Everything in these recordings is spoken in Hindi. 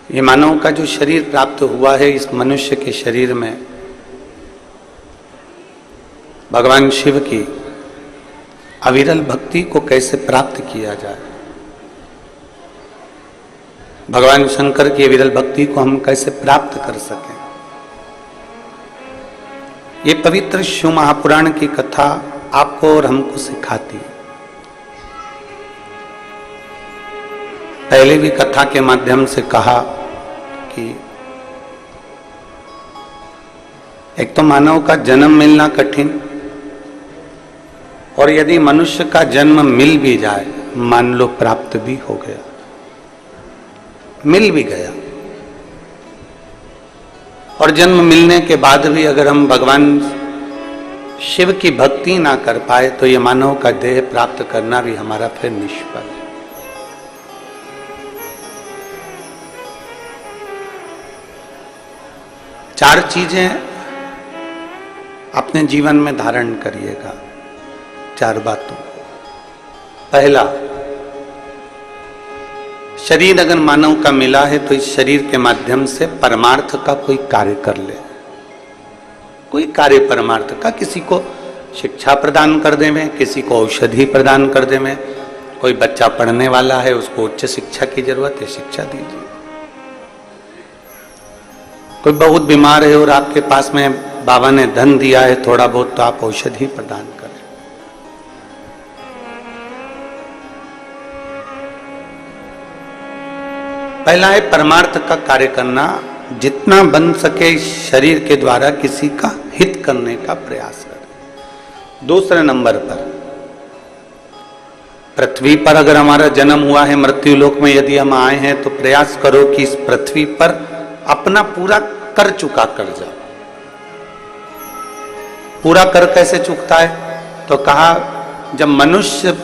ये मानव का जो शरीर प्राप्त हुआ है, इस मनुष्य के शरीर में भगवान शिव की अविरल भक्ति को कैसे प्राप्त किया जाए, भगवान शंकर की अविरल भक्ति को हम कैसे प्राप्त कर सकें, ये पवित्र शिव महापुराण की कथा आपको और हमको सिखाती है। पहले भी कथा के माध्यम से कहा कि एक तो मानव का जन्म मिलना कठिन, और यदि मनुष्य का जन्म मिल भी जाए, मान लो प्राप्त भी हो गया, मिल भी गया, और जन्म मिलने के बाद भी अगर हम भगवान शिव की भक्ति ना कर पाए, तो ये मानव का देह प्राप्त करना भी हमारा फिर निष्फल है। चार चीजें अपने जीवन में धारण करिएगा, चार बातों। पहला, शरीर अगर मानव का मिला है तो इस शरीर के माध्यम से परमार्थ का कोई कार्य कर ले, कोई कार्य परमार्थ का, किसी को शिक्षा प्रदान कर देवे, किसी को औषधि प्रदान कर देवे, कोई बच्चा पढ़ने वाला है उसको उच्च शिक्षा की जरूरत है, शिक्षा दीजिए। कोई बहुत बीमार है और आपके पास में बाबा ने धन दिया है थोड़ा बहुत, तो आप औषधि प्रदान करें। पहला है परमार्थ का कार्य करना, जितना बन सके इस शरीर के द्वारा किसी का हित करने का प्रयास करें। दूसरे नंबर पर, पृथ्वी पर अगर हमारा जन्म हुआ है, मृत्यु लोक में यदि हम आए हैं, तो प्रयास करो कि इस पृथ्वी पर अपना पूरा कर चुका कर जाओ। पूरा कर कैसे चुकता है, तो कहा जब मनुष्य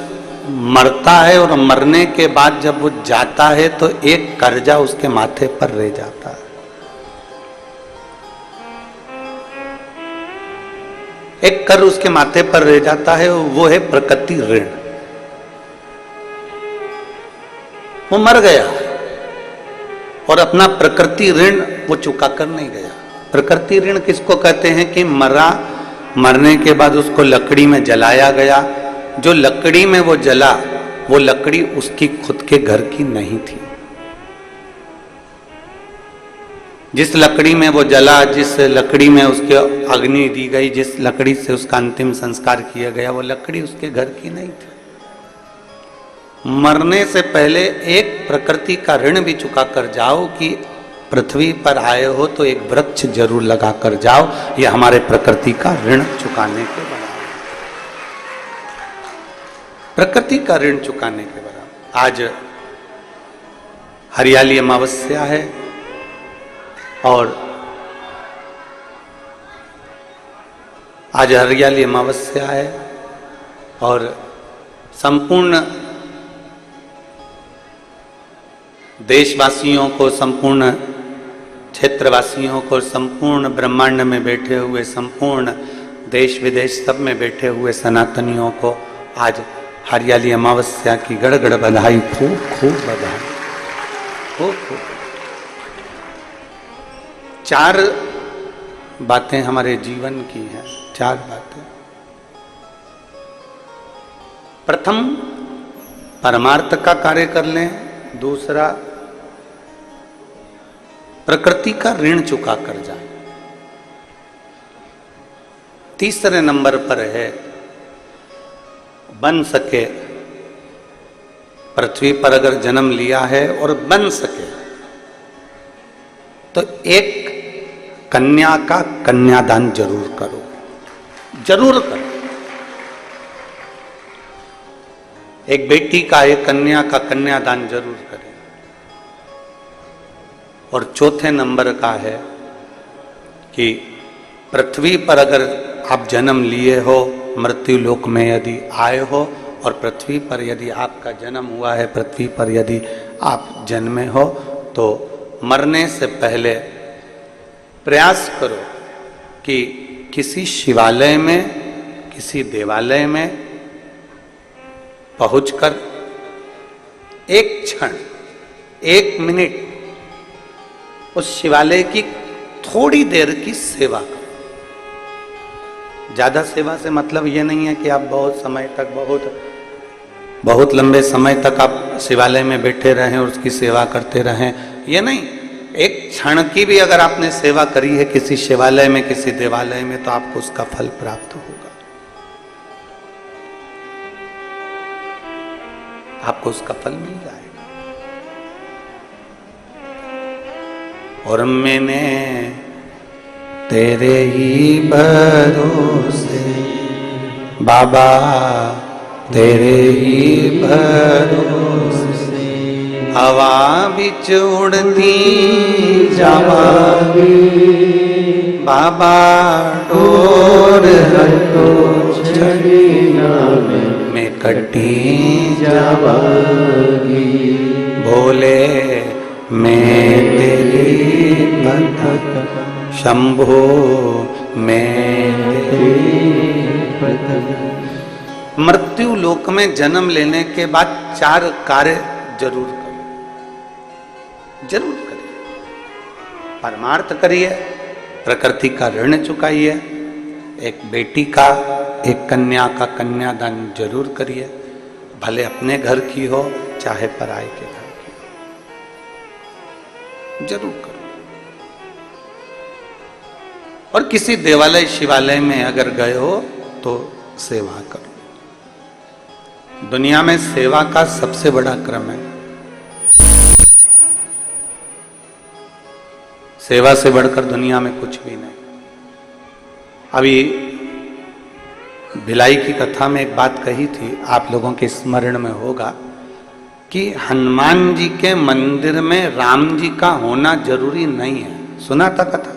मरता है और मरने के बाद जब वो जाता है तो एक कर्जा उसके माथे पर रह जाता है। एक कर उसके माथे पर रह जाता है, वो है प्रकृति ऋण। वो मर गया और अपना प्रकृति ऋण वो चुका कर नहीं गया। प्रकृति ऋण किसको कहते हैं कि मरने के बाद उसको लकड़ी में जलाया गया, जो लकड़ी में वो जला, वो लकड़ी उसकी खुद के घर की नहीं थी। जिस लकड़ी में वो जला, जिस लकड़ी में उसके अग्नि दी गई, जिस लकड़ी से उसका अंतिम संस्कार किया गया, वो लकड़ी उसके घर की नहीं थी। मरने से पहले एक प्रकृति का ऋण भी चुका कर जाओ कि पृथ्वी पर आए हो तो एक वृक्ष जरूर लगा कर जाओ, यह हमारे प्रकृति का ऋण चुकाने के बराबर। प्रकृति का ऋण चुकाने के बराबर। आज हरियाली अमावस्या है और आज हरियाली अमावस्या है और संपूर्ण देशवासियों को, संपूर्ण क्षेत्रवासियों को, संपूर्ण ब्रह्मांड में बैठे हुए, संपूर्ण देश विदेश सब में बैठे हुए सनातनियों को आज हरियाली अमावस्या की गड़गड़ बधाई, खूब खूब बधाई, खूब खूब। चार बातें हमारे जीवन की हैं, चार बातें। प्रथम, परमार्थ का कार्य कर लें। दूसरा, प्रकृति का ऋण चुका कर जाए। तीसरे नंबर पर है, बन सके, पृथ्वी पर अगर जन्म लिया है और बन सके तो एक कन्या का कन्यादान जरूर करो, जरूर करो। एक बेटी का, एक कन्या का कन्यादान जरूर करें। और चौथे नंबर का है कि पृथ्वी पर अगर आप जन्म लिए हो, मृत्यु लोक में यदि आए हो और पृथ्वी पर यदि आपका जन्म हुआ है, पृथ्वी पर यदि आप जन्मे हो, तो मरने से पहले प्रयास करो कि किसी शिवालय में, किसी देवालय में पहुंचकर एक क्षण, एक मिनट उस शिवालय की थोड़ी देर की सेवा करो। ज्यादा सेवा से मतलब ये नहीं है कि आप बहुत समय तक, बहुत लंबे समय तक आप शिवालय में बैठे रहें और उसकी सेवा करते रहें, ये नहीं। एक क्षण की भी अगर आपने सेवा करी है किसी शिवालय में, किसी देवालय में, तो आपको उसका फल प्राप्त होगा, आपको उसका फल मिल जाएगा। और मैंने तेरे ही भरोसे बाबा, तेरे ही भरोसे हवा बिच उड़ती जावागी बाबा, डोर हटो छड़ी में कटी जावागी। भोले मैं तेरी भक्त, शंभो मैं तेरी भक्त। मृत्यु लोक में जन्म लेने के बाद 4 कार्य जरूर करो, जरूर करिए। परमार्थ करिए, प्रकृति का ऋण चुकाइए, एक बेटी का, एक कन्या का कन्यादान जरूर करिए, भले अपने घर की हो चाहे पराये के घर की हो, जरूर करो। और किसी देवालय शिवालय में अगर गए हो तो सेवा करो। दुनिया में सेवा का सबसे बड़ा क्रम है। सेवा से बढ़कर दुनिया में कुछ भी नहीं। अभी भिलाई की कथा में एक बात कही थी, आप लोगों के स्मरण में होगा, कि हनुमान जी के मंदिर में राम जी का होना जरूरी नहीं है। सुना था कथा?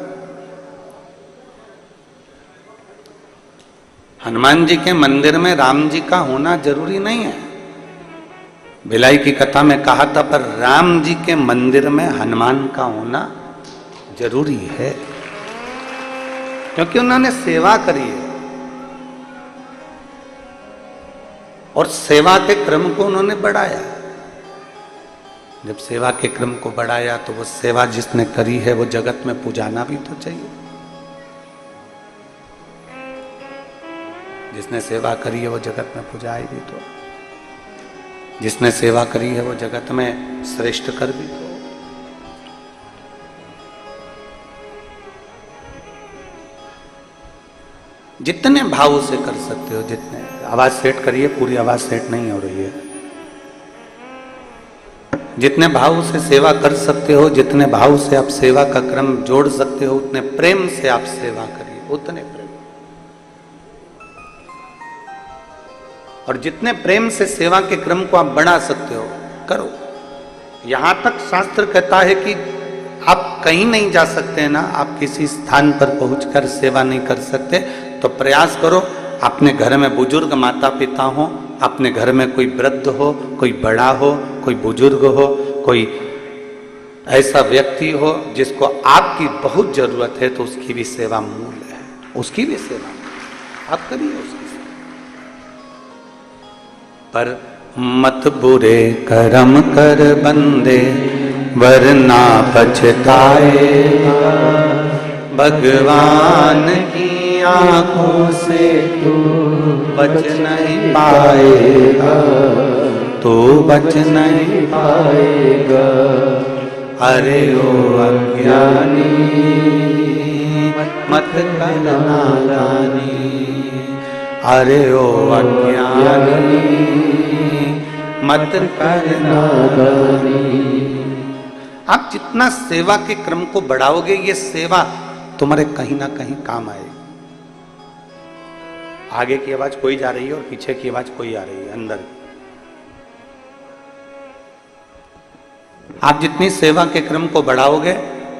हनुमान जी के मंदिर में राम जी का होना जरूरी नहीं है। भिलाई की कथा में कहा था, पर राम जी के मंदिर में हनुमान का होना जरूरी है, क्योंकि उन्होंने सेवा करी है और सेवा के क्रम को उन्होंने बढ़ाया। जब सेवा के क्रम को बढ़ाया तो वो सेवा जिसने करी है वो जगत में पुजाना भी तो चाहिए। जिसने सेवा करी है वो जगत में पुजाए भी तो, जिसने सेवा करी है वो जगत में श्रेष्ठ कर भी तो। जितने भाव से कर सकते हो, जितने, आवाज सेट करिए, पूरी आवाज सेट नहीं हो रही है। जितने भाव से सेवा कर सकते हो, जितने भाव से आप सेवा का क्रम जोड़ सकते हो, उतने प्रेम से आप सेवा करिए, उतने प्रेम। और जितने प्रेम से सेवा के क्रम को आप बढ़ा सकते हो, करो। यहां तक शास्त्र कहता है कि आप कहीं नहीं जा सकते हैं ना, आप किसी स्थान पर पहुंचकर सेवा नहीं कर सकते, तो प्रयास करो अपने घर में बुजुर्ग माता पिता हो, अपने घर में कोई वृद्ध हो, कोई बड़ा हो, कोई बुजुर्ग हो, कोई ऐसा व्यक्ति हो जिसको आपकी बहुत जरूरत है, तो उसकी भी सेवा मूल्य है, उसकी भी सेवा आप करिए उसकी। पर मत बुरे कर्म कर बंदे, वरना पछताएगा। भगवान की आंखों से तू बच नहीं पाएगा, तू बच नहीं पाएगा। अरे ओ अज्ञानी मत कर नादानी, अरे ओ अज्ञानी मत कर नादानी। आप जितना सेवा के क्रम को बढ़ाओगे, ये सेवा तुम्हारे कहीं ना कहीं काम आएगी। आगे की आवाज कोई जा रही है और पीछे की आवाज कोई आ रही है, अंदर। आप जितनी सेवा के क्रम को बढ़ाओगे,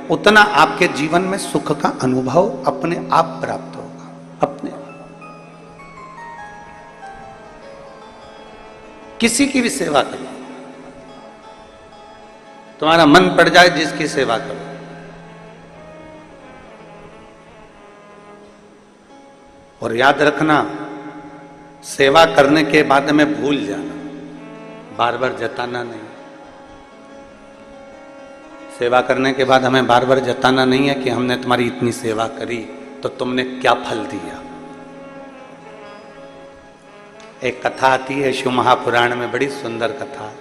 उतना आपके जीवन में सुख का अनुभव अपने आप प्राप्त होगा, अपने। किसी की भी सेवा करो, तुम्हारा मन पड़ जाए जिसकी सेवा करो। और याद रखना, सेवा करने के बाद में भूल जाना, बार बार जताना नहीं। सेवा करने के बाद हमें बार बार जताना नहीं है कि हमने तुम्हारी इतनी सेवा करी तो तुमने क्या फल दिया। एक कथा आती है शिव महापुराण में, बड़ी सुंदर कथा,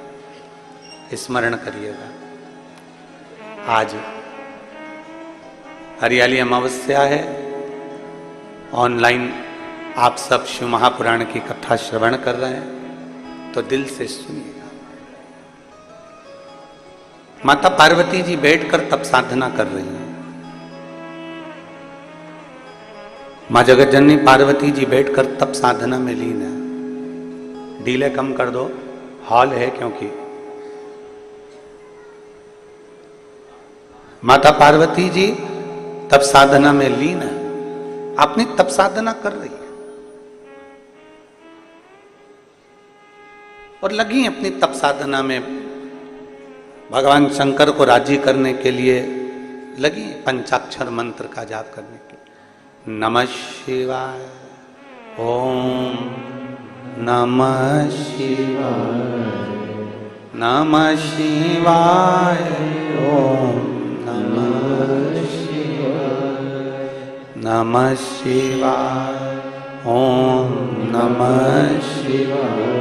स्मरण करिएगा। आज हरियाली अमावस्या है, ऑनलाइन आप सब शिव महापुराण की कथा श्रवण कर रहे हैं तो दिल से सुनिएगा। माता पार्वती जी बैठकर तप साधना कर रही हैं। मां जगत जननी पार्वती जी बैठकर तप साधना में लीन है। डीले कम कर दो, हॉल है क्योंकि। माता पार्वती जी तप साधना में लीन है, अपनी तप साधना कर रही है और लगी अपनी तप साधना में, भगवान शंकर को राजी करने के लिए लगी पंचाक्षर मंत्र का जाप करने के लिए। नमः शिवाय, ओम नमः शिवाय, नमः शिवाय, ओम नमः शिवाय, नमः शिवाय, ओम नमः शिवाय,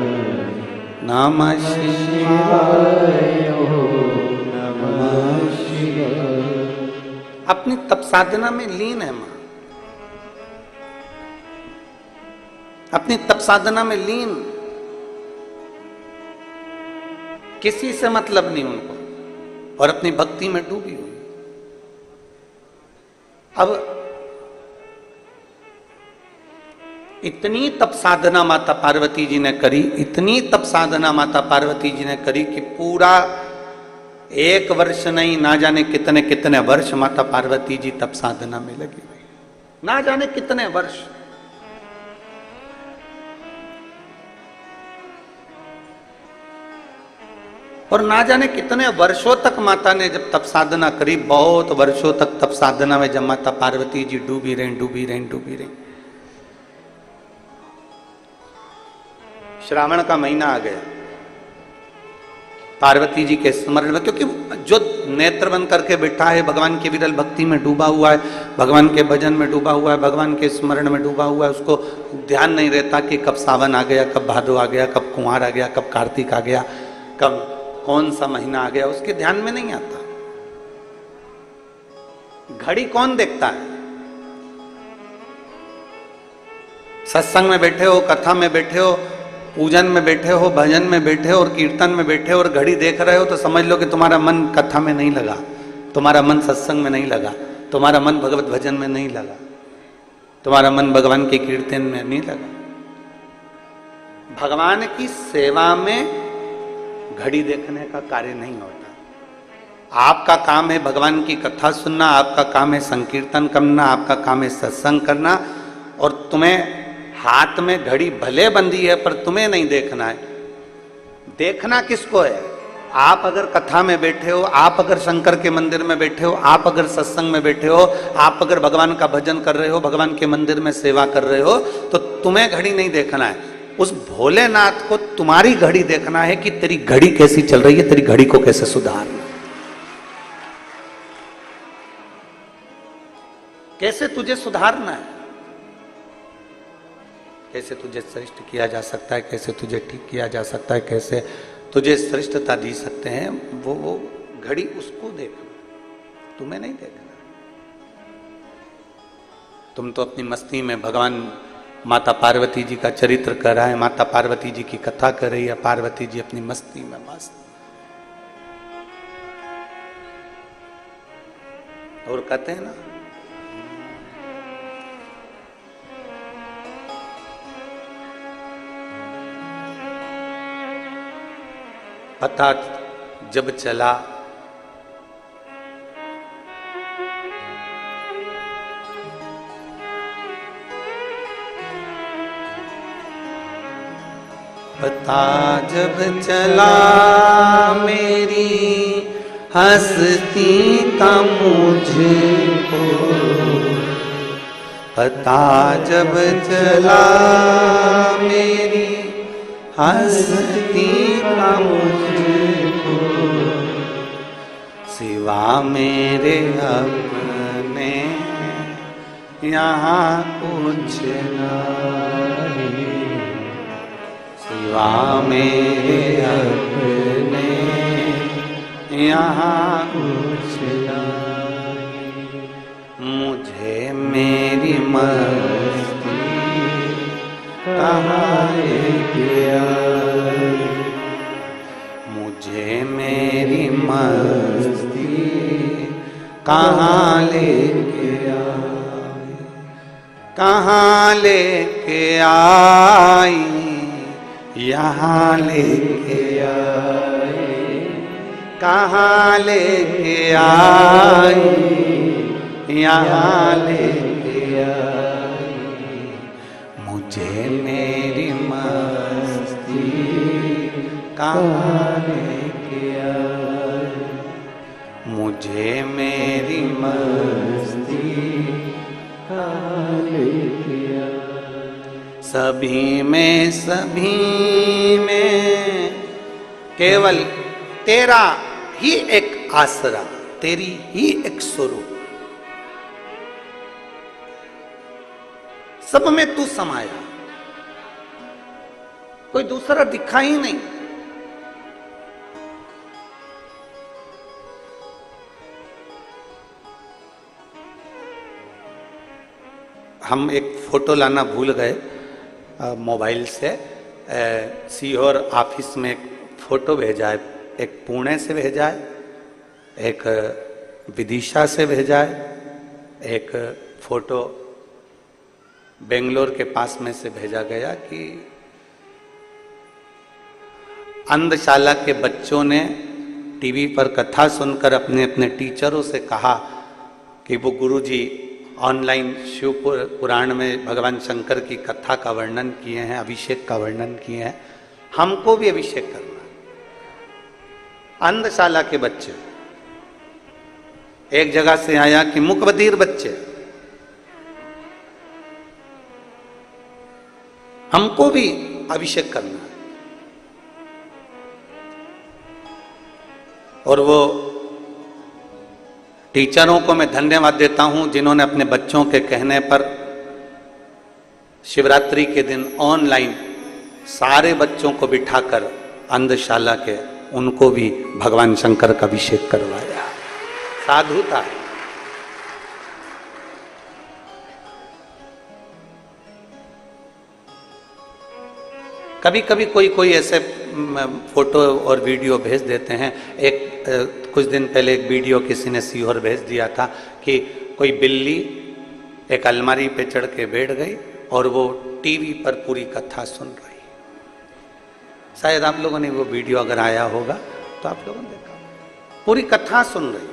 नमः शिवाय, ओम नमः शिवाय। अपनी तप साधना में लीन है मां, अपनी तप साधना में लीन, किसी से मतलब नहीं उनको, और अपनी भक्ति में डूबी हुई। अब इतनी तप साधना माता पार्वती जी ने करी, इतनी तप साधना माता पार्वती जी ने करी कि पूरा 1 वर्ष नहीं, ना जाने कितने कितने वर्ष माता पार्वती जी तप साधना में लगी हुई, ना जाने कितने वर्ष। और ना जाने कितने वर्षों तक माता ने जब तप साधना करी, बहुत वर्षों तक तप साधना में जब माता पार्वती जी डूबी रही, डूबी रही, डूबी रही। श्रावण का महीना आ गया, पार्वती जी के स्मरण में, क्योंकि जो नेत्र बंद करके बैठा है, भगवान के विरल भक्ति में डूबा हुआ है, भगवान के भजन में डूबा हुआ है, भगवान के स्मरण में डूबा हुआ है, उसको ध्यान नहीं रहता कि कब सावन आ गया, कब भादो आ गया, कब कुंवार आ गया, कब कार्तिक आ गया, कब कौन सा महीना आ गया, उसके ध्यान में नहीं आता। घड़ी कौन देखता है? सत्संग में बैठे हो, कथा में बैठे हो, पूजन में बैठे हो, भजन में बैठे हो और कीर्तन में बैठे हो और घड़ी देख रहे हो तो समझ लो कि तुम्हारा मन कथा में नहीं लगा, तुम्हारा मन सत्संग में नहीं लगा, तुम्हारा मन भगवत भजन में नहीं लगा, तुम्हारा मन भगवान के कीर्तन में नहीं लगा। भगवान की सेवा में घड़ी देखने का कार्य नहीं होता। आपका काम है भगवान की कथा सुनना, आपका काम है संकीर्तन करना, आपका काम है सत्संग करना, और तुम्हें हाथ में घड़ी भले बंधी है पर तुम्हें नहीं देखना है। देखना किसको है? आप अगर कथा में बैठे हो, आप अगर शंकर के मंदिर में बैठे हो, आप अगर सत्संग में बैठे हो, आप अगर भगवान का भजन कर रहे हो, भगवान के मंदिर में सेवा कर रहे हो, तो तुम्हें घड़ी नहीं देखना है। उस भोलेनाथ को तुम्हारी घड़ी देखना है कि तेरी घड़ी कैसी चल रही है, तेरी घड़ी को कैसे सुधारना, कैसे तुझे सुधारना है, कैसे तुझे श्रेष्ठ किया जा सकता है, कैसे तुझे ठीक किया जा सकता है, कैसे तुझे श्रेष्ठता दी सकते हैं। वो घड़ी उसको देखना, तुम्हें नहीं देखना। तुम तो अपनी मस्ती में भगवान माता पार्वती जी का चरित्र कर रहा है, माता पार्वती जी की कथा कर रही है, पार्वती जी अपनी मस्ती में मस्त। और कहते हैं ना, पता जब चला पता जब चला मेरी हस्ती का मुझको, पता जब चला मेरी हस्ती का मुझको, सिवा मेरे अपने यहाँ कुछ नहीं, सिवा मेरे अपने यहाँ कुछ नहीं। मुझे मेरी मस्ती कहाँ लेके आई, मुझे मेरी मस्ती कहाँ लेके आई, कहाँ लेके आई, यहाँ लेके आई, कहाँ लेके आई, यहाँ लेके आई। मुझे मेरी मस्ती कहाँ लेके आई, मुझे मेरी मस्ती कहाँ लेके आई। सभी में केवल तेरा ही एक आसरा, तेरी ही एक स्वरूप, सब में तू समाया, कोई दूसरा दिखा ही नहीं। हम एक फोटो लाना भूल गए मोबाइल से, सीहोर ऑफिस में एक फोटो भेजा है, एक पुणे से भेजा है, एक विदिशा से भेजा है, एक फोटो बेंगलोर के पास में से भेजा गया कि अंधशाला के बच्चों ने टीवी पर कथा सुनकर अपने अपने टीचरों से कहा कि वो गुरुजी ऑनलाइन शिव पुराण में भगवान शंकर की कथा का वर्णन किए हैं, अभिषेक का वर्णन किए हैं, हमको भी अभिषेक करना। अंधशाला के बच्चे, एक जगह से आया कि मुकबधीर बच्चे, हमको भी अभिषेक करना। और वो टीचरों को मैं धन्यवाद देता हूं जिन्होंने अपने बच्चों के कहने पर शिवरात्रि के दिन ऑनलाइन सारे बच्चों को बिठाकर अंधशाला के उनको भी भगवान शंकर का अभिषेक करवाया। साधुता है। कभी कभी कोई ऐसे फोटो और वीडियो भेज देते हैं। कुछ दिन पहले एक वीडियो किसी ने सीहोर भेज दिया था कि कोई बिल्ली एक अलमारी पे चढ़ के बैठ गई और वो टीवी पर पूरी कथा सुन रही। शायद आप लोगों ने वो वीडियो अगर आया होगा तो आप लोगों ने देखा, पूरी कथा सुन रही।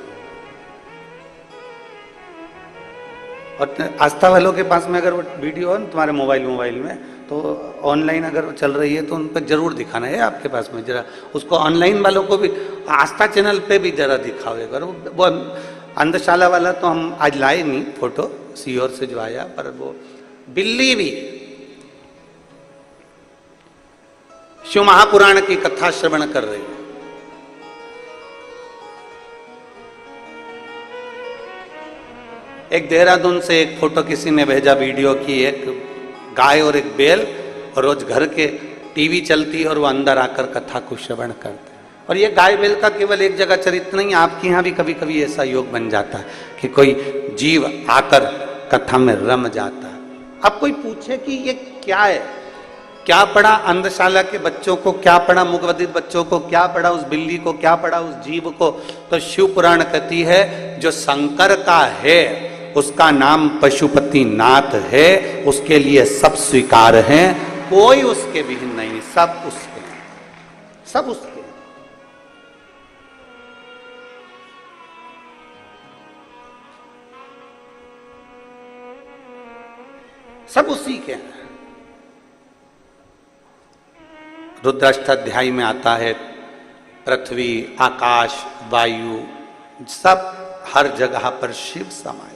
और आस्था वालों के पास में अगर वो वीडियो है तुम्हारे मोबाइल में तो ऑनलाइन अगर चल रही है तो उन पर जरूर दिखाना है आपके पास में। जरा उसको ऑनलाइन वालों को भी आस्था चैनल पे भी जरा दिखाओ एक बार। वो अंधशाला वाला तो हम आज लाए नहीं फोटो सीहोर से जो आया, पर वो बिल्ली भी शिव महापुराण की कथा श्रवण कर रही है। एक देहरादून से एक फोटो किसी ने भेजा वीडियो की, एक गाय और एक बैल, और रोज घर के टीवी चलती है और वो अंदर आकर कथा को श्रवण करते। और ये गाय बैल का केवल एक जगह चरित्र नहीं, आपके यहाँ भी कभी कभी ऐसा योग बन जाता है कि कोई जीव आकर कथा में रम जाता है। अब कोई पूछे कि ये क्या है, क्या पढ़ा अंधशाला के बच्चों को, क्या पढ़ा मुकबधिर बच्चों को, क्या पढ़ा उस बिल्ली को, क्या पढ़ा उस जीव को? तो शिव पुराण कहती है जो शंकर का है उसका नाम पशुपति नाथ है, उसके लिए सब स्वीकार हैं, कोई उसके विहीन नहीं, सब उसके, सब उसके। सब उसी के हैं। रुद्राष्टाध्यायी में आता है पृथ्वी, आकाश, वायु, सब हर जगह पर शिव समाया,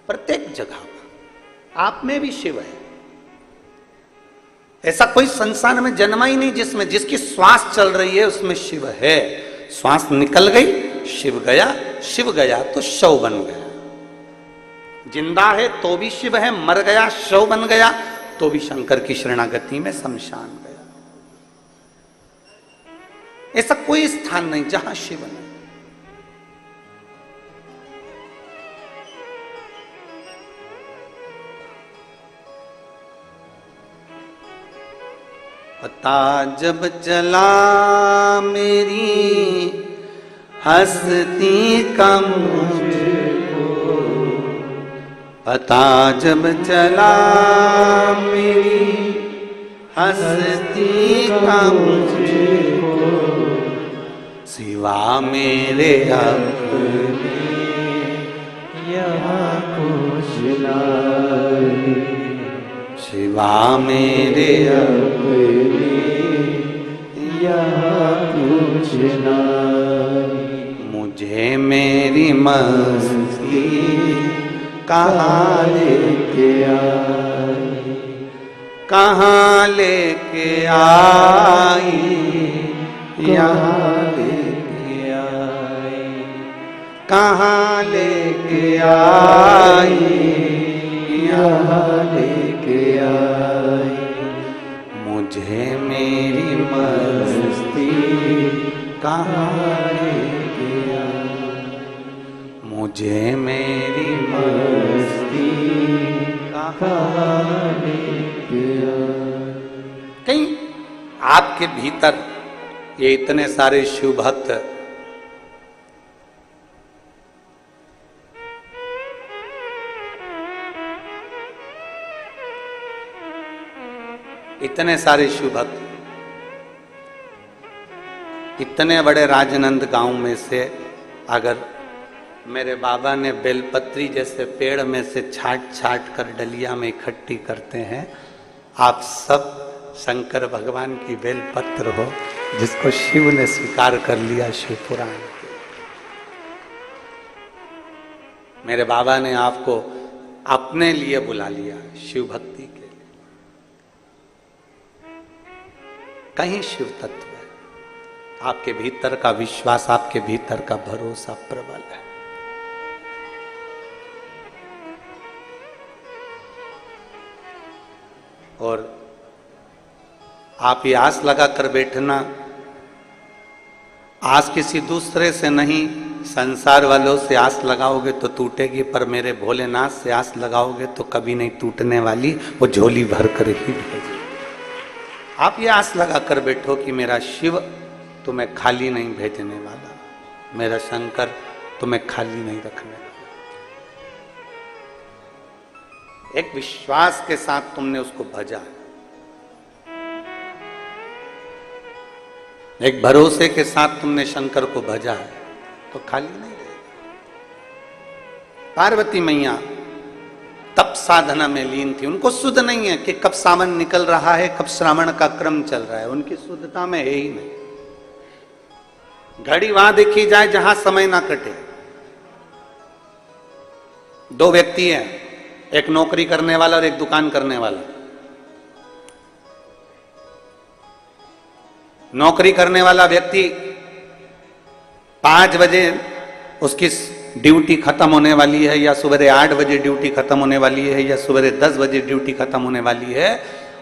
प्रत्येक जगह पर। आप में भी शिव है। ऐसा कोई संसार में जन्मा ही नहीं जिसकी श्वास चल रही है उसमें शिव है। श्वास निकल गई शिव गया, शिव गया तो शव बन गया। जिंदा है तो भी शिव है, मर गया शव बन गया तो भी शंकर की शरणागति में शमशान गया। ऐसा कोई स्थान नहीं जहां शिव नहीं। पता जब चला मेरी हस्ती का मुझको, पता जब चला मेरी हस्ती का मुझको, सिवा मेरे अपने यहाँ कुछ नहीं, सिवा मेरे अपने यहाँ कुछ नहीं। मुझे मेरी मस्ती कहाँ लेके आई, कहाँ लेके आई, यहाँ लेके आई, कहाँ लेके आई, यहाँ लेके आई। मुझे मेरी मस्ती कहाँ लेके आई, मुझे मेरी मस्ती कहाँ लेके आई। कहीं आपके भीतर ये इतने सारे शिव भक्त इतने सारे शिव भक्त इतने बड़े राजनंद गांव में से अगर मेरे बाबा ने बेलपत्री जैसे पेड़ में से छाट छाट कर डलिया में इकट्ठी करते हैं, आप सब शंकर भगवान की बेलपत्र हो जिसको शिव ने स्वीकार कर लिया शिव पुराण के। मेरे बाबा ने आपको अपने लिए बुला लिया शिव भक्ति के लिए। कहीं शिव तत्व है, आपके भीतर का विश्वास, आपके भीतर का भरोसा प्रबल है। और आप ये आस लगा कर बैठना, आस किसी दूसरे से नहीं, संसार वालों से आस लगाओगे तो टूटेगी, पर मेरे भोलेनाथ से आस लगाओगे तो कभी नहीं टूटने वाली, वो झोली भर कर ही भेजेगी। आप ये आस लगा कर बैठो कि मेरा शिव तुम्हें खाली नहीं भेजने वाला, मेरा शंकर तुम्हें खाली नहीं रखने वाला। एक विश्वास के साथ तुमने उसको भजा, एक भरोसे के साथ तुमने शंकर को भजा है तो खाली नहीं रहेगा। पार्वती मैया तप साधना में लीन थी, उनको शुद्ध नहीं है कि कब सावन निकल रहा है, कब श्रावण का क्रम चल रहा है, उनकी शुद्धता में है ही नहीं। घड़ी वहां देखी जाए जहां समय ना कटे। दो व्यक्ति हैं, एक नौकरी करने वाला और एक दुकान करने वाला। नौकरी करने वाला व्यक्ति 5 बजे उसकी ड्यूटी खत्म होने वाली है, या सुबह 8 बजे ड्यूटी खत्म होने वाली है, या सुबह 10 बजे ड्यूटी खत्म होने वाली है,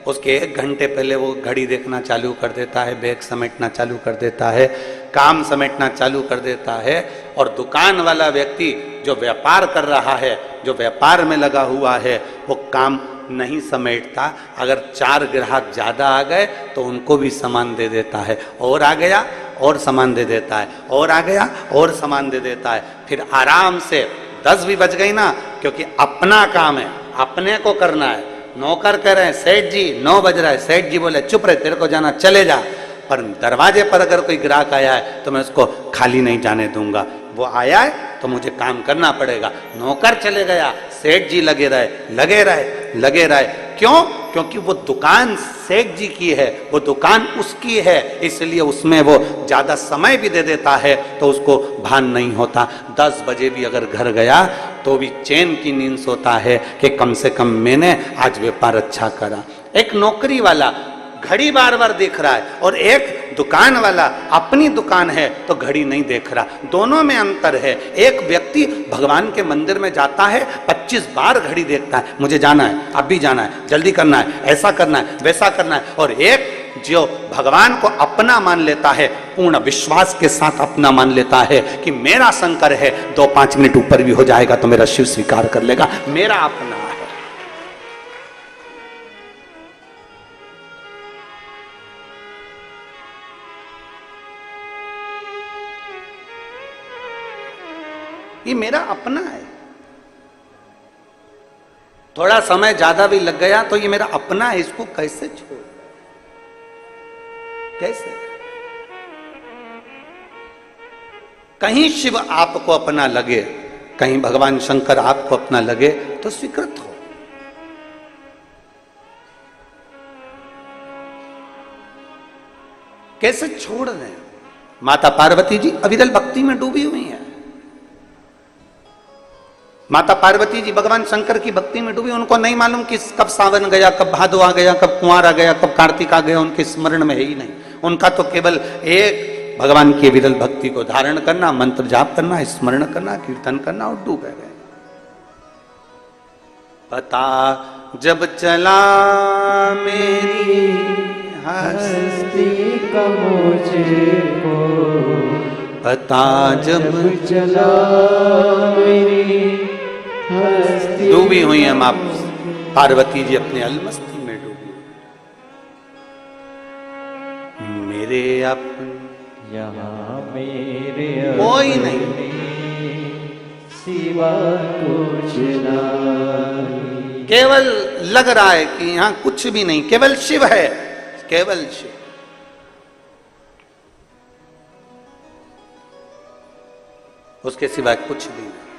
उसके 1 घंटे पहले वो घड़ी देखना चालू कर देता है, बैग समेटना चालू कर देता है, काम समेटना चालू कर देता है। और दुकान वाला व्यक्ति जो व्यापार कर रहा है, जो व्यापार में लगा हुआ है, वो काम नहीं समेटता। अगर 4 ग्राहक ज्यादा आ गए तो उनको भी सामान दे देता है, और आ गया और सामान दे देता है, और आ गया और सामान दे देता है। फिर आराम से 10 भी बज गई ना, क्योंकि अपना काम है, अपने को करना है। नौकर कह रहे हैं सेठ जी 9 बज रहा है, सेठ जी बोले चुप रहे, तेरे को जाना चले जा। पर दरवाजे पर अगर कोई ग्राहक आया है तो मैं उसको खाली नहीं जाने दूंगा, वो आया है तो मुझे काम करना पड़ेगा। नौकर चले गया, सेठ जी लगे रहे लगे रहे लगे रहे। क्यों? क्योंकि वो दुकान सेठ जी की है, वो दुकान उसकी है, इसलिए उसमें वो ज्यादा समय भी दे देता है तो उसको भान नहीं होता। 10 बजे भी अगर घर गया तो भी चैन की नींद सोता है कि कम से कम मैंने आज व्यापार अच्छा करा। एक नौकरी वाला घड़ी बार बार देख रहा है, और एक दुकान वाला अपनी दुकान है तो घड़ी नहीं देख रहा, दोनों में अंतर है। एक व्यक्ति भगवान के मंदिर में जाता है, 25 बार घड़ी देखता है, मुझे जाना है, अब भी जाना है, जल्दी करना है, ऐसा करना है, वैसा करना है। और एक जो भगवान को अपना मान लेता है, पूर्ण विश्वास के साथ अपना मान लेता है कि मेरा शंकर है, 2-5 मिनट ऊपर भी हो जाएगा तो मेरा शिव स्वीकार कर लेगा, मेरा अपना है। ये मेरा अपना है। थोड़ा समय ज्यादा भी लग गया तो ये मेरा अपना है, इसको कैसे छोड़, कैसे? कहीं शिव आपको अपना लगे, कहीं भगवान शंकर आपको अपना लगे तो स्वीकृत हो। कैसे छोड़ दें? माता पार्वती जी अविरल भक्ति में डूबी हुई हैं। माता पार्वती जी भगवान शंकर की भक्ति में डूबी, उनको नहीं मालूम कि कब सावन गया, कब भादो आ गया, कब कुंवार आ गया, कब कार्तिक आ गया, उनके स्मरण में है ही नहीं। उनका तो केवल एक भगवान की विरल भक्ति को धारण करना, मंत्र जाप करना, स्मरण करना, कीर्तन करना और डूबे गए। पता जब चला मेरी हस्ती का मुझको, पता जब चला मेरी हस्ती। डूबी हुई है मां पार्वती जी, अपने अलमस्ती में डूबी। मेरे अपने यहाँ मेरे कोई नहीं, सिवा कुछ नहीं। केवल लग रहा है कि यहाँ कुछ भी नहीं, केवल शिव है, केवल शिव। उसके सिवाय कुछ भी नहीं।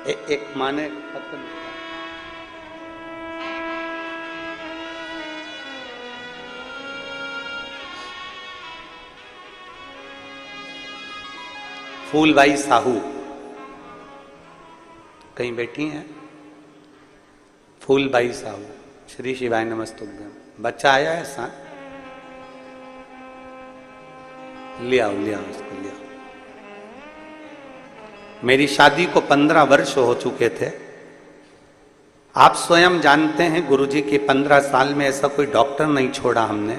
एक माने पत्थर, फूलबाई साहू कहीं बैठी हैं। फूलबाई साहू, श्री शिवाय नमस्तुभ्यम। बच्चा आया है साथ, ले आओ उसको ले आओ। मेरी शादी को 15 वर्ष हो चुके थे। आप स्वयं जानते हैं गुरुजी की 15 साल में ऐसा कोई डॉक्टर नहीं छोड़ा हमने,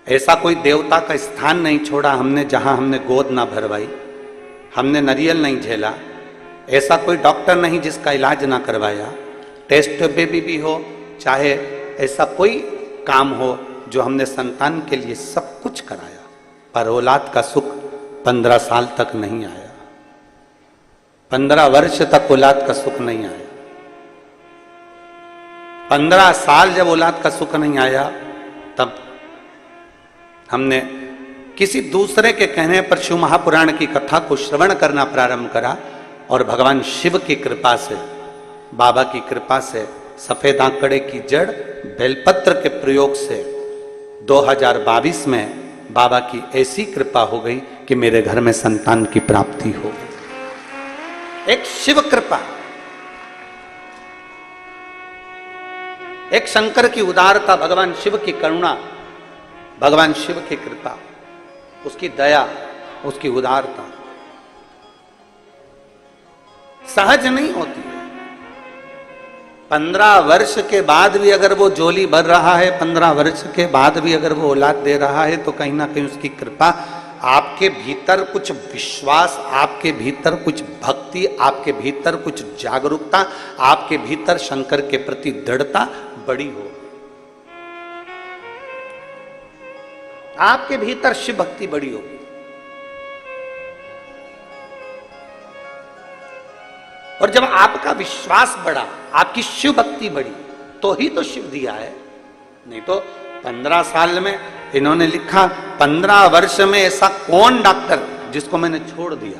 ऐसा कोई देवता का स्थान नहीं छोड़ा हमने जहां हमने गोद ना भरवाई, हमने नारियल नहीं झेला, ऐसा कोई डॉक्टर नहीं जिसका इलाज ना करवाया। टेस्ट बेबी भी हो, चाहे ऐसा कोई काम हो जो हमने संतान के लिए सब कुछ कराया, पर औलाद का सुख 15 साल तक नहीं आया। 15 वर्ष तक औलाद का सुख नहीं आया। 15 साल जब औलाद का सुख नहीं आया, तब हमने किसी दूसरे के कहने पर शिव महापुराण की कथा को श्रवण करना प्रारंभ करा, और भगवान शिव की कृपा से, बाबा की कृपा से, सफेद आंकड़े की जड़ बेलपत्र के प्रयोग से 2022 में बाबा की ऐसी कृपा हो गई कि मेरे घर में संतान की प्राप्ति हो गई। एक शिव कृपा, एक शंकर की उदारता, भगवान शिव की करुणा, भगवान शिव की कृपा, उसकी दया, उसकी उदारता सहज नहीं होती है। 15 वर्ष के बाद भी अगर वो झोली भर रहा है, 15 वर्ष के बाद भी अगर वो औलाद दे रहा है, तो कहीं ना कहीं उसकी कृपा, आपके भीतर कुछ विश्वास, आपके भीतर कुछ भक्ति, आपके भीतर कुछ जागरूकता, आपके भीतर शंकर के प्रति दृढ़ता बड़ी हो, आपके भीतर शिव भक्ति बड़ी होगी। और जब आपका विश्वास बढ़ा, आपकी शिव भक्ति बढ़ी, तो ही तो शिव दिया है। नहीं तो 15 साल में इन्होंने लिखा, 15 वर्ष में ऐसा कौन डॉक्टर जिसको मैंने छोड़ दिया,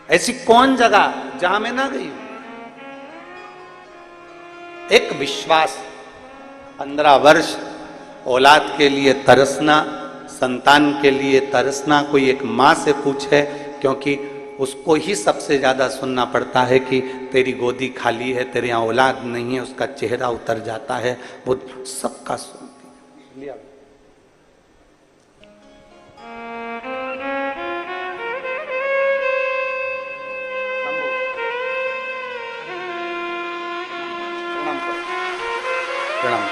ऐसी कौन जगह जहां मैं ना गई हूं। एक विश्वास, 15 वर्ष औलाद के लिए तरसना, संतान के लिए तरसना, कोई एक माँ से पूछे, क्योंकि उसको ही सबसे ज्यादा सुनना पड़ता है कि तेरी गोदी खाली है, तेरे यहाँ औलाद नहीं है, उसका चेहरा उतर जाता है, वो सबका सुनती है। प्रणाम।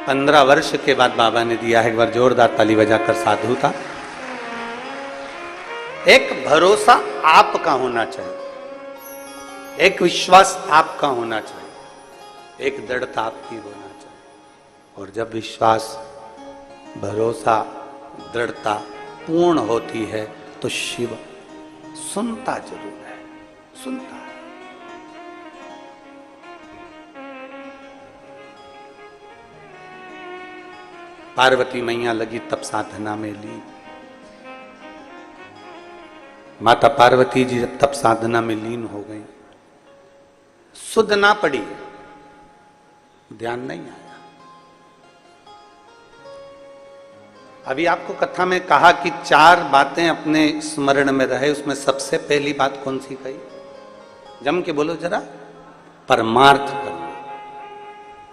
पंद्रह वर्ष के बाद बाबा ने दिया है, एक बार जोरदार ताली बजाकर साधु था। एक भरोसा आपका होना चाहिए, एक विश्वास आपका होना चाहिए, एक दृढ़ता आपकी होना चाहिए। और जब विश्वास, भरोसा, दृढ़ता पूर्ण होती है तो शिव सुनता जरूर है, सुनता है। पार्वती मैया लगी तप साधना में लीन। माता पार्वती जी जब तप साधना में लीन हो गई, सुध ना पड़ी, ध्यान नहीं आया। अभी आपको कथा में कहा कि चार बातें अपने स्मरण में रहे, उसमें सबसे पहली बात कौन सी कही? जम के बोलो जरा, परमार्थ करना।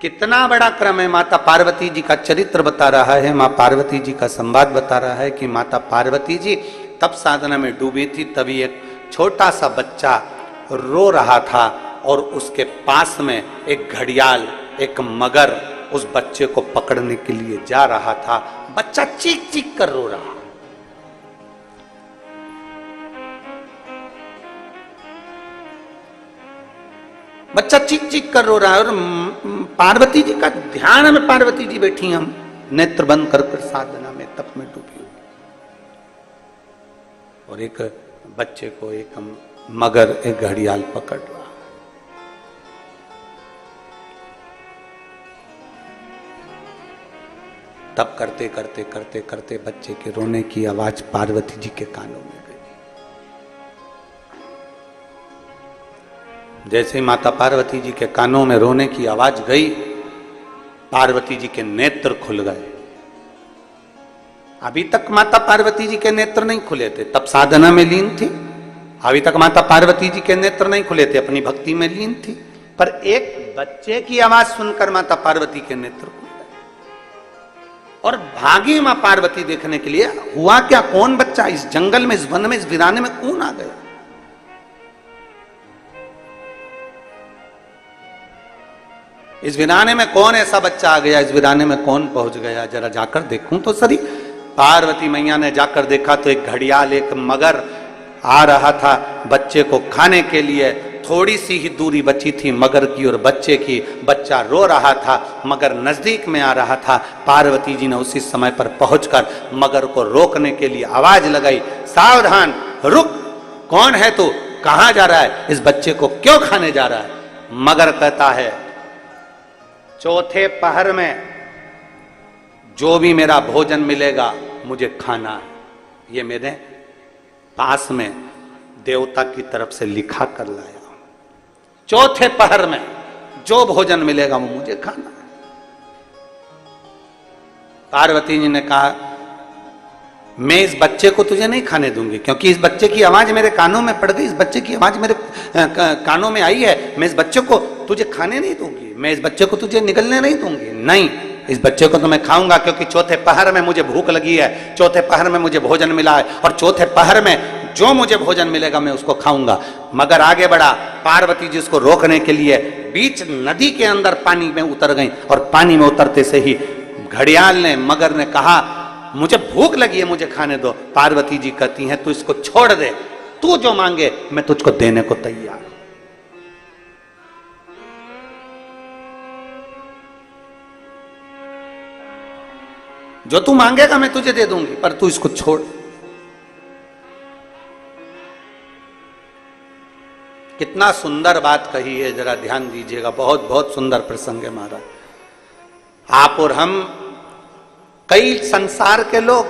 कितना बड़ा क्रम है। माता पार्वती जी का चरित्र बता रहा है, मां पार्वती जी का संवाद बता रहा है कि माता पार्वती जी तप साधना में डूबी थी, तभी एक छोटा सा बच्चा रो रहा था और उसके पास में एक घड़ियाल, एक मगर उस बच्चे को पकड़ने के लिए जा रहा था। बच्चा चीख चीख कर रो रहा। बच्चा चीख चीख कर रो रहा है और पार्वती जी का ध्यान में, पार्वती जी बैठी, हम नेत्र बंद कर साधना में, तप में डूबी हुई। और एक बच्चे को एक मगर, एक घड़ियाल पकड़ रहा। तप करते करते करते करते बच्चे के रोने की आवाज पार्वती जी के कानों में गई। जैसे ही माता पार्वती जी के कानों में रोने की आवाज गई, पार्वती जी के नेत्र खुल गए। अभी तक माता पार्वती जी के नेत्र नहीं खुले थे, तब साधना में लीन थी। अभी तक माता पार्वती जी के नेत्र नहीं खुले थे, अपनी भक्ति में लीन थी। पर एक बच्चे की आवाज सुनकर माता पार्वती के नेत्र खुल गए और भागी मां पार्वती देखने के लिए। हुआ क्या? कौन बच्चा इस जंगल में, इस वन में, इस वीराने में कौन आ गया? इस वीराने में कौन ऐसा बच्चा आ गया? इस वीराने में कौन पहुंच गया? जरा जाकर देखूं तो सही। पार्वती मैया ने जाकर देखा तो एक घड़ियाल, एक मगर आ रहा था बच्चे को खाने के लिए। थोड़ी सी ही दूरी बची थी मगर की और बच्चे की। बच्चा रो रहा था, मगर नजदीक में आ रहा था। पार्वती जी ने उसी समय पर पहुंचकर मगर को रोकने के लिए आवाज लगाई, सावधान, रुक, कौन है तू? कहां जा रहा है? इस बच्चे को क्यों खाने जा रहा है? मगर कहता है, चौथे पहर में जो भी मेरा भोजन मिलेगा मुझे खाना है। ये मेरे पास में देवता की तरफ से लिखा कर लाया हूं। चौथे पहर में जो भोजन मिलेगा वो मुझे खाना है। पार्वती जी ने कहा, मैं इस बच्चे को तुझे नहीं खाने दूंगी, क्योंकि इस बच्चे की आवाज मेरे कानों में पड़ गई, इस बच्चे की आवाज मेरे कानों में आई है। मैं इस बच्चे को तुझे खाने नहीं दूंगी, मैं इस बच्चे को तुझे निगलने नहीं दूंगी। नहीं, इस बच्चे को तो मैं खाऊंगा, क्योंकि चौथे पहर में मुझे भूख लगी है, चौथे पहर में मुझे भोजन मिला है और चौथे पहर में जो मुझे भोजन मिलेगा मैं उसको खाऊंगा। मगर आगे बढ़ा। पार्वती जी उसको रोकने के लिए बीच नदी के अंदर पानी में उतर गई और पानी में उतरते से ही घड़ियाल ने, मगर ने कहा, मुझे भूख लगी है, मुझे खाने दो। पार्वती जी कहती हैं, तू इसको छोड़ दे, तू जो मांगे मैं तुझको देने को तैयार हूं। जो तू मांगेगा मैं तुझे दे दूंगी, पर तू इसको छोड़। कितना सुंदर बात कही है, जरा ध्यान दीजिएगा। बहुत बहुत सुंदर प्रसंग है महाराज। आप और हम, कई संसार के लोग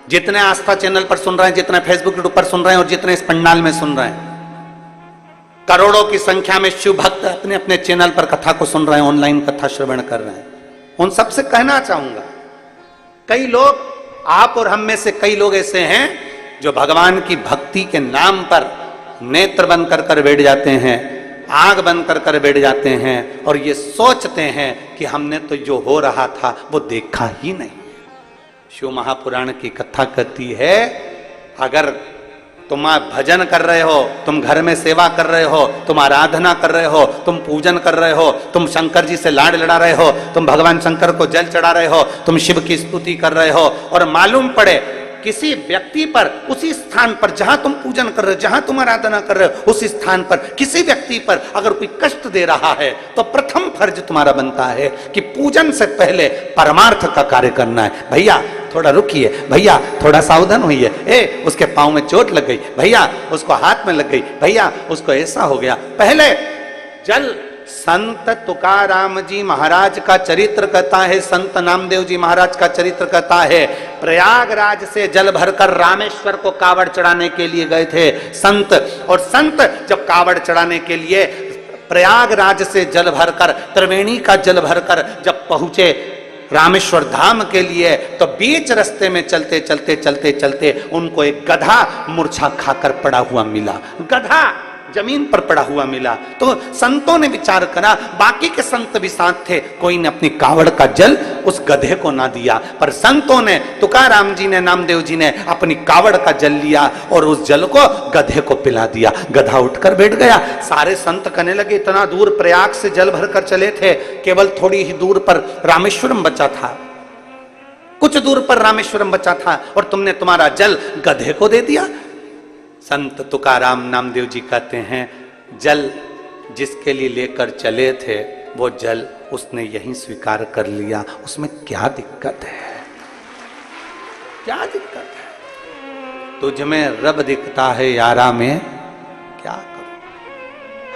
जितने आस्था चैनल पर सुन रहे हैं, जितने फेसबुक पर सुन रहे हैं और जितने इस पंडाल में सुन रहे हैं, करोड़ों की संख्या में शिव भक्त अपने अपने चैनल पर कथा को सुन रहे हैं, ऑनलाइन कथा श्रवण कर रहे हैं। उन सबसे कहना चाहूंगा, कई लोग, आप और हम में से कई लोग ऐसे हैं जो भगवान की भक्ति के नाम पर नेत्र बंद कर बैठ जाते हैं, आंख बंद कर बैठ जाते हैं और ये सोचते हैं कि हमने तो जो हो रहा था वो देखा ही नहीं। शिव महापुराण की कथा कहती है, अगर तुम भजन कर रहे हो, तुम घर में सेवा कर रहे हो, तुम आराधना कर रहे हो, तुम पूजन कर रहे हो, तुम शंकर जी से लाड लड़ा रहे हो, तुम भगवान शंकर को जल चढ़ा रहे हो, तुम शिव की स्तुति कर रहे हो, और मालूम पड़े किसी व्यक्ति पर, उसी स्थान पर जहां तुम पूजन कर रहे हो, जहां तुम आराधना कर रहे हो, उस स्थान पर किसी व्यक्ति पर अगर कोई कष्ट दे रहा है, तो प्रथम फर्ज तुम्हारा बनता है कि पूजन से पहले परमार्थ का कार्य करना है। भैया थोड़ा रुकिए, भैया थोड़ा सावधान होइए, उसके पांव में चोट लग गई, भैया उसको हाथ में लग गई, भैया उसको ऐसा हो गया। पहले जल, संत तुकाराम जी महाराज का चरित्र कहता है, संत नामदेव जी महाराज का चरित्र कहता है, प्रयागराज से जल भरकर रामेश्वर को कावड़ चढ़ाने के लिए गए थे संत, और संत जब कावड़ चढ़ाने के लिए प्रयागराज से जल भरकर, त्रिवेणी का जल भरकर जब पहुंचे रामेश्वर धाम के लिए, तो बीच रास्ते में चलते चलते चलते चलते उनको एक गधा मूर्छा खाकर पड़ा हुआ मिला, गधा जमीन पर पड़ा हुआ मिला। तो संतों ने विचार करा, बाकी के संत भी साथ थे, कोई ने अपनी कावड़ का जल उस गधे को ना दिया, पर संतों ने, तुकाराम जी ने, नामदेव जी ने अपनी कावड़ का जल लिया और उस जल को गधे को पिला दिया। गधा उठकर बैठ गया। सारे संत कहने लगे, इतना दूर प्रयाग से जल भरकर चले थे, केवल थोड़ी ही दूर पर रामेश्वरम बचा था, कुछ दूर पर रामेश्वरम बचा था, और तुमने तुम्हारा जल गधे को दे दिया। संत तुकाराम नामदेव जी कहते हैं, जल जिसके लिए लेकर चले थे वो जल उसने यहीं स्वीकार कर लिया, उसमें क्या दिक्कत है, क्या दिक्कत है? तुझ में रब दिखता है यारा में क्या करूं?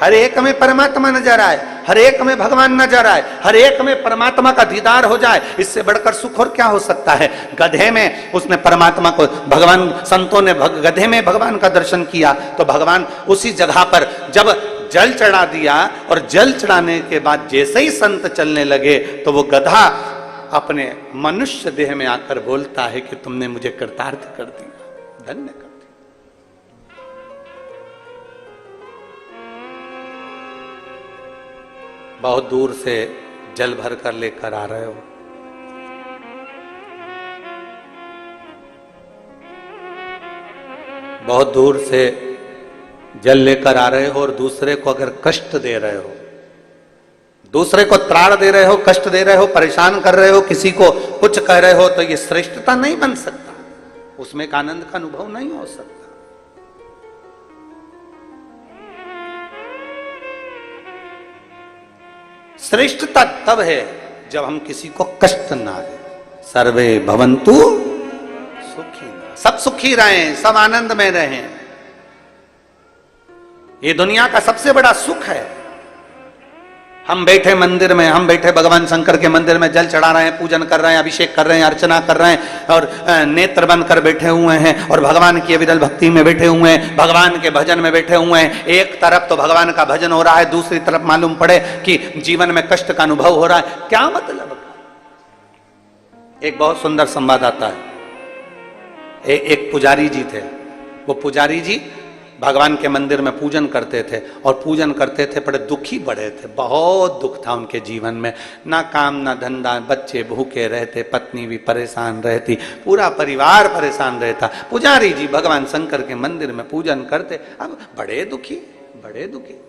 हर एक में परमात्मा नजर आए, हर एक में भगवान नजर आए, हर एक में परमात्मा का दीदार हो जाए, इससे बढ़कर सुख और क्या हो सकता है? गधे में उसने परमात्मा को, भगवान, संतों ने गधे में भगवान का दर्शन किया, तो भगवान उसी जगह पर जब जल चढ़ा दिया, और जल चढ़ाने के बाद जैसे ही संत चलने लगे, तो वो गधा अपने मनुष्य देह में आकर बोलता है कि तुमने मुझे कृतार्थ कर दिया, धन्य कर दिया। बहुत दूर से जल भर कर लेकर आ रहे हो, बहुत दूर से जल लेकर आ रहे हो, और दूसरे को अगर कष्ट दे रहे हो, दूसरे को त्राण दे रहे हो, कष्ट दे रहे हो, परेशान कर रहे हो, किसी को कुछ कह रहे हो, तो ये श्रेष्ठता नहीं बन सकता, उसमें एक आनंद का अनुभव नहीं हो सकता। श्रेष्ठता तब है जब हम किसी को कष्ट ना दे। सर्वे भवन्तु सुखिनः, सब सुखी रहें, सब आनंद में रहें, ये दुनिया का सबसे बड़ा सुख है। हम बैठे मंदिर में, हम बैठे भगवान शंकर के मंदिर में जल चढ़ा रहे हैं, पूजन कर रहे हैं, अभिषेक कर रहे हैं, अर्चना कर रहे हैं, और नेत्र बंद कर बैठे हुए हैं, और भगवान की अविरल भक्ति में बैठे हुए हैं, भगवान के भजन में बैठे हुए हैं। एक तरफ तो भगवान का भजन हो रहा है, दूसरी तरफ मालूम पड़े कि जीवन में कष्ट का अनुभव हो रहा है, क्या मतलब? एक बहुत सुंदर संवाद आता है। एक पुजारी जी थे, वो पुजारी जी भगवान के मंदिर में पूजन करते थे, और पूजन करते थे, बड़े दुखी बड़े थे, बहुत दुख था उनके जीवन में, ना काम ना धंधा, बच्चे भूखे रहते, पत्नी भी परेशान रहती, पूरा परिवार परेशान रहता। पुजारी जी भगवान शंकर के मंदिर में पूजन करते, अब बड़े दुखी, बड़े दुखी।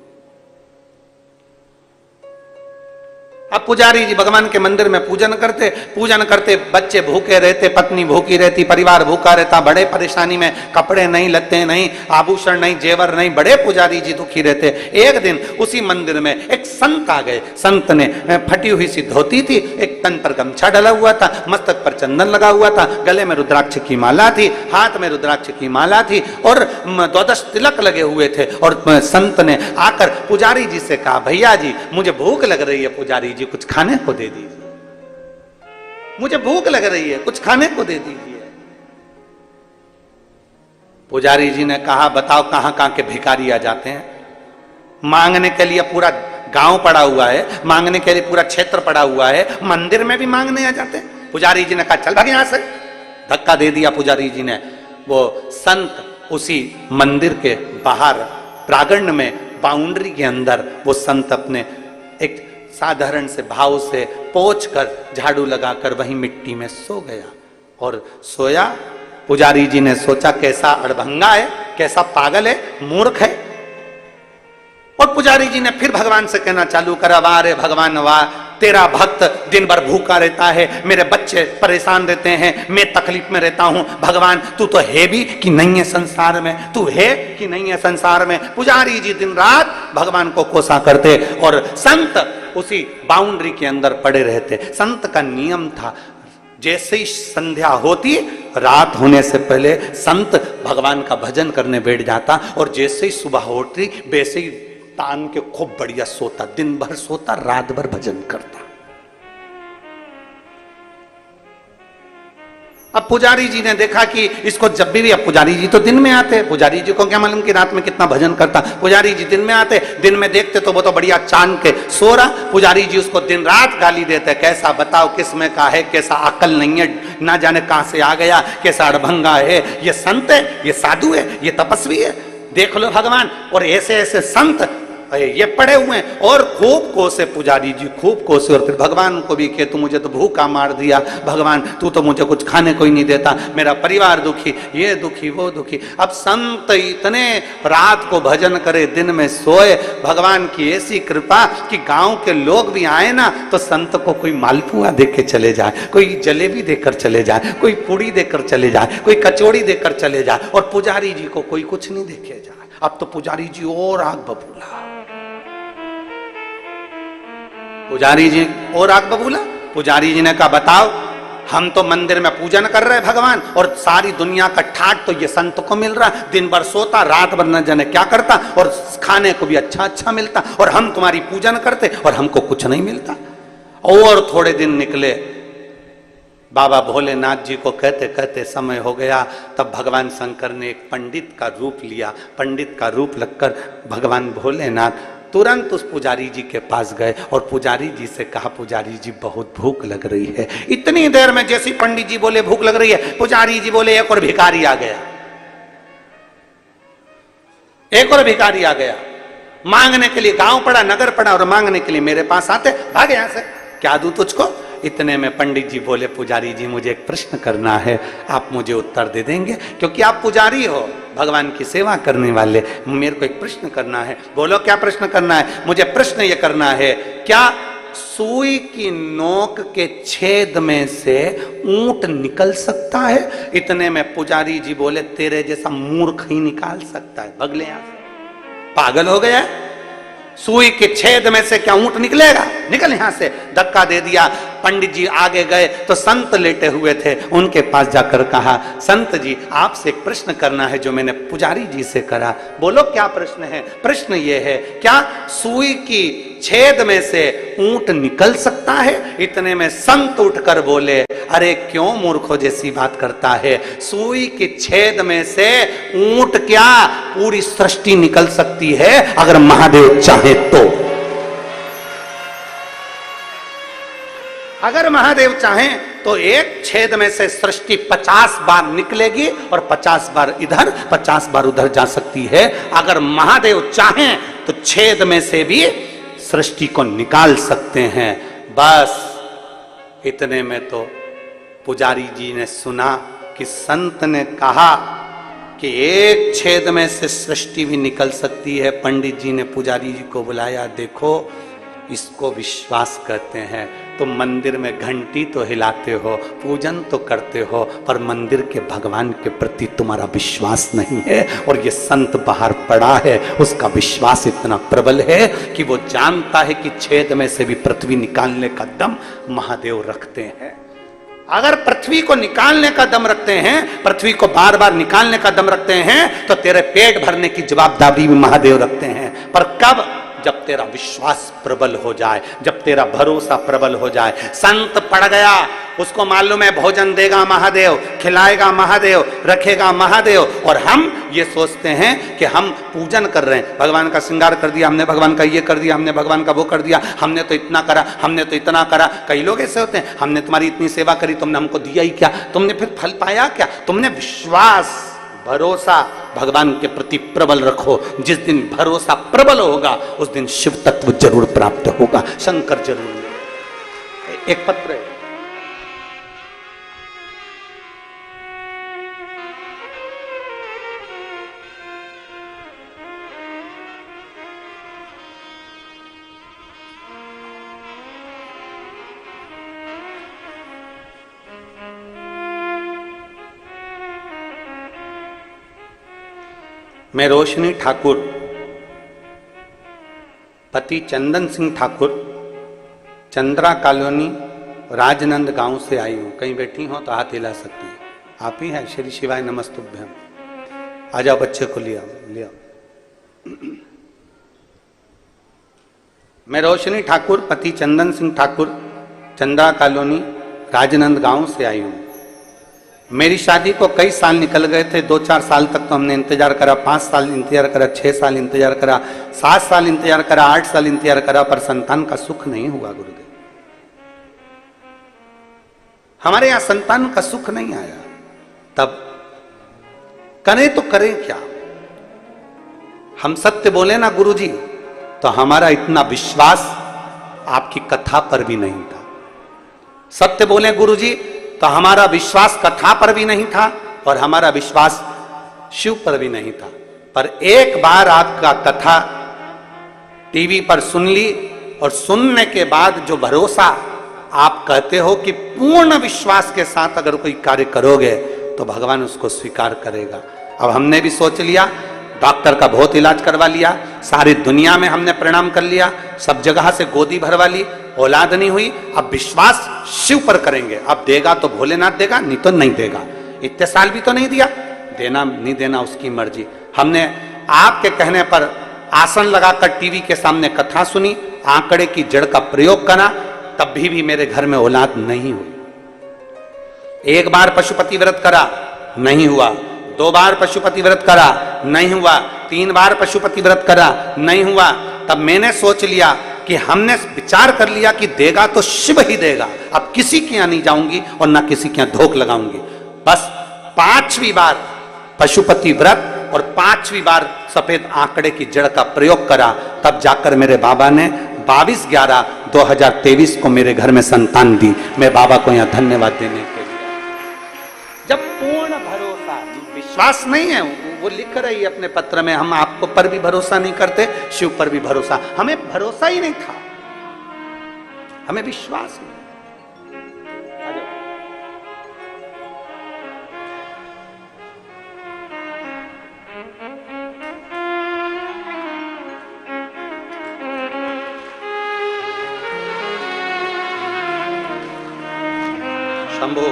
अब पुजारी जी भगवान के मंदिर में पूजन करते, बच्चे भूखे रहते, पत्नी भूखी रहती, परिवार भूखा रहता, बड़े परेशानी में, कपड़े नहीं, लत्ते नहीं, आभूषण नहीं, जेवर नहीं, बड़े पुजारी जी दुखी रहते। एक दिन उसी मंदिर में एक संत आ गए। संत ने फटी हुई सी धोती थी, एक तन पर गमछा डला हुआ था, मस्तक पर चंदन लगा हुआ था, गले में रुद्राक्ष की माला थी, हाथ में रुद्राक्ष की माला थी, और 12 तिलक लगे हुए थे। और संत ने आकर पुजारी जी से कहा, भैया जी मुझे भूख लग रही है, पुजारी जी कुछ खाने को दे दीजिए, मुझे भूख लग रही है, कुछ खाने को दे दीजिए। पुजारी जी ने कहा, बताओ कहां कहां के भिखारी आ जाते हैं, मांगने के लिए पूरा गांव पड़ा हुआ है, मांगने के लिए पूरा क्षेत्र पड़ा हुआ है, मंदिर में भी मांगने आ जाते हैं। पुजारी जी ने कहा, चल भाग यहां से, धक्का दे दिया पुजारी जी ने। वो संत उसी मंदिर के बाहर प्रांगण में बाउंड्री के अंदर वो संत अपने एक साधारण से भाव से पोंछ कर झाड़ू लगाकर वहीं मिट्टी में सो गया। और सोया, पुजारी जी ने सोचा कैसा अड़भंगा है, कैसा पागल है, मूर्ख है। और पुजारी जी ने फिर भगवान से कहना चालू करा, वाह रे भगवान वाह, तेरा भक्त दिन भर भूखा रहता है, मेरे बच्चे परेशान रहते हैं, मैं तकलीफ में रहता हूं, भगवान तू तो है भी कि नहीं है संसार में, तू है कि नहीं है संसार में। पुजारी जी दिन रात भगवान को कोसा करते और संत उसी बाउंड्री के अंदर पड़े रहते। संत का नियम था, जैसे ही संध्या होती, रात होने से पहले संत भगवान का भजन करने बैठ जाता, और जैसे ही सुबह होती वैसे ही तान के खूब बढ़िया सोता, दिन भर सोता, रात भर भजन करता। अब पुजारी जी ने देखा कि इसको जब भी, अब पुजारी जी तो दिन में आते, पुजारी जी को क्या मालूम कि रात में कितना भजन करता। पुजारी जी दिन में आते, दिन में देखते तो वो तो बढ़िया चांद के सो रहा। पुजारी जी उसको दिन रात गाली देते, कैसा बताओ किस में का है, कैसा अकल नहीं है, ना जाने कहां से आ गया, कैसा अड़भंगा है, ये संत है, ये साधु है, ये तपस्वी है, देख लो भगवान। और ऐसे ऐसे संत ये पड़े हुए हैं। और खूब कोसे पुजारी जी, खूब कोसे, और फिर भगवान को भी कि तू मुझे तो भूखा मार दिया, भगवान तू तो मुझे कुछ खाने को ही नहीं देता, मेरा परिवार दुखी, ये दुखी वो दुखी। अब संत इतने रात को भजन करे, दिन में सोए, भगवान की ऐसी कृपा कि गांव के लोग भी आए ना तो संत को कोई मालपुआ देके चले जाए, कोई जलेबी देकर चले जाए, कोई पूड़ी देकर चले जाए, कोई कचौड़ी देकर चले जाए, और पुजारी जी को कोई कुछ नहीं देके जाए। अब तो पुजारी जी और आग बबूला, पुजारी जी और आग बबूला। पुजारी जी ने कहा बताओ, हम तो मंदिर में पूजन कर रहे भगवान, और सारी दुनिया का ठाट तो ये संत को मिल रहा, दिन भर सोता, रात भर न जाने क्या करता, और खाने को भी अच्छा अच्छा मिलता, और हम तुम्हारी पूजन करते और हमको कुछ नहीं मिलता। और थोड़े दिन निकले, बाबा भोलेनाथ जी को कहते कहते समय हो गया, तब भगवान शंकर ने एक पंडित का रूप लिया। पंडित का रूप लगकर भगवान भोलेनाथ तुरंत उस पुजारी जी के पास गए और पुजारी जी से कहा, पुजारी जी बहुत भूख लग रही है। इतनी देर में जैसी पंडित जी बोले भूख लग रही है, पुजारी जी बोले एक और भिखारी आ गया, एक और भिखारी आ गया मांगने के लिए। गांव पड़ा, नगर पड़ा, और मांगने के लिए मेरे पास आते, भाग यहां से, क्या दूं तुझको। इतने में पंडित जी बोले, पुजारी जी मुझे एक प्रश्न करना है, आप मुझे उत्तर दे देंगे, क्योंकि आप पुजारी हो, भगवान की सेवा करने वाले, मेरे को एक प्रश्न करना है। बोलो क्या प्रश्न करना है। मुझे प्रश्न ये करना है, क्या सुई की नोक के छेद में से ऊंट निकल सकता है। इतने में पुजारी जी बोले, तेरे जैसा मूर्ख ही निकाल सकता है, भगले यहां से, पागल हो गया है। सुई के छेद में से क्या ऊंट निकलेगा, निकल यहां से। धक्का दे दिया। पंडित जी आगे गए तो संत लेटे हुए थे, उनके पास जाकर कहा, संत जी आपसे एक प्रश्न करना है जो मैंने पुजारी जी से करा। बोलो क्या प्रश्न है। प्रश्न ये है, क्या सुई की छेद में से ऊंट निकल सकता है। इतने में संत उठकर बोले, अरे क्यों मूर्खों जैसी बात करता है, सुई के छेद में से ऊंट क्या पूरी सृष्टि निकल सकती है अगर महादेव चाहे तो। अगर महादेव चाहें तो एक छेद में से सृष्टि 50 बार निकलेगी और 50 बार इधर 50 बार उधर जा सकती है। अगर महादेव चाहें तो छेद में से भी सृष्टि को निकाल सकते हैं। बस इतने में तो पुजारी जी ने सुना कि संत ने कहा कि एक छेद में से सृष्टि भी निकल सकती है। पंडित जी ने पुजारी जी को बुलाया, देखो इसको विश्वास कहते हैं। तुम मंदिर में घंटी तो हिलाते हो, पूजन तो करते हो, पर मंदिर के भगवान के प्रति तुम्हारा विश्वास नहीं है। और ये संत बाहर पड़ा है, उसका विश्वास इतना प्रबल है कि वो जानता है कि छेद में से भी पृथ्वी निकालने का दम महादेव रखते हैं। अगर पृथ्वी को निकालने का दम रखते हैं, पृथ्वी को बार बार निकालने का दम रखते हैं, तो तेरे पेट भरने की जवाबदारी भी महादेव रखते हैं। पर कब? जब तेरा विश्वास प्रबल हो जाए, जब तेरा भरोसा प्रबल हो जाए। संत पड़ गया, उसको मालूम है भोजन देगा महादेव, खिलाएगा महादेव, रखेगा महादेव। और हम ये सोचते हैं कि हम पूजन कर रहे हैं, भगवान का श्रृंगार कर दिया हमने, भगवान का ये कर दिया हमने, भगवान का वो कर दिया हमने, तो इतना करा हमने, तो इतना करा। कई लोग ऐसे होते हैं, हमने तुम्हारी इतनी सेवा करी, तुमने हमको दिया ही क्या, तुमने फिर फल पाया क्या। तुमने विश्वास भरोसा भगवान के प्रति प्रबल रखो। जिस दिन भरोसा प्रबल होगा उस दिन शिव तत्व जरूर प्राप्त होगा, शंकर जरूर मिलेगा। एक पत्र है, मैं रोशनी ठाकुर, पति चंदन सिंह ठाकुर, चंद्रा कॉलोनी, राजनंद गांव से आई हूं। कहीं बैठी हो तो हाथ हिला सकती है। आप ही हैं? श्री शिवाय नमस्तुभ्यम। आ जाओ, बच्चे को ले आओ। मैं रोशनी ठाकुर, पति चंदन सिंह ठाकुर, चंद्रा कॉलोनी, राजनंद गांव से आई हूं। मेरी शादी को कई साल निकल गए थे। 2-4 साल तक तो हमने इंतजार करा, 5 साल इंतजार करा, 6 साल इंतजार करा, 7 साल इंतजार करा, 8 साल इंतजार करा, पर संतान का सुख नहीं हुआ गुरुदेव। हमारे यहां संतान का सुख नहीं आया। तब करें तो करें क्या? हम सत्य बोले ना गुरुजी, तो हमारा इतना विश्वास आपकी कथा पर भी नहीं था। सत्य बोले गुरुजी तो हमारा विश्वास कथा पर भी नहीं था और हमारा विश्वास शिव पर भी नहीं था। पर एक बार आपका कथा टीवी पर सुन ली और सुनने के बाद जो भरोसा आप कहते हो कि पूर्ण विश्वास के साथ अगर कोई कार्य करोगे तो भगवान उसको स्वीकार करेगा। अब हमने भी सोच लिया, डॉक्टर का बहुत इलाज करवा लिया, सारी दुनिया में हमने प्रणाम कर लिया, सब जगह से गोदी भरवा ली, औलाद नहीं हुई। अब विश्वास शिव पर करेंगे। अब देगा तो भोलेनाथ देगा, नहीं तो नहीं देगा। इतने साल भी तो नहीं दिया, देना नहीं देना उसकी मर्जी। हमने आपके कहने पर आसन लगाकर टीवी के सामने कथा सुनी, आंकड़े की जड़ का प्रयोग करा, तब भी मेरे घर में औलाद नहीं हुई। एक बार पशुपति व्रत करा, नहीं हुआ। 2 बार पशुपति व्रत करा, नहीं हुआ। 3 बार पशुपति व्रत करा, नहीं हुआ। तब मैंने सोच लिया कि हमने विचार कर लिया कि देगा तो शिव ही देगा। अब किसी के यहां नहीं जाऊंगी और ना किसी के यहां धोख लगाऊंगी। बस 5वीं बार पशुपति व्रत और 5वीं बार सफेद आंकड़े की जड़ का प्रयोग करा, तब जाकर मेरे बाबा ने 22/11/2023 को मेरे घर में संतान दी। मैं बाबा को यहां धन्यवाद देने के लिए। जब पूर्ण भरोसा, विश्वास नहीं है, वो लिख रही है अपने पत्र में, हम आपको पर भी भरोसा नहीं करते, शिव पर भी भरोसा। हमें भरोसा ही नहीं था, हमें विश्वास नहीं। शंभो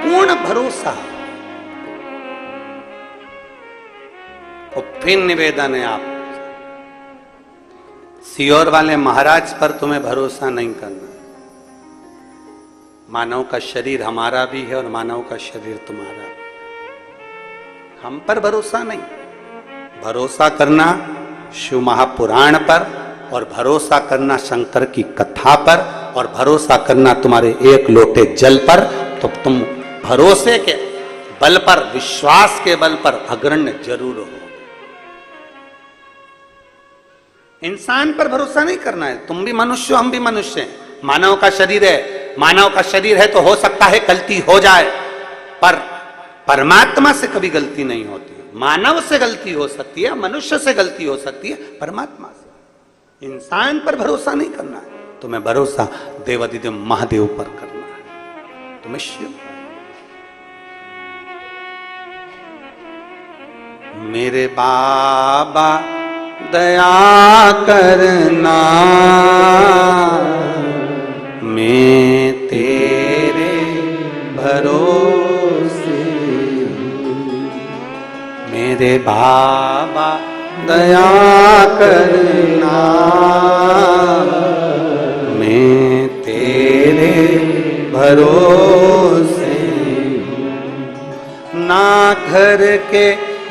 पूर्ण भरोसा। और फिर निवेदन है आप सियोर वाले महाराज पर तुम्हें भरोसा नहीं करना। मानव का शरीर हमारा भी है और मानव का शरीर तुम्हारा। हम पर भरोसा नहीं, भरोसा करना शिव महापुराण पर, और भरोसा करना शंकर की कथा पर, और भरोसा करना तुम्हारे 1 लोटे जल पर। तो तुम भरोसे के बल पर, विश्वास के बल पर अग्रण्य जरूर हो। इंसान पर भरोसा नहीं करना है। तुम भी मनुष्य, हम भी मनुष्य हैं। मानव का शरीर है, मानव का शरीर है तो हो सकता है गलती हो जाए, पर परमात्मा से कभी गलती नहीं होती। मानव से गलती हो सकती है, मनुष्य से गलती हो सकती है, परमात्मा से। इंसान पर भरोसा नहीं करना है, तुम्हें भरोसा देवादिदेव महादेव पर करना है। तुम्हें शिव, मेरे बाबा दया करना, मैं तेरे भरोसे। मेरे बाबा दया करना, मैं भरोसे, ना घर के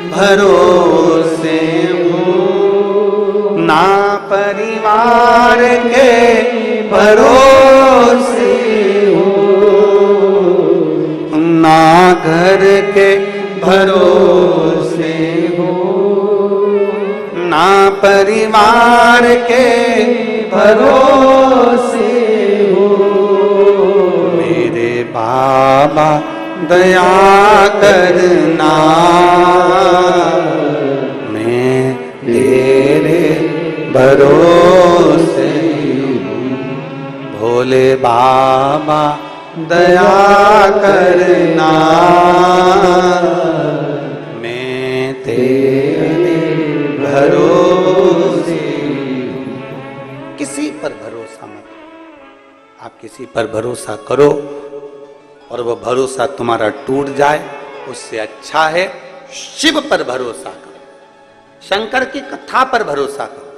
भरोसे हूँ, ना परिवार के भरोसे हूँ, ना घर के भरोसे हूँ, ना परिवार के भरोसे हूँ। मेरे बाबा दया करना, मैं तेरे भरोसे हूँ। भोले बाबा दया करना, मैं तेरे भरोसे हूँ। किसी पर भरोसा मत, आप किसी पर भरोसा करो और वह भरोसा तुम्हारा टूट जाए, उससे अच्छा है शिव पर भरोसा करो, शंकर की कथा पर भरोसा करो,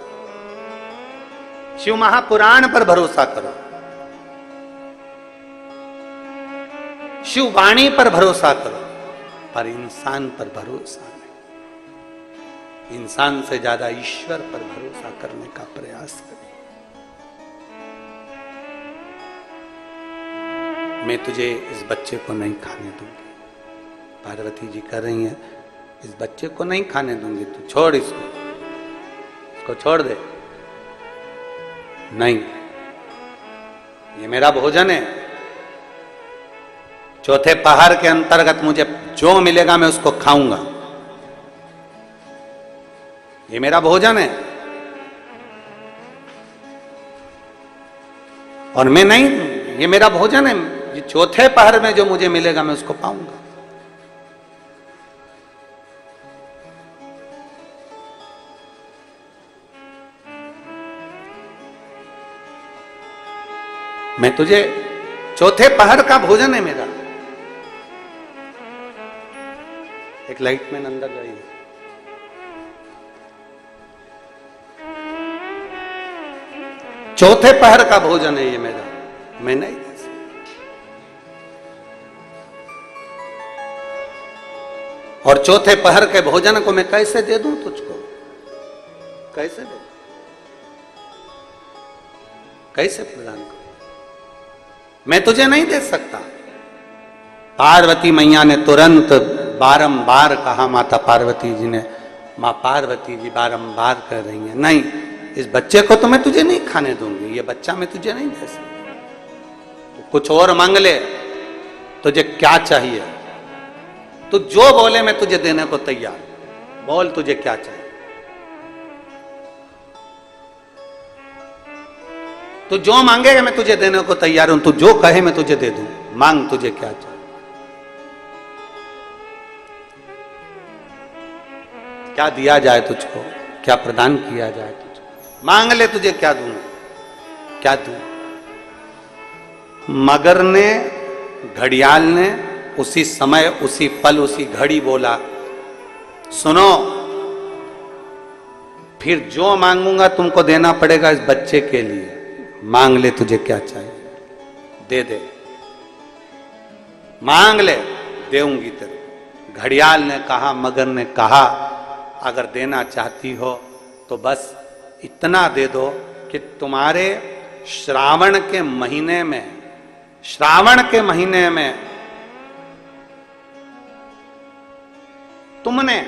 शिव महापुराण पर भरोसा करो, शिव वाणी पर भरोसा करो, पर इंसान पर भरोसा नहीं। इंसान से ज्यादा ईश्वर पर भरोसा करने का प्रयास करो। मैं तुझे इस बच्चे को नहीं खाने दूंगी, पार्वती जी कह रही हैं, इस बच्चे को नहीं खाने दूंगी, तू छोड़ इसको छोड़ दे। नहीं, ये मेरा भोजन है, चौथे पहर के अंतर्गत मुझे जो मिलेगा मैं उसको खाऊंगा, ये मेरा भोजन है। और मैं नहीं, ये मेरा भोजन है, ये चौथे पहर में जो मुझे मिलेगा मैं उसको पाऊंगा। मैं तुझे, चौथे पहर का भोजन है मेरा। एक लाइट में अंदर जाइए। चौथे पहर का भोजन है ये मेरा, मैं नहीं दे सकता। और चौथे पहर के भोजन को मैं कैसे दे दूं तुझको? कैसे दे, कैसे प्रदान करूं? मैं तुझे नहीं दे सकता। पार्वती मैया ने तुरंत बारंबार कहा, माता पार्वती जी ने, मां पार्वती जी बारंबार कह रही हैं, नहीं, इस बच्चे को तो मैं तुझे नहीं खाने दूंगी, ये बच्चा मैं तुझे नहीं दे सकती। तो कुछ और मांग ले, तुझे क्या चाहिए? तू जो बोले मैं तुझे देने को तैयार। बोल तुझे क्या चाहिए? तू जो मांगेगा मैं तुझे देने को तैयार हूं, तू जो कहे मैं तुझे दे दूं। मांग, तुझे क्या चाहिए? क्या दिया जाए तुझको, क्या प्रदान किया जाए तुझको? मांग ले, तुझे क्या दूं, क्या दूं? मगर ने, घड़ियाल ने उसी समय, उसी पल, उसी घड़ी बोला, सुनो, फिर जो मांगूंगा तुमको देना पड़ेगा इस बच्चे के लिए। मांग ले, तुझे क्या चाहिए, दे दे, मांग ले, देऊंगी तेरे। घड़ियाल ने कहा, मगर ने कहा, अगर देना चाहती हो तो बस इतना दे दो कि तुम्हारे श्रावण के महीने में, श्रावण के महीने में तुमने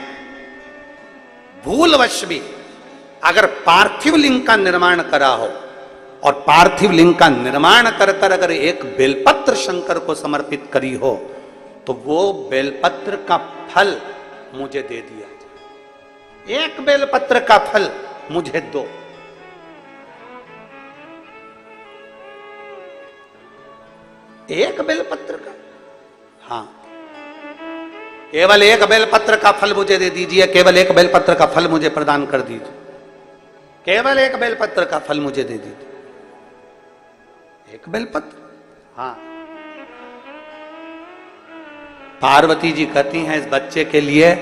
भूलवश भी अगर पार्थिव लिंग का निर्माण करा हो, और पार्थिव लिंग का निर्माण कर कर अगर एक बेलपत्र शंकर को समर्पित करी हो, तो वो बेलपत्र का फल मुझे दे दिया जाए। एक बेलपत्र का फल मुझे दो। एक बेलपत्र का, हाँ, केवल एक बेलपत्र का फल मुझे दे दीजिए, केवल एक बेलपत्र का फल मुझे प्रदान कर दीजिए, केवल एक बेलपत्र का फल मुझे दे दीजिए। एक बेलपत्र, हाँ। पार्वती जी कहती हैं, इस बच्चे के लिए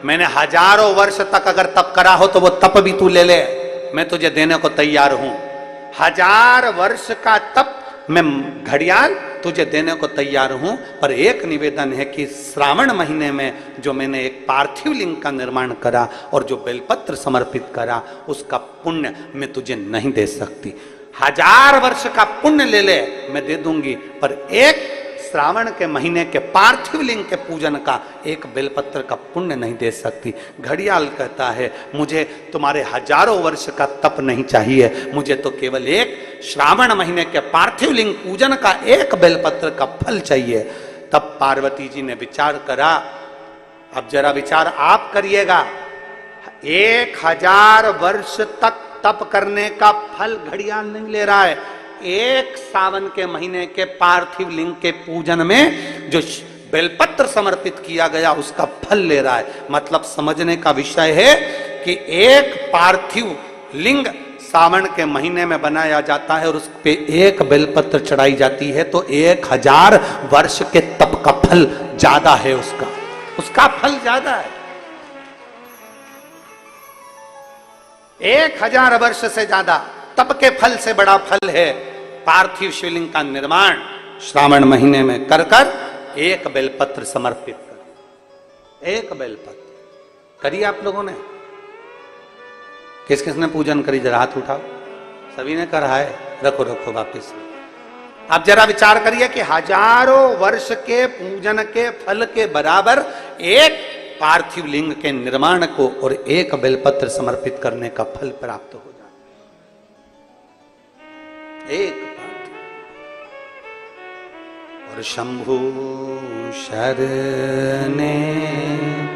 मैंने हजारों वर्ष तक अगर तप करा हो तो वो तप भी तू ले ले, मैं तुझे देने को तैयार हूं। 1000 वर्ष का तप मैं, घड़ियाल तुझे देने को तैयार हूं, पर एक निवेदन है कि श्रावण महीने में जो मैंने एक पार्थिव लिंग का निर्माण करा और जो बेलपत्र समर्पित करा, उसका पुण्य मैं तुझे नहीं दे सकती। 1000 वर्ष का पुण्य ले ले, मैं दे दूंगी, पर एक श्रावण के महीने के पार्थिव लिंग के पूजन का एक बेलपत्र का पुण्य नहीं दे सकती। घड़ियाल कहता है, मुझे तुम्हारे हजारों वर्ष का तप नहीं चाहिए, मुझे तो केवल एक श्रावण महीने के पार्थिव लिंग पूजन का एक बेलपत्र का फल चाहिए। तब पार्वती जी ने विचार करा। अब जरा विचार आप करिएगा, 1000 वर्ष तक तप करने का फल घड़ियाल नहीं ले रहा है, एक सावन के महीने के पार्थिव लिंग के पूजन में जो बेलपत्र समर्पित किया गया उसका फल ले रहा है। मतलब समझने का विषय है कि एक पार्थिव लिंग सावन के महीने में बनाया जाता है और उस पे एक बेलपत्र चढ़ाई जाती है, तो 1000 वर्ष के तप का फल ज्यादा है, उसका फल ज्यादा है। 1000 वर्ष से ज्यादा तप के फल से बड़ा फल है पार्थिव शिवलिंग का निर्माण श्रावण महीने में कर कर एक बेलपत्र समर्पित कर। एक बेलपत्र करिए आप लोगों ने, किस किसने पूजन करी, जरा हाथ उठाओ। सभी ने करा है, रखो वापिस। आप जरा विचार करिए कि हजारों वर्ष के पूजन के फल के बराबर एक पार्थिव लिंग के निर्माण को और एक बेलपत्र समर्पित करने का फल प्राप्त हो जाए। एक और शंभु शरने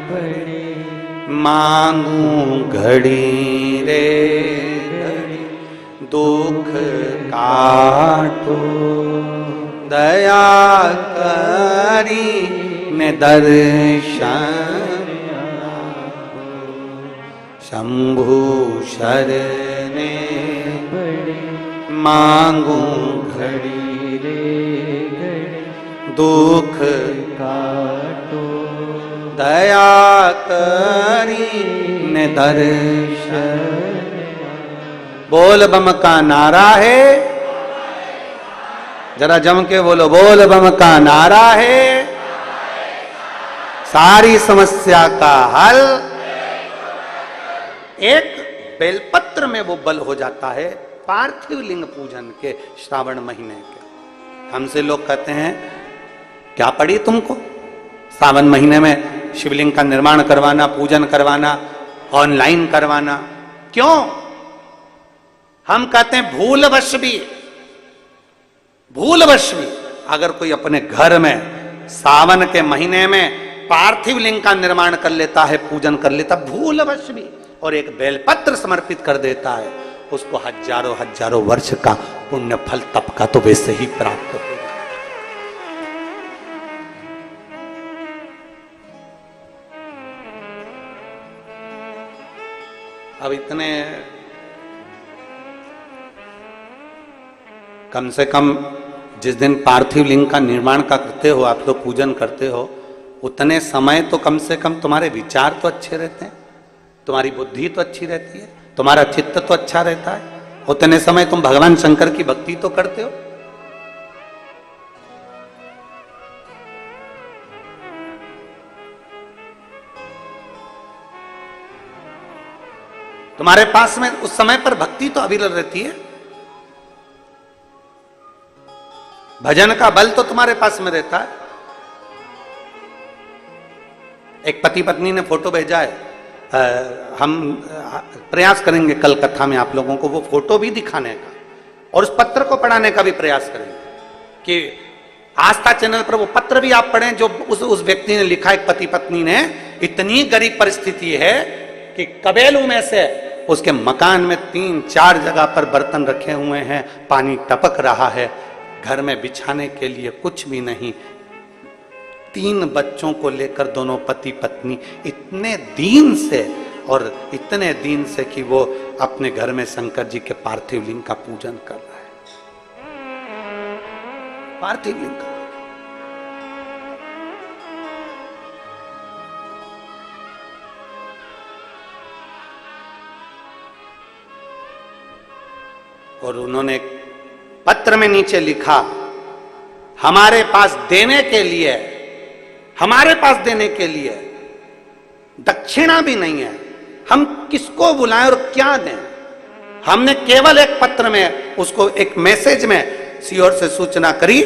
पड़े मांगू घड़ी रे घड़ी, दुख काटो दया करी ने दर्शन। शंभु शरने मांगू घड़ी रे घड़ी, दुख काटो दया करी ने दर्शन। बोल बम का नारा है, जरा जम के बोलो, बोल बम का नारा है, सारी समस्या का हल एक बेलपत्र में वो बल हो जाता है पार्थिव लिंग पूजन के श्रावण महीने के। हमसे लोग कहते हैं, क्या पड़ी तुमको सावन महीने में शिवलिंग का निर्माण करवाना, पूजन करवाना, ऑनलाइन करवाना, क्यों? हम कहते हैं भूलवश भी अगर कोई अपने घर में सावन के महीने में पार्थिव लिंग का निर्माण कर लेता है, पूजन कर लेता, भूलवश भी, और एक बेलपत्र समर्पित कर देता है, उसको हजारों वर्ष का पुण्य फल तप का तो वैसे ही प्राप्त होगा। अब इतने कम से कम जिस दिन पार्थिव लिंग का निर्माण का करते हो आप लोग, पूजन करते हो, उतने समय तो कम से कम तुम्हारे विचार तो अच्छे रहते हैं, तुम्हारी बुद्धि तो अच्छी रहती है, तुम्हारा चित्त तो अच्छा रहता है, उतने समय तुम भगवान शंकर की भक्ति तो करते हो। तुम्हारे पास में उस समय पर भक्ति तो अविरल रहती है, भजन का बल तो तुम्हारे पास में रहता है। एक पति पत्नी ने फोटो भेजा है, हम प्रयास करेंगे कल कथा में आप लोगों को वो फोटो भी दिखाने का और उस पत्र को पढ़ाने का भी प्रयास करेंगे कि आस्था चैनल पर वो पत्र भी आप पढ़ें जो उस व्यक्ति ने लिखा। एक पति पत्नी ने, इतनी गरीब परिस्थिति है कि कबेलू में से उसके मकान में 3-4 जगह पर बर्तन रखे हुए हैं, पानी टपक रहा है, घर में बिछाने के लिए कुछ भी नहीं, 3 बच्चों को लेकर दोनों पति पत्नी इतने दीन से, और इतने दीन से कि वो अपने घर में शंकर जी के पार्थिव लिंग का पूजन कर रहा है। पार्थिव लिंग का और उन्होंने पत्र में नीचे लिखा, हमारे पास देने के लिए, हमारे पास देने के लिए दक्षिणा भी नहीं है। हम किसको बुलाएं और क्या दें? हमने केवल एक पत्र में उसको, एक मैसेज में सीओर से सूचना करी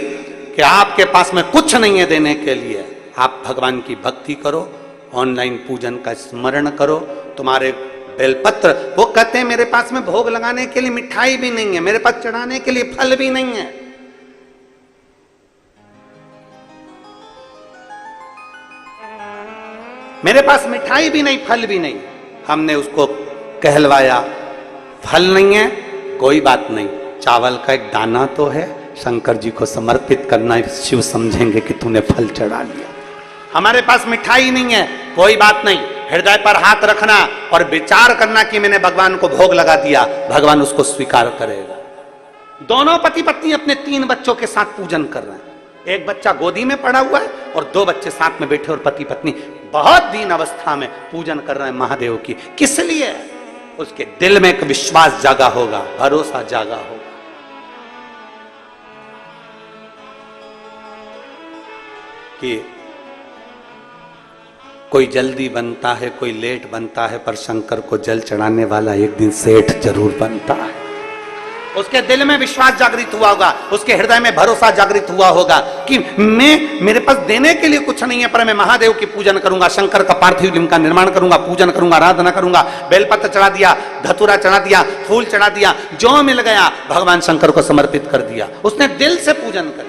कि आपके पास में कुछ नहीं है देने के लिए, आप भगवान की भक्ति करो, ऑनलाइन पूजन का स्मरण करो, तुम्हारे बेलपत्र, वो कहते हैं मेरे पास में भोग लगाने के लिए मिठाई भी नहीं है, मेरे पास चढ़ाने के लिए फल भी नहीं है। मेरे पास मिठाई भी नहीं, फल भी नहीं। हमने उसको कहलवाया, फल नहीं है कोई बात नहीं, चावल का एक दाना तो है, शंकर जी को समर्पित करना, शिव समझेंगे कि तूने फल चढ़ा लिया। हमारे पास मिठाई नहीं है कोई बात नहीं, हृदय पर हाथ रखना और विचार करना कि मैंने भगवान को भोग लगा दिया, भगवान उसको स्वीकार करेगा। दोनों पति पत्नी अपने 3 बच्चों के साथ पूजन कर रहे हैं, एक बच्चा गोदी में पड़ा हुआ है और 2 बच्चे साथ में बैठे और पति पत्नी बहुत दीन अवस्था में पूजन कर रहे हैं महादेव की। किस लिए? उसके दिल में एक विश्वास जागा होगा, भरोसा जागा होगा कि कोई जल्दी बनता है, कोई लेट बनता है, पर शंकर को जल चढ़ाने वाला एक दिन सेठ जरूर बनता है। उसके दिल में विश्वास जागृत हुआ होगा, उसके हृदय में भरोसा जागृत हुआ होगा कि मेरे पास देने के लिए कुछ नहीं है, पर मैं महादेव की पूजन करूंगा, शंकर का पार्थिव लिंग का निर्माण करूंगा, पूजन करूंगा, आराधना करूंगा, बेलपत्र चढ़ा दिया, धतूरा चढ़ा दिया, फूल चढ़ा दिया, जो मिल गया भगवान शंकर को समर्पित कर दिया। उसने दिल से पूजन कर,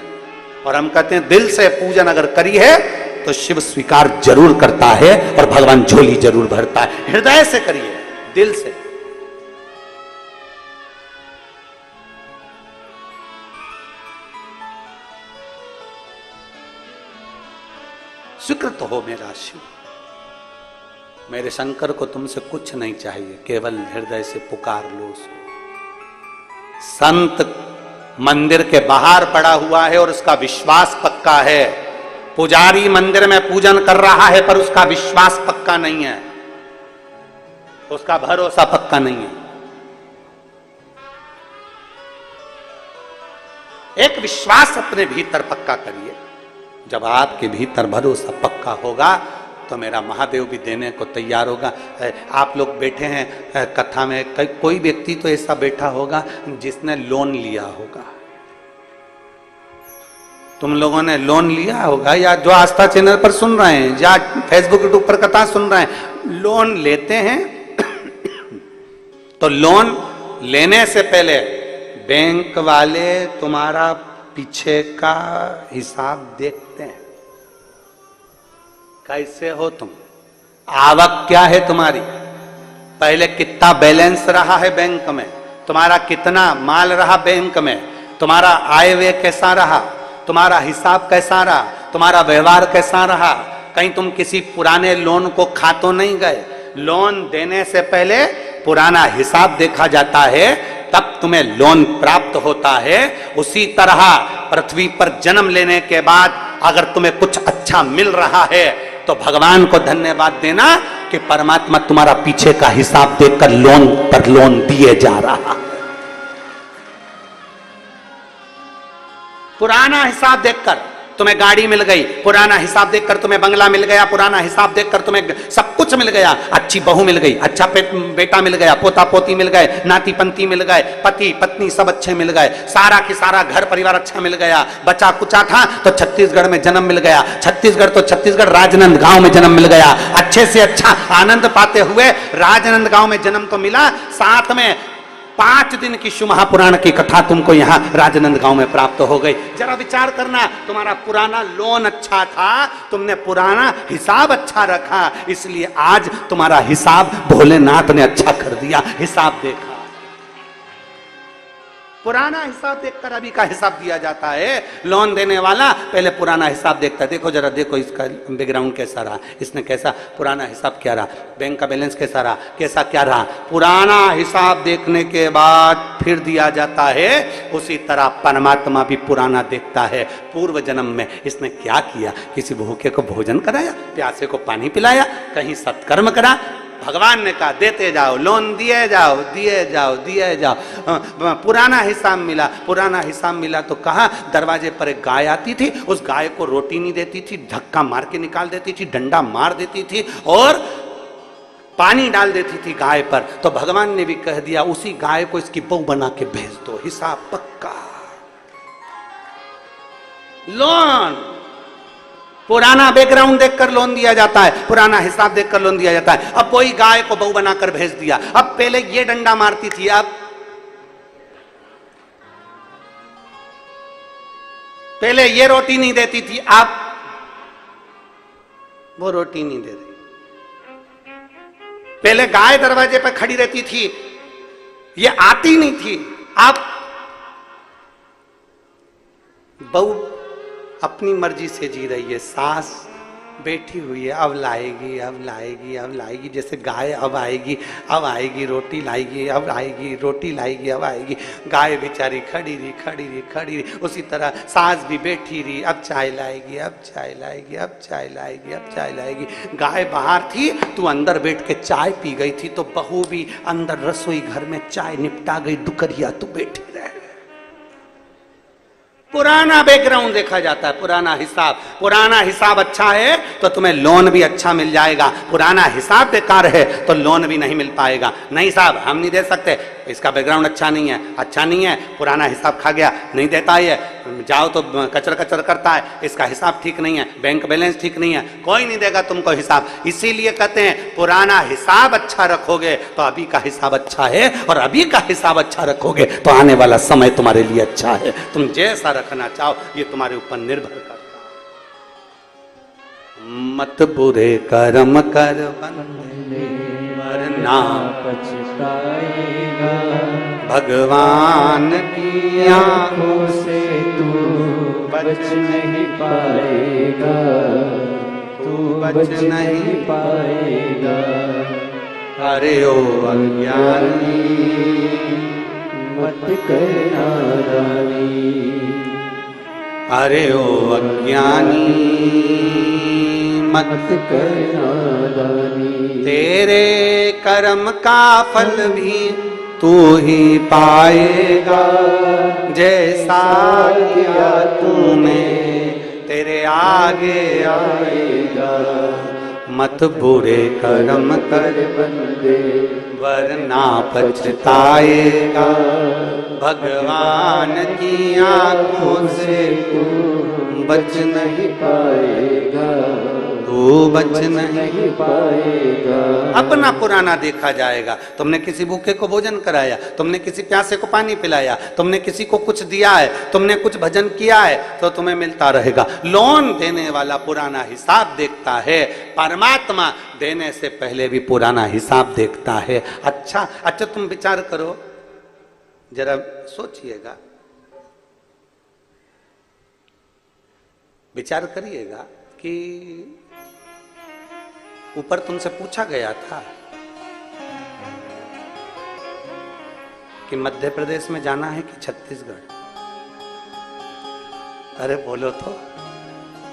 और हम कहते हैं दिल से पूजन अगर करी है तो शिव स्वीकार जरूर करता है और भगवान झोली जरूर भरता है। हृदय से करिए, दिल से। स्वीकृत हो मेरा शिव, मेरे शंकर को तुमसे कुछ नहीं चाहिए, केवल हृदय से पुकार लो उसको। संत मंदिर के बाहर पड़ा हुआ है और उसका विश्वास पक्का है, पुजारी मंदिर में पूजन कर रहा है पर उसका विश्वास पक्का नहीं है, उसका भरोसा पक्का नहीं है। एक विश्वास अपने भीतर पक्का करिए, जब आपके भीतर भरोसा पक्का होगा तो मेरा महादेव भी देने को तैयार होगा। आप लोग बैठे हैं कथा में, कोई व्यक्ति तो ऐसा बैठा होगा जिसने लोन लिया होगा, तुम लोगों ने लोन लिया होगा, या जो आस्था चैनल पर सुन रहे हैं या फेसबुक यूट्यूब पर कथा सुन रहे हैं, लोन लेते हैं तो लोन लेने से पहले बैंक वाले तुम्हारा पीछे का हिसाब देखते हैं, कैसे हो तुम, आवक क्या है तुम्हारी, पहले कितना बैलेंस रहा है बैंक में, तुम्हारा कितना माल रहा बैंक में, तुम्हारा आय व्यय कैसा रहा, तुम्हारा हिसाब कैसा रहा, तुम्हारा व्यवहार कैसा रहा, कहीं तुम किसी पुराने लोन को खा तो नहीं गए। लोन देने से पहले पुराना हिसाब देखा जाता है, तब तुम्हें लोन प्राप्त होता है। उसी तरह पृथ्वी पर जन्म लेने के बाद अगर तुम्हें कुछ अच्छा मिल रहा है तो भगवान को धन्यवाद देना कि परमात्मा तुम्हारा पीछे का हिसाब देखकर लोन पर लोन दिए जा रहा। पुराना हिसाब देखकर तुम्हें गाड़ी मिल गई, पुराना हिसाब देखकर तुम्हें बंगला मिल गया, पुराना हिसाब देखकर तुम्हें सब कुछ मिल गया, अच्छी बहू मिल गई, अच्छा बेटा मिल गया, पोता पोती मिल गए, नाती पंती मिल गए, पति पत्नी सब अच्छे मिल गए, सारा की सारा घर परिवार अच्छा मिल गया। बचा कुचा था तो छत्तीसगढ़ में जन्म मिल गया, छत्तीसगढ़ तो छत्तीसगढ़ राजनांदगांव में जन्म मिल गया, अच्छे से अच्छा आनंद पाते हुए राजनांदगांव में जन्म तो मिला, साथ में 5 दिन की शिव महापुराण की कथा तुमको यहाँ राजनांदगांव में प्राप्त हो गई। जरा विचार करना, तुम्हारा पुराना लोन अच्छा था, तुमने पुराना हिसाब अच्छा रखा, इसलिए आज तुम्हारा हिसाब भोलेनाथ ने अच्छा कर दिया। हिसाब देखा, पुराना हिसाब देखकर अभी का हिसाब दिया जाता है। लोन देने वाला पहले पुराना हिसाब देखता है, देखो जरा देखो इसका बैकग्राउंड कैसा रहा, इसने कैसा पुराना हिसाब क्या रहा, बैंक का बैलेंस कैसा रहा, कैसा क्या रहा, पुराना हिसाब देखने के बाद फिर दिया जाता है। उसी तरह परमात्मा भी पुराना देखता है, पूर्व जन्म में इसने क्या किया, किसी भूखे को भोजन कराया, प्यासे को पानी पिलाया, कहीं सत्कर्म करा, भगवान ने कहा देते जाओ, लोन दिए जाओ दिए जाओ दिए जाओ। पुराना हिसाब मिला तो कहा दरवाजे पर एक गाय आती थी, उस गाय को रोटी नहीं देती थी, धक्का मार के निकाल देती थी, डंडा मार देती थी और पानी डाल देती थी गाय पर। तो भगवान ने भी कह दिया उसी गाय को इसकी बहू बना के भेज दो, हिसाब पक्का। लोन पुराना बैकग्राउंड देखकर लोन दिया जाता है, पुराना हिसाब देखकर लोन दिया जाता है। अब कोई गाय को बहू बनाकर भेज दिया, अब पहले ये डंडा मारती थी, अब पहले ये रोटी नहीं देती थी, अब वो रोटी नहीं दे रही। पहले गाय दरवाजे पर खड़ी रहती थी, ये आती नहीं थी, अब बहू अपनी मर्जी से जी रही है, सास बैठी हुई है, अब लाएगी अब लाएगी अब लाएगी, जैसे गाय अब आएगी रोटी लाएगी, अब आएगी रोटी लाएगी, अब आएगी। गाय बेचारी खड़ी रही, उसी तरह सास भी बैठी रही, अब चाय लाएगी अब चाय लाएगी अब चाय लाएगी अब चाय लाएगी। गाय बाहर थी, तू अंदर बैठ के चाय पी गई थी, तो बहू भी अंदर रसोई घर में चाय निपटा गई, डुकरिया तू बैठी रह। पुराना बैकग्राउंड देखा जाता है, पुराना हिसाब अच्छा है तो तुम्हें लोन भी अच्छा मिल जाएगा, पुराना हिसाब बेकार है तो लोन भी नहीं मिल पाएगा। नहीं साहब हम नहीं दे सकते, इसका बैकग्राउंड अच्छा नहीं है, पुराना हिसाब खा गया, नहीं देता है, जाओ तो कचर करता है, इसका हिसाब ठीक नहीं है, बैंक बैलेंस ठीक नहीं है, कोई नहीं देगा तुमको हिसाब। इसीलिए कहते हैं पुराना हिसाब अच्छा रखोगे तो अभी का हिसाब अच्छा है, और अभी का हिसाब अच्छा रखोगे तो आने वाला समय तुम्हारे लिए अच्छा है। तुम जैसा रखना चाहो ये तुम्हारे ऊपर निर्भर करता है। मत बुरे कर्म कर बंदे वरना पछताएगा, भगवान की आंखों से तू बच नहीं पाएगा, तू बच नहीं पाएगा। अरे ओ अज्ञानी मत कर नादानी, अरे ओ अज्ञानी मत कर नादानी। तेरे कर्म का फल भी तू ही पाएगा, जैसा किया तूने तेरे आगे आएगा। मत बुरे कर्म कर बंदे वरना पछताएगा, भगवान की आंखों से तू बच नहीं पाएगा, तू बच नहीं पाएगा। अपना पुराना देखा जाएगा। तुमने किसी भूखे को भोजन कराया, तुमने किसी प्यासे को पानी पिलाया, तुमने किसी को कुछ दिया है, तुमने कुछ भजन किया है तो तुम्हें मिलता रहेगा। लोन देने वाला पुराना हिसाब देखता है, परमात्मा देने से पहले भी पुराना हिसाब देखता है। अच्छा तुम विचार करो, जरा सोचिएगा, विचार करिएगा कि ऊपर तुमसे पूछा गया था कि मध्य प्रदेश में जाना है कि छत्तीसगढ़। अरे बोलो तो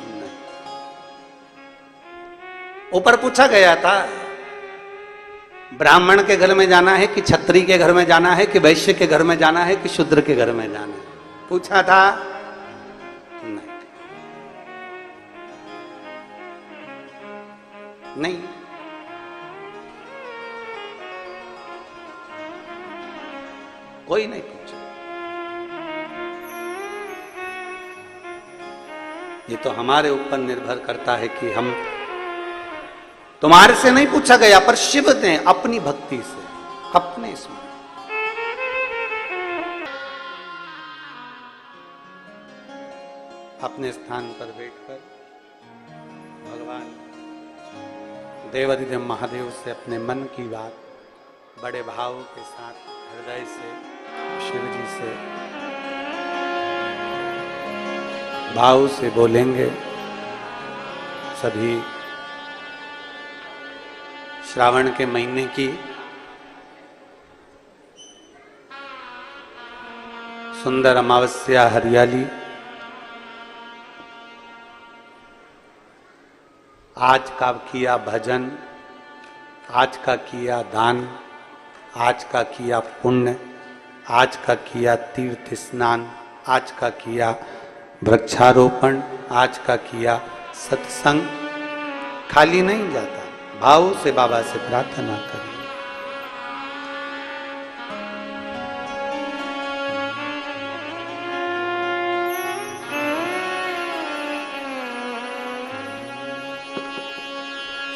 नहीं। ऊपर पूछा गया था ब्राह्मण के घर में जाना है कि क्षत्रिय के घर में जाना है कि वैश्य के घर में जाना है कि शूद्र के घर में जाना है, पूछा था नहीं। कोई नहीं पूछा। ये तो हमारे ऊपर निर्भर करता है कि हम, तुम्हारे से नहीं पूछा गया पर शिव ने अपनी भक्ति से, अपने इसमें अपने स्थान पर बैठकर भगवान देवाधिदेव महादेव से अपने मन की बात बड़े भाव के साथ हृदय से शिव जी से भाव से बोलेंगे। सभी श्रावण के महीने की सुंदर अमावस्या, हरियाली, आज का किया भजन, आज का किया दान, आज का किया पुण्य, आज का किया तीर्थ स्नान, आज का किया वृक्षारोपण, आज का किया सत्संग, खाली नहीं जाता। भाव से बाबा से प्रार्थना करें।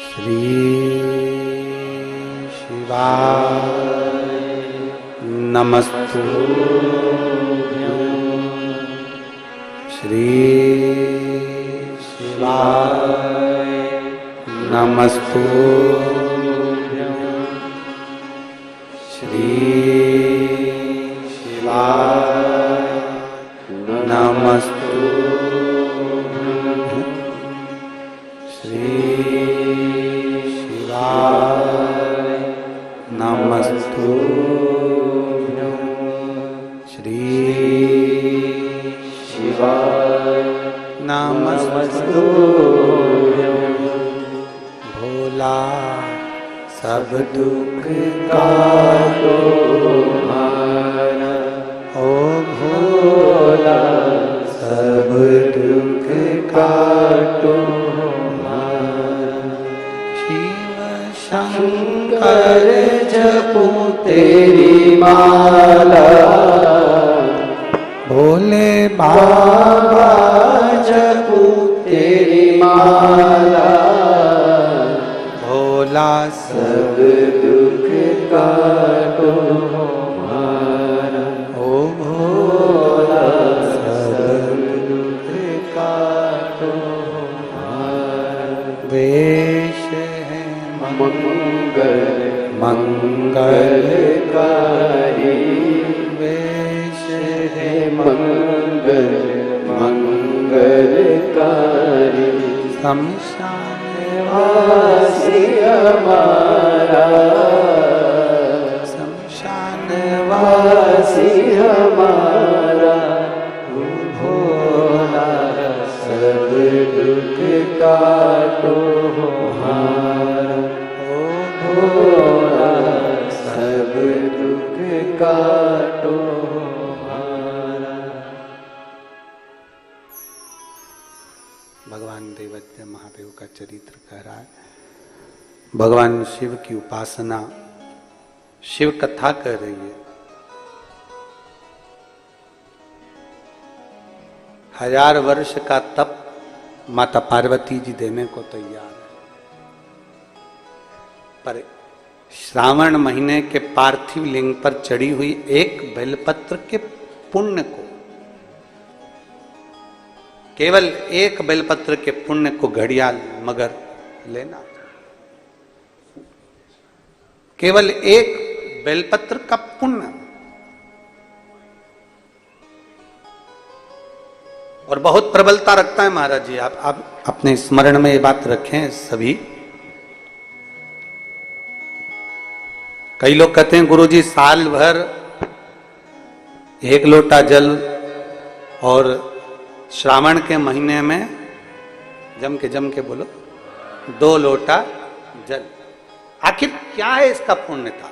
श्री शिवाय नमस्तुभ्यं। श्री शिवाय नमस्तुभ्यं। श्री शिवाय नमस्तुभ्यं। श्री शिवाय नमस्तुभ्यं। श्री शिवाय नमस्तुभ्यं। भोला सब दुख काटो हमारा, ओ भोला सब दुख काटो हमारा। शिव शंकर जपो तेरी माला, भोले बाबा जपो तेरी माला। भोला सब दुख काटो हमारा, ओ भोला सब दुख काटो हमारा। वेश है मंगल मंगलकारी, वेश है मंगल मंगलकारी। शमशान वासी हमारा, शमशान वासी हमारा। भोला सब दुख काटो हमारा, ओ भोला सब दुख काटो हमारा। भगवान देवज्ञ महादेव का चरित्र कह रहा है। भगवान शिव की उपासना, शिव कथा कर रही है। 1000 वर्ष का तप माता पार्वती जी देने को तैयार है, पर श्रावण महीने के पार्थिव लिंग पर चढ़ी हुई एक बेलपत्र के पुण्य को, केवल एक बेलपत्र के पुण्य को घड़ियाल मगर लेना, केवल एक बेलपत्र का पुण्य। और बहुत प्रबलता रखता है महाराज जी। आप अपने स्मरण में ये बात रखें सभी। कई लोग कहते हैं गुरुजी साल भर 1 लोटा जल और श्रावण के महीने में जम के बोलो 2 लोटा जल। आखिर क्या है इसका पुण्यता?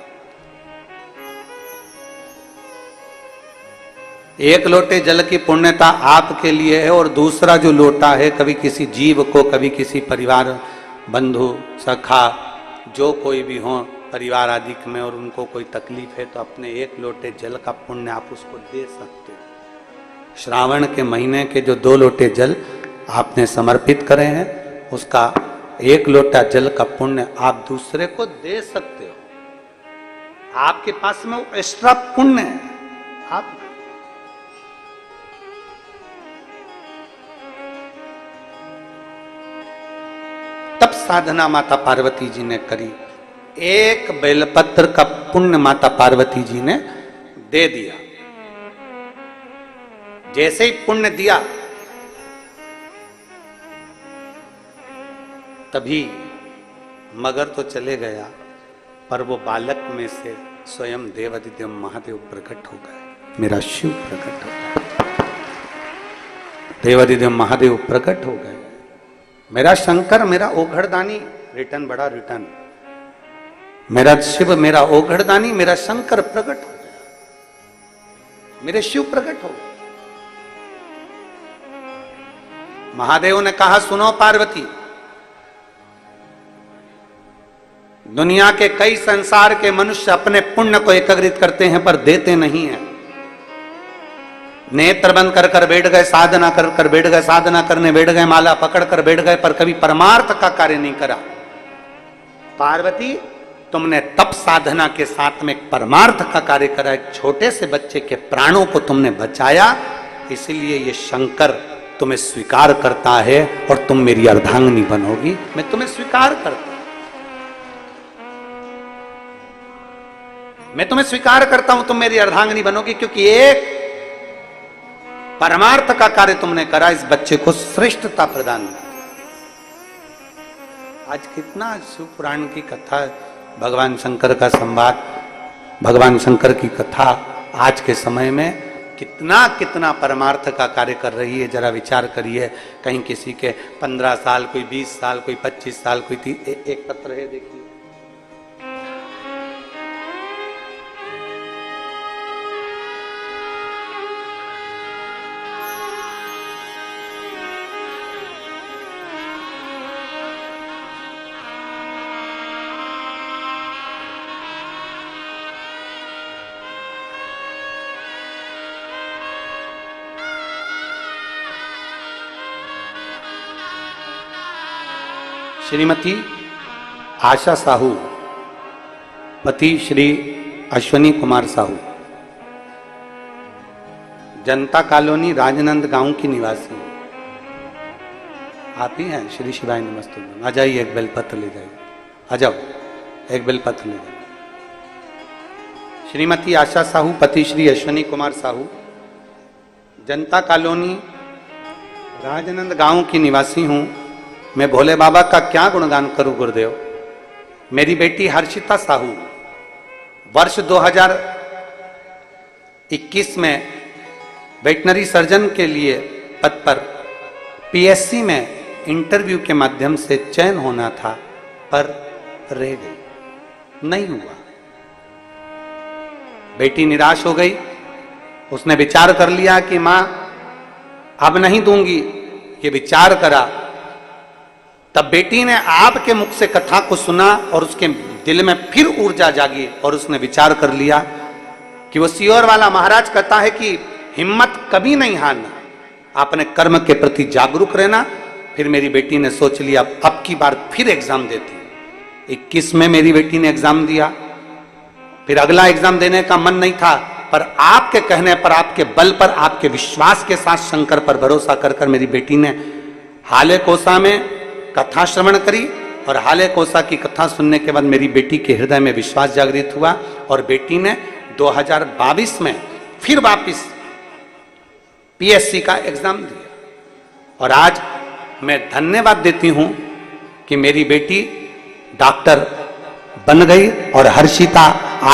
1 लोटे जल की पुण्यता आपके लिए है, और दूसरा जो लोटा है, कभी किसी जीव को, कभी किसी परिवार बंधु सखा जो कोई भी हो परिवार आदि में, और उनको कोई तकलीफ है तो अपने 1 लोटे जल का पुण्य आप उसको दे सकते हो। श्रावण के महीने के जो 2 लोटे जल आपने समर्पित करे हैं, उसका 1 लोटा जल का पुण्य आप दूसरे को दे सकते हो। आपके पास में वो एक्स्ट्रा पुण्य है। आप तब साधना माता पार्वती जी ने करी। 1 बेलपत्र का पुण्य माता पार्वती जी ने दे दिया। जैसे ही पुण्य दिया, तभी मगर तो चले गया, पर वो बालक में से स्वयं देवादिदेव महादेव प्रकट हो गए। मेरा शिव प्रकट हो गया, देवादिदेव महादेव प्रकट हो गए। मेरा शंकर, मेरा ओघड़दानी, रिटर्न बड़ा रिटर्न। मेरा शिव, मेरा ओघड़दानी, मेरा शंकर प्रकट हो गया, मेरे शिव प्रकट हो गए। महादेव ने कहा, सुनो पार्वती, दुनिया के कई संसार के मनुष्य अपने पुण्य को एकत्रित करते हैं पर देते नहीं हैं। नेत्र बंद कर कर बैठ गए, साधना कर कर बैठ गए, साधना करने बैठ गए, माला पकड़ कर बैठ गए, पर कभी परमार्थ का कार्य नहीं करा। पार्वती, तुमने तप साधना के साथ में एक परमार्थ का कार्य करा, एक छोटे से बच्चे के प्राणों को तुमने बचाया, इसलिए ये शंकर तुम्हें स्वीकार करता है और तुम मेरी अर्धांगिनी बनोगी। मैं तुम्हें स्वीकार करता हूं, मैं तुम्हें स्वीकार करता हूं, तुम मेरी अर्धांगिनी बनोगी, क्योंकि एक परमार्थ का कार्य तुमने करा, इस बच्चे को श्रेष्ठता प्रदान की। आज कितना शिव पुराण की कथा, भगवान शंकर का संवाद, भगवान शंकर की कथा आज के समय में कितना कितना परमार्थ का कार्य कर रही है। जरा विचार करिए, कहीं किसी के 15 साल, कोई 20 साल, कोई 25 साल, कोई एक पत्र है, देखिए, श्रीमती आशा साहू, पति श्री अश्वनी कुमार साहू, जनता कॉलोनी राजनंद गांव की निवासी। आप ही हैं? श्री शिवाय नमस्ते। आ जाइए, एक बेलपत्र ले जाइए, आ जाओ, एक बेलपत्र ले जाइए। श्रीमती आशा साहू, पति श्री अश्वनी कुमार साहू, जनता कॉलोनी राजनंद गांव की निवासी हूं। मैं भोले बाबा का क्या गुणगान करूं गुरुदेव। मेरी बेटी हर्षिता साहू वर्ष 2021 में वेटनरी सर्जन के लिए पद पर पीएससी में इंटरव्यू के माध्यम से चयन होना था, पर रह गई, नहीं हुआ। बेटी निराश हो गई, उसने विचार कर लिया कि मां अब नहीं दूंगी, ये विचार करा। तब बेटी ने आपके मुख से कथा को सुना और उसके दिल में फिर ऊर्जा जागी और उसने विचार कर लिया कि वो सियोर वाला महाराज कहता है कि हिम्मत कभी नहीं हारना, अपने कर्म के प्रति जागरूक रहना। फिर मेरी बेटी ने सोच लिया अब की बार फिर एग्जाम देती है। 21 में मेरी बेटी ने एग्जाम दिया, फिर अगला एग्जाम देने का मन नहीं था, पर आपके कहने पर, आपके बल पर, आपके विश्वास के साथ शंकर पर भरोसा कर कर मेरी बेटी ने हाले कोसा में कथा श्रवण करी और हाले कोसा की कथा सुनने के बाद मेरी बेटी के हृदय में विश्वास जागृत हुआ और बेटी ने 2022 में फिर वापस पीएससी का एग्जाम दिया। और आज मैं धन्यवाद देती हूं कि मेरी बेटी डॉक्टर बन गई और हर्षिता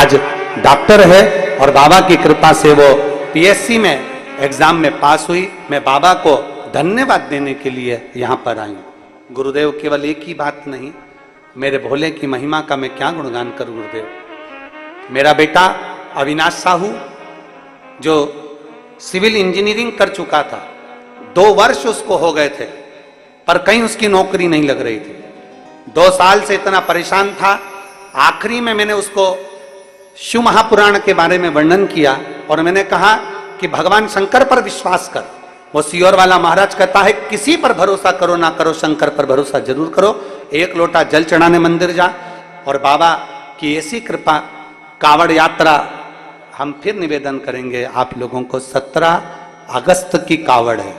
आज डॉक्टर है और बाबा की कृपा से वो पीएससी में एग्जाम में पास हुई। मैं बाबा को धन्यवाद देने के लिए यहां पर आई हूं। गुरुदेव, केवल एक ही बात नहीं, मेरे भोले की महिमा का मैं क्या गुणगान करूं गुरुदेव। मेरा बेटा अविनाश साहू जो सिविल इंजीनियरिंग कर चुका था, 2 वर्ष उसको हो गए थे, पर कहीं उसकी नौकरी नहीं लग रही थी। 2 साल से इतना परेशान था। आखिरी में मैंने उसको शिव महापुराण के बारे में वर्णन किया और मैंने कहा कि भगवान शंकर पर विश्वास कर। वो सियोर वाला महाराज कहता है किसी पर भरोसा करो ना करो, शंकर पर भरोसा जरूर करो। 1 लोटा जल चढ़ाने मंदिर जा और बाबा की ऐसी कृपा। कावड़ यात्रा हम फिर निवेदन करेंगे आप लोगों को, 17 अगस्त की कावड़ है।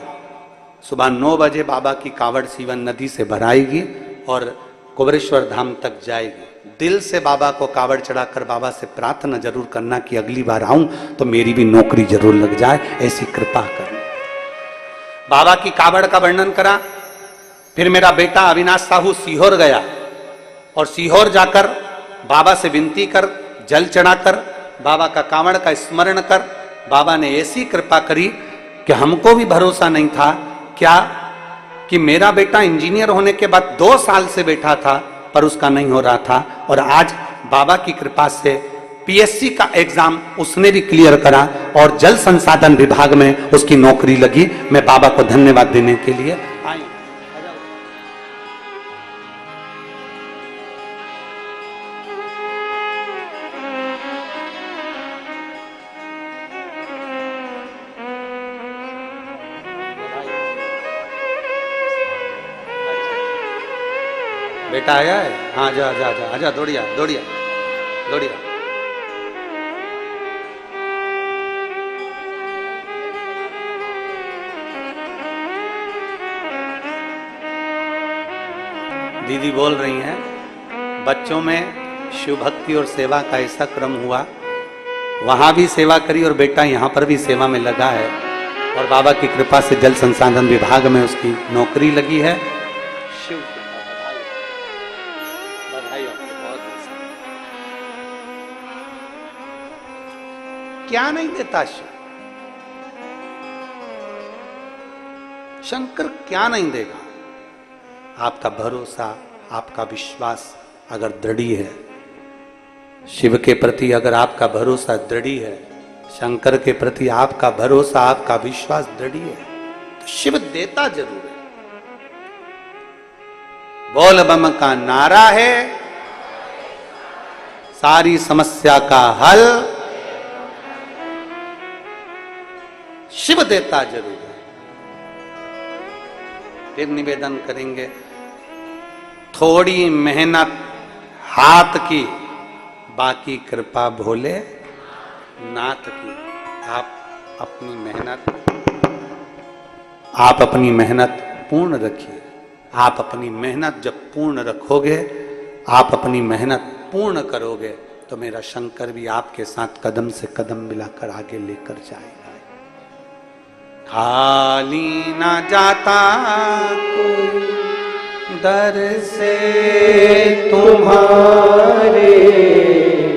सुबह 9 बजे बाबा की कावड़ सीवन नदी से भराएगी और कुबरेश्वर धाम तक जाएगी। दिल से बाबा को कावड़ चढ़ाकर बाबा से प्रार्थना जरूर करना कि अगली बार आऊं तो मेरी भी नौकरी जरूर लग जाए, ऐसी कृपा करना। बाबा की कावड़ का वर्णन करा। फिर मेरा बेटा अविनाश साहू सीहोर गया और सीहोर जाकर बाबा से विनती कर, जल चढ़ाकर बाबा का कावड़ का स्मरण कर, बाबा ने ऐसी कृपा करी कि हमको भी भरोसा नहीं था क्या कि मेरा बेटा इंजीनियर होने के बाद 2 साल से बैठा था पर उसका नहीं हो रहा था। और आज बाबा की कृपा से पीएससी का एग्जाम उसने भी क्लियर करा और जल संसाधन विभाग में उसकी नौकरी लगी। मैं बाबा को धन्यवाद देने के लिए आई। बेटा आया है? हाँ, जा जा जा, आजा, दौड़िया दौड़िया दौड़िया। दीदी बोल रही हैं, बच्चों में शिव भक्ति और सेवा का ऐसा क्रम हुआ, वहां भी सेवा करी और बेटा यहाँ पर भी सेवा में लगा है और बाबा की कृपा से जल संसाधन विभाग में उसकी नौकरी लगी है। शिव बधाई आपको, बहुत क्या नहीं देता शिव? शंकर क्या नहीं देगा? आपका भरोसा, आपका विश्वास अगर दृढ़ है, शिव के प्रति अगर आपका भरोसा दृढ़ है, शंकर के प्रति आपका भरोसा, आपका विश्वास दृढ़ है, तो शिव देता जरूर है। बोल बम का नारा है, सारी समस्या का हल शिव देता जरूर है। फिर निवेदन करेंगे, थोड़ी मेहनत हाथ की, बाकी कृपा भोले नाथ की। आप अपनी मेहनत पूर्ण रखिए। आप अपनी मेहनत जब पूर्ण रखोगे, आप अपनी मेहनत पूर्ण करोगे, तो मेरा शंकर भी आपके साथ कदम से कदम मिलाकर आगे लेकर जाएगा। खाली ना जाता कोई दर से तुम्हारे,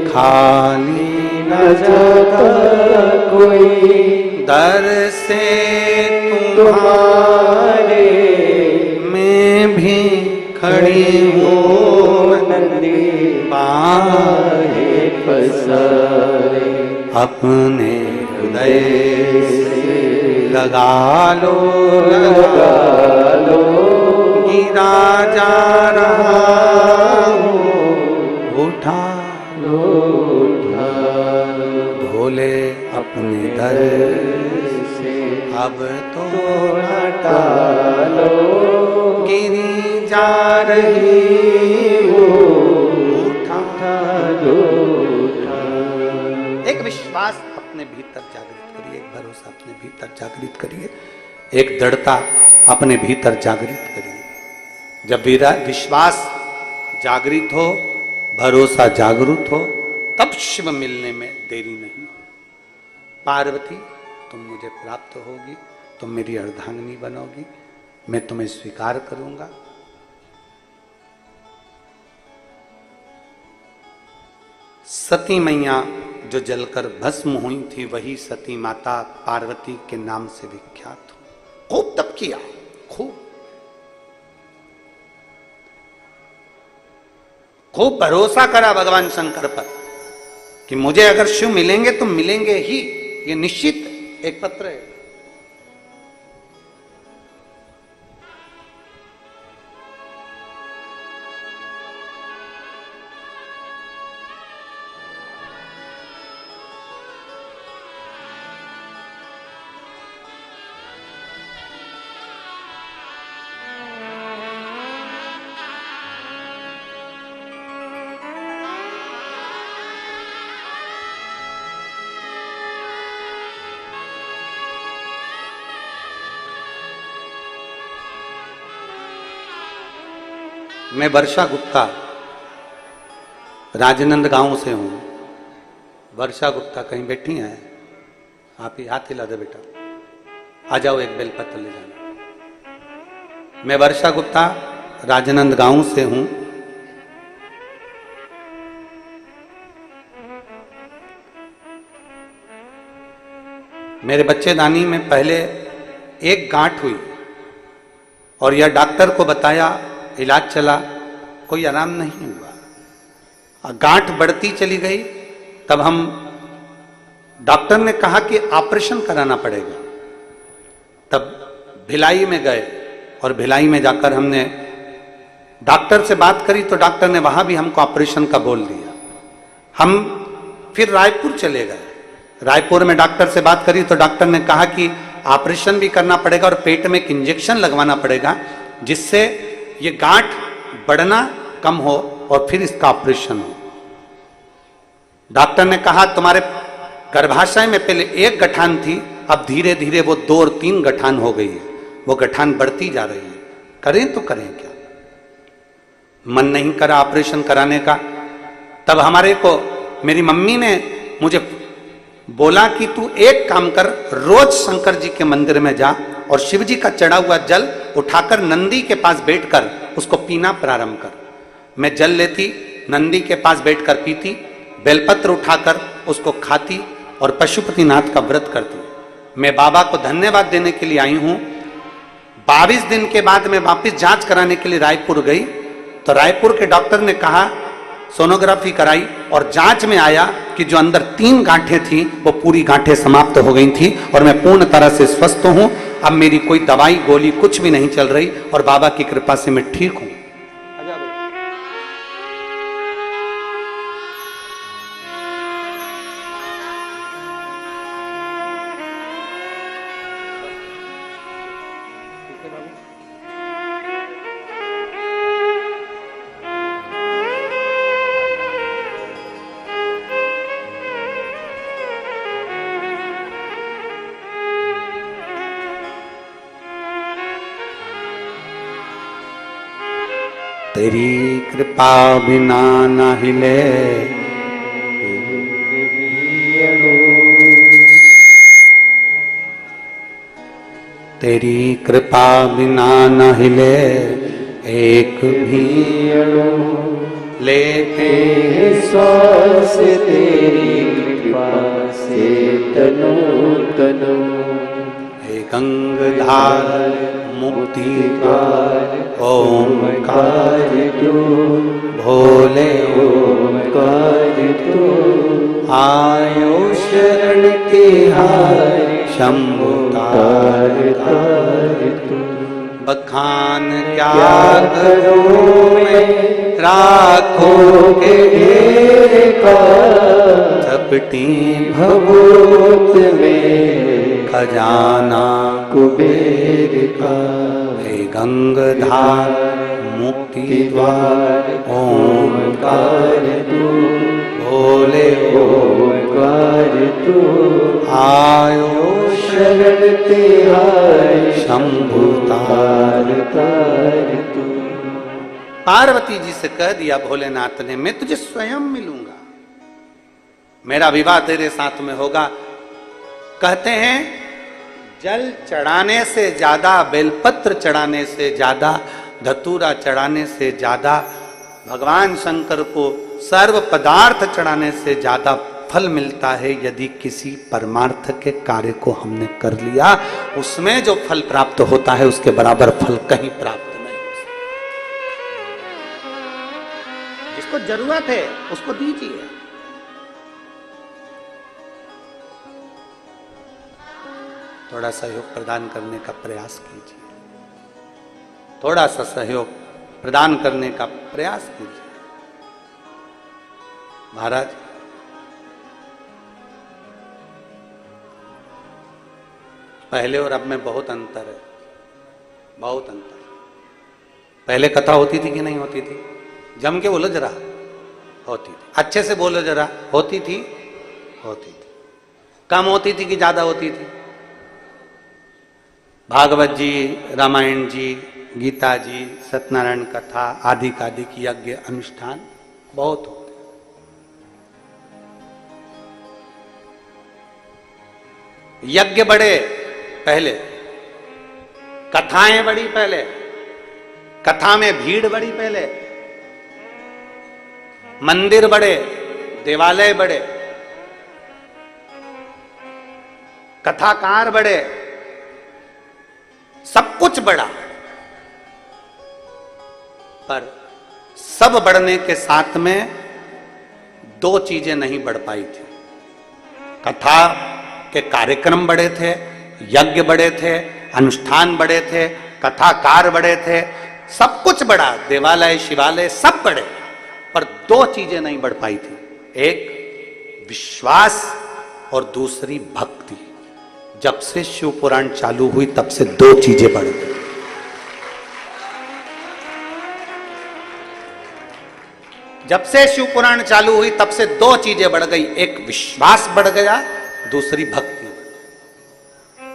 खाली ना जाता कोई दर से तुम्हारे, मैं भी खड़ी हूँ नंदी बाहे पसारे, अपने हृदय से लगा लो गिरा जा रहा हूँ, उठा लो भोले अपने दर से, अब तो हटा लो गिरी जा रही हूँ, उठा लो। एक विश्वास अपने भीतर जागृत करिए, एक भरोसा अपने भीतर जागृत करिए, एक दृढ़ता अपने भीतर जागृत करिए। जब विश्वास जागृत हो, भरोसा जागृत हो, तब शिव मिलने में देरी नहीं। पार्वती, तुम मुझे प्राप्त होगी, तुम मेरी अर्धांगिनी बनोगी, मैं तुम्हें स्वीकार करूंगा। सती मैया जो जलकर भस्म हुई थी, वही सती माता पार्वती के नाम से विख्यात हो। खूब तप किया, खूब भरोसा करा भगवान शंकर पर कि मुझे अगर शिव मिलेंगे तो मिलेंगे ही, ये निश्चित एक पत्र है। मैं वर्षा गुप्ता राजनंद गांव से हूं। वर्षा गुप्ता कहीं बैठी हैं? आप ही हाथ हिला दे बेटा, आ जाओ, एक बेलपत्र ले जाना। मैं वर्षा गुप्ता राजनंद गांव से हूं। मेरे बच्चेदानी में पहले एक गांठ हुई और यह डॉक्टर को बताया, इलाज चला, कोई आराम नहीं हुआ। गांठ बढ़ती चली गई। तब हम डॉक्टर ने कहा कि ऑपरेशन कराना पड़ेगा। तब भिलाई में गए और भिलाई में जाकर हमने डॉक्टर से बात करी तो डॉक्टर ने वहां भी हमको ऑपरेशन का बोल दिया। हम फिर रायपुर चले गए। रायपुर में डॉक्टर से बात करी तो डॉक्टर ने कहा कि ऑपरेशन भी करना पड़ेगा और पेट में एक इंजेक्शन लगवाना पड़ेगा जिससे ये गांठ बढ़ना कम हो और फिर इसका ऑपरेशन हो। डॉक्टर ने कहा तुम्हारे गर्भाशय में पहले एक गठान थी, अब धीरे धीरे वो 2 और 3 गठान हो गई है, वो गठान बढ़ती जा रही है, करें तो करें क्या। मन नहीं करा ऑपरेशन कराने का। तब हमारे को मेरी मम्मी ने मुझे बोला कि तू एक काम कर, रोज शंकर जी के मंदिर में जा और शिव जी का चढ़ा हुआ जल उठाकर नंदी के पास बैठकर उसको पीना प्रारंभ कर। मैं जल लेती, नंदी के पास बैठकर पीती, बेलपत्र उठाकर उसको खाती और पशुपतिनाथ का व्रत करती। मैं बाबा को धन्यवाद देने के लिए आई हूं। 22 दिन के बाद मैं वापस जांच कराने के लिए रायपुर गई तो रायपुर के डॉक्टर ने कहा, सोनोग्राफी कराई और जांच में आया कि जो अंदर 3 गांठें थी वो पूरी गांठें समाप्त हो गई थी और मैं पूर्ण तरह से स्वस्थ हूं। अब मेरी कोई दवाई गोली कुछ भी नहीं चल रही और बाबा की कृपा से मैं ठीक हूं। तेरी कृपा बिना न हिले, तेरी कृपा बिना न हिले एक भी अणु, लेते श्वास तेरी कृपा से तनु तनु। हे गंगाधार मुक्ति द्वार ओंकार तू, भोले ओंकार तू। आयो शरण तिहारी शंभु तार तार तू। बखान क्या क्या करूं मैं राखोगे घेर का, झपटी भभूत में खजाना कुबेर का। हे गंगाधार मुक्ति द्वार ओंकार तू, भोले ओंकार तू। आयो शरण तिहारी शंभु तार तार तू। पार्वती जी से कह दिया भोलेनाथ ने, मैं तुझे स्वयं मिलूंगा, मेरा विवाह तेरे साथ में होगा। कहते हैं जल चढ़ाने से ज्यादा, बेलपत्र चढ़ाने से ज्यादा, धतूरा चढ़ाने से ज्यादा, भगवान शंकर को सर्व पदार्थ चढ़ाने से ज्यादा फल मिलता है यदि किसी परमार्थ के कार्य को हमने कर लिया। उसमें जो फल प्राप्त होता है उसके बराबर फल कहीं प्राप्त नहीं। जिसको जरूरत है उसको दीजिए। थोड़ा सहयोग प्रदान करने का प्रयास कीजिए, थोड़ा सा सहयोग प्रदान करने का प्रयास कीजिए। महाराज पहले और अब में बहुत अंतर है, बहुत अंतर। पहले कथा होती थी कि नहीं होती थी? जम के बोलो जरा, होती थी। अच्छे से बोलो जरा, होती थी, होती थी। कम होती थी कि ज्यादा होती थी? भागवत जी, रामायण जी, गीता जी, सत्यनारायण कथा, आदि कादिक यज्ञ अनुष्ठान बहुत होते। यज्ञ बड़े पहले, कथाएं बड़ी पहले, कथा में भीड़ बड़ी पहले, मंदिर बड़े, देवालय बड़े, कथाकार बड़े, सब कुछ बड़ा। पर सब बढ़ने के साथ में दो चीजें नहीं बढ़ पाई थी। कथा के कार्यक्रम बड़े थे, यज्ञ बड़े थे, अनुष्ठान बड़े थे, कथाकार बड़े थे, सब कुछ बड़ा, देवालय शिवालय सब बड़े, पर दो चीजें नहीं बढ़ पाई थी, एक विश्वास और दूसरी भक्ति। जब से शिव पुराण चालू हुई तब से दो चीजें बढ़ गई। जब से शिव पुराण चालू हुई तब से दो चीजें बढ़ गई, एक विश्वास बढ़ गया, दूसरी भक्ति।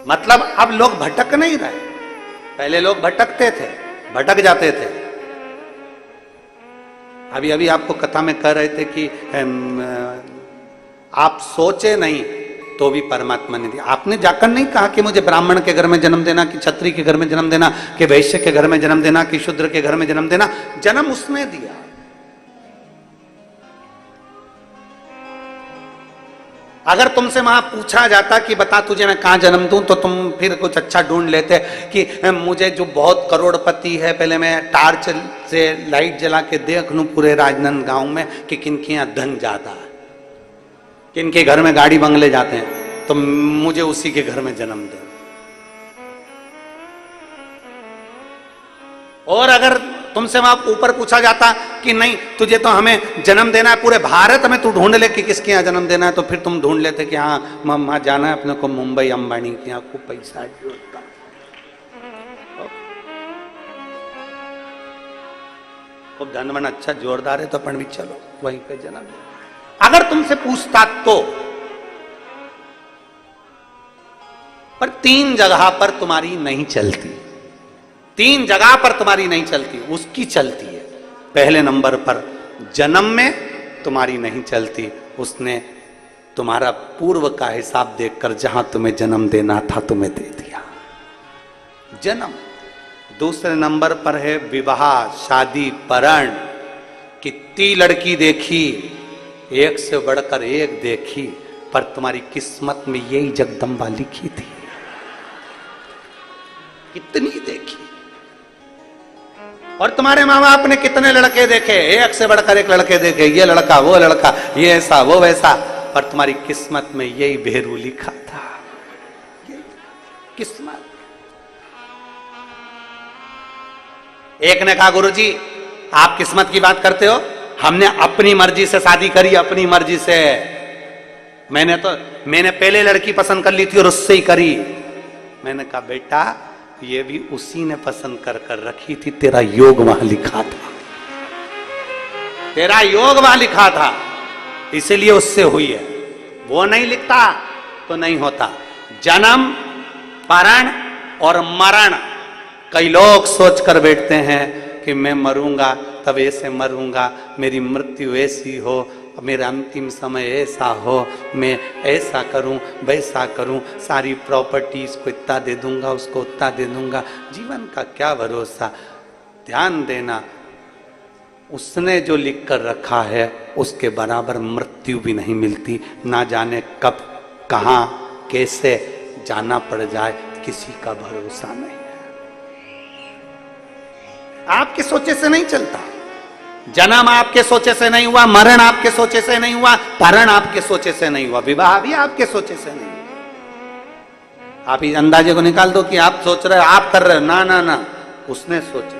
मतलब अब लोग भटक नहीं रहे। पहले लोग भटकते थे, भटक जाते थे। अभी अभी आपको कथा में कह रहे थे कि आप सोचे नहीं तो भी परमात्मा ने दिया। आपने जाकर नहीं कहा कि मुझे ब्राह्मण के घर में जन्म देना, कि क्षत्रिय के घर में जन्म देना, कि वैश्य के घर में जन्म देना, कि शूद्र के घर में जन्म देना। जन्म उसने दिया। अगर तुमसे वहां पूछा जाता कि बता तुझे मैं कहां जन्म दूं, तो तुम फिर कुछ अच्छा ढूंढ लेते कि मुझे जो बहुत करोड़पति है, पहले मैं टार्च से लाइट जला के देख लूं पूरे राजनांदगांव में कि किनके यहां धन ज्यादा है, किनके घर में गाड़ी बंगले जाते हैं, तो मुझे उसी के घर में जन्म दे। और अगर तुमसे वहां ऊपर पूछा जाता कि नहीं तुझे तो हमें जन्म देना है, पूरे भारत में तू ढूंढ ले कि किसके यहाँ जन्म देना है, तो फिर तुम ढूंढ लेते कि हाँ वहां जाना है अपने को, मुंबई अंबानी के यहाँ खूब पैसा है, खूब धनवन अच्छा जोरदार है, तो अपन भी चलो वहीं पे जन्म। अगर तुमसे पूछता तो, पर तीन जगह पर तुम्हारी नहीं चलती, तीन जगह पर तुम्हारी नहीं चलती, उसकी चलती है। पहले नंबर पर जन्म में तुम्हारी नहीं चलती, उसने तुम्हारा पूर्व का हिसाब देखकर जहां तुम्हें जन्म देना था तुम्हें दे दिया, जन्म। दूसरे नंबर पर है विवाह, शादी, परण। कितनी लड़की देखी, एक से बढ़कर एक देखी, पर तुम्हारी किस्मत में यही जगदम्बा लिखी थी। कितनी देखी, और तुम्हारे माँ बाप ने कितने लड़के देखे, एक से बढ़कर एक लड़के देखे, ये लड़का वो लड़का, ये ऐसा वो वैसा, पर तुम्हारी किस्मत में यही भेरू लिखा था। किस्मत। एक ने कहा गुरुजी आप किस्मत की बात करते हो, हमने अपनी मर्जी से शादी करी, अपनी मर्जी से। मैंने पहले लड़की पसंद कर ली थी और उससे ही करी। मैंने कहा बेटा ये भी उसी ने पसंद कर कर रखी थी, तेरा योग वहां लिखा था, तेरा योग वहां लिखा था, इसलिए उससे हुई है। वो नहीं लिखता तो नहीं होता। जन्म, परण और मरण। कई लोग सोच कर बैठते हैं कि मैं मरूंगा तब ऐसे मरूंगा, मेरी मृत्यु ऐसी हो, मेरा अंतिम समय ऐसा हो, मैं ऐसा करूं वैसा करूं, सारी प्रॉपर्टी इसको इतना दे दूंगा, उसको उतना दे दूंगा। जीवन का क्या भरोसा। ध्यान देना, उसने जो लिख कर रखा है उसके बराबर मृत्यु भी नहीं मिलती। ना जाने कब कहां कैसे जाना पड़ जाए, किसी का भरोसा नहीं है। आपके सोचे से नहीं चलता। जन्म आपके सोचे से नहीं हुआ, मरण आपके सोचे से नहीं हुआ, परण आपके सोचे से नहीं हुआ, विवाह भी आपके सोचे से नहीं हुआ। आप इस अंदाजे को निकाल दो कि आप सोच रहे हो, आप कर रहे हो। ना ना ना, उसने सोचा,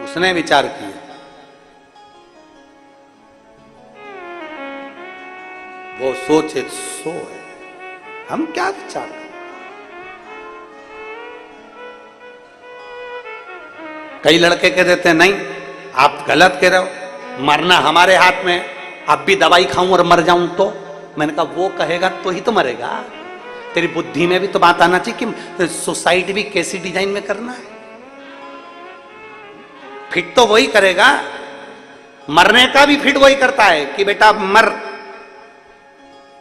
उसने विचार किया। वो सोचे सो है, हम क्या विचार करें। कई लड़के कह देते हैं नहीं आप गलत कह रहे हो, मरना हमारे हाथ में, अब भी दवाई खाऊं और मर जाऊं तो। मैंने कहा वो कहेगा तो ही तो मरेगा। तेरी बुद्धि में भी तो बात आना चाहिए कि सुसाइड भी कैसी डिजाइन में करना है। फिट तो वही करेगा, मरने का भी फिट वही करता है कि बेटा मर,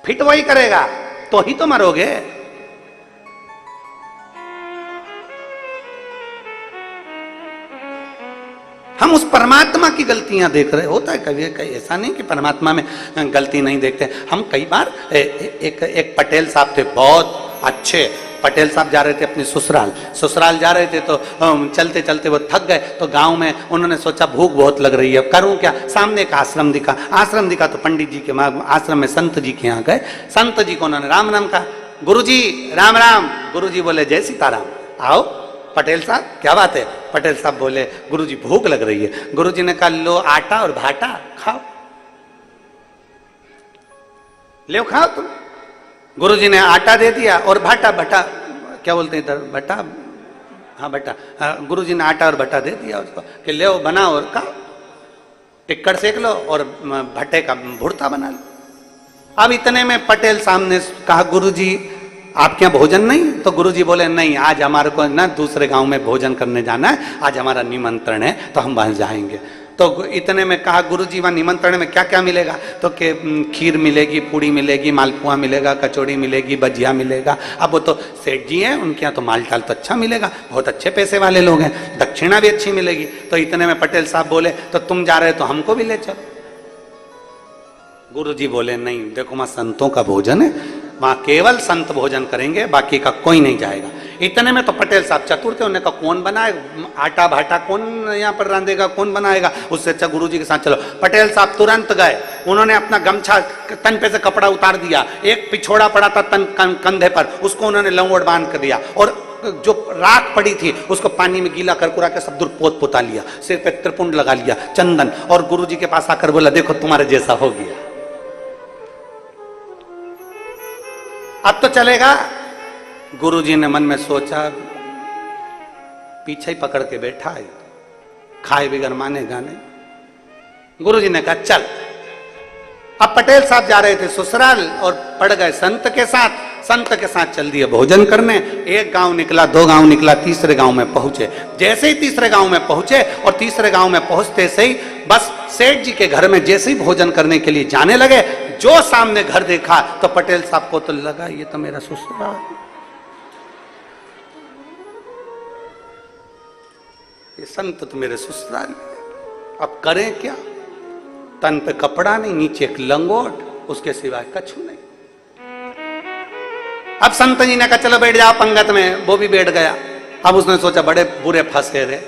फिट वही करेगा तो ही तो मरोगे। हम उस परमात्मा की गलतियां देख रहे होता है। कभी ऐसा नहीं कि परमात्मा में गलती नहीं देखते हम। कई बार एक पटेल साहब थे, बहुत अच्छे, पटेल साहब जा रहे थे अपने ससुराल, ससुराल जा रहे थे तो चलते चलते वो थक गए, तो गांव में उन्होंने सोचा भूख बहुत लग रही है, करूं क्या। सामने एक आश्रम दिखा, आश्रम दिखा तो पंडित जी के आश्रम में संत जी के यहाँ गए, संत जी को उन्होंने राम राम कहा, गुरुजी राम राम। गुरुजी बोले जय सीताराम, आओ पटेल साहब क्या बात है। पटेल साहब बोले गुरुजी भूख लग रही है। गुरुजी ने कहा लो आटा और भाटा खाओ, ले खाओ तुम। गुरुजी ने आटा दे दिया और भाटा, भटा क्या बोलते हैं इधर, भटा, हाँ भटा, गुरुजी ने आटा और भटा दे दिया उसको कि ले बनाओ और खाओ, टिक्कड़ सेक लो और भट्टे का भुर्ता बना लो। अब इतने में पटेल साहब ने कहा गुरुजी आपके यहाँ भोजन नहीं, तो गुरुजी बोले नहीं आज हमारे को ना दूसरे गांव में भोजन करने जाना है, आज हमारा निमंत्रण है तो हम वहां जाएंगे। तो इतने में कहा गुरुजी वहां निमंत्रण में क्या क्या मिलेगा, तो कि खीर मिलेगी, पूड़ी मिलेगी, मालपुआ मिलेगा, कचौड़ी मिलेगी, भजिया मिलेगा। अब वो तो सेठ जी हैं, उनके यहाँ तो माल टाल तो अच्छा मिलेगा, बहुत अच्छे पैसे वाले लोग हैं, दक्षिणा भी अच्छी मिलेगी। तो इतने में पटेल साहब बोले तो तुम जा रहे हो तो हमको भी ले चलो। गुरुजी बोले नहीं, देखो वहां संतों का भोजन है, वहां केवल संत भोजन करेंगे, बाकी का कोई नहीं जाएगा। इतने में तो पटेल साहब चतुर थे, उन्होंने कहा कौन बनाए आटा भाटा, कौन यहाँ पर रांधेगा, कौन बनाएगा, उससे अच्छा गुरुजी के साथ चलो। पटेल साहब तुरंत गए, उन्होंने अपना गमछा तन पे से कपड़ा उतार दिया, एक पिछोड़ा पड़ा था तन कंधे पर, उसको उन्होंने लंगोट बांध कर दिया, और जो राख पड़ी थी उसको पानी में गीला कर कुरा के सब दूर पोत पोता लिया, सिर पे त्रिपुंड लगा लिया, चंदन, और गुरुजी के पास आकर बोला देखो तुम्हारे जैसा हो गया, अब तो चलेगा। गुरुजी ने मन में सोचा पीछे ही पकड़ के बैठा है, खाए बिगर मानेगा नहीं। गुरुजी ने कहा चल। अब पटेल साहब जा रहे थे ससुराल और पड़ गए संत के साथ, संत के साथ चल दिए भोजन करने। एक गांव निकला, दो गांव निकला, तीसरे गांव में पहुंचे। जैसे ही तीसरे गांव में पहुंचे और तीसरे गांव में पहुंचते से ही बस सेठ जी के घर में जैसे ही भोजन करने के लिए जाने लगे, जो सामने घर देखा तो पटेल साहब को तो लगा ये तो मेरा ससुराल, ये संत तो मेरे ससुराल। अब करें क्या, तन पे कपड़ा नहीं, नीचे एक लंगोट, उसके सिवाय कछु नहीं। अब संत जी ने कहा चलो बैठ जाओ पंगत में, वो भी बैठ गया। अब उसने सोचा बड़े बुरे फंसे रे,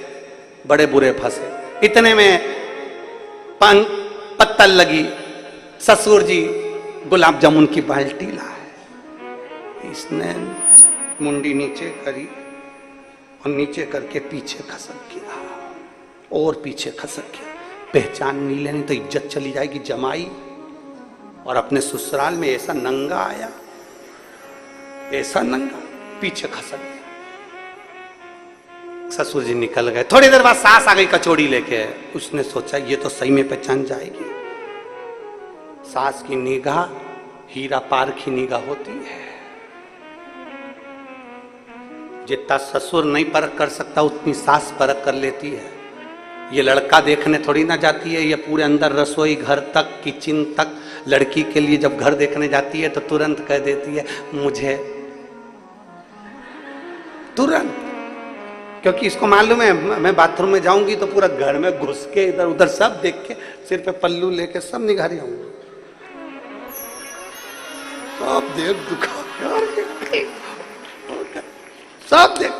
बड़े बुरे फंसे। इतने में पत्तल लगी, ससुर जी गुलाब जामुन की बाल्टी लाए, इसने मुंडी नीचे करी और नीचे करके पीछे खसक गया, और पीछे खसक गया। पहचान नहीं लेनी तो इज्जत चली जाएगी जमाई, और अपने ससुराल में ऐसा नंगा आया, ऐसा नंगा, पीछे खसक गया। ससुर जी निकल गए। थोड़ी देर बाद सास आ गई कचौड़ी लेके, उसने सोचा ये तो सही में पहचान जाएगी। सास की निगाह हीरा पार की निगाह होती है, जितना ससुर नहीं परख कर सकता उतनी सास परख कर लेती है। ये लड़का देखने थोड़ी ना जाती है, ये पूरे अंदर रसोई घर तक, किचन तक, लड़की के लिए जब घर देखने जाती है तो तुरंत कह देती है मुझे, तुरंत, क्योंकि इसको मालूम है मैं बाथरूम में जाऊंगी तो पूरा घर में घुस के इधर उधर सब देख के सिर पे पल्लू लेके सब निगारी आऊंगी, सब देख दुखा सब देख,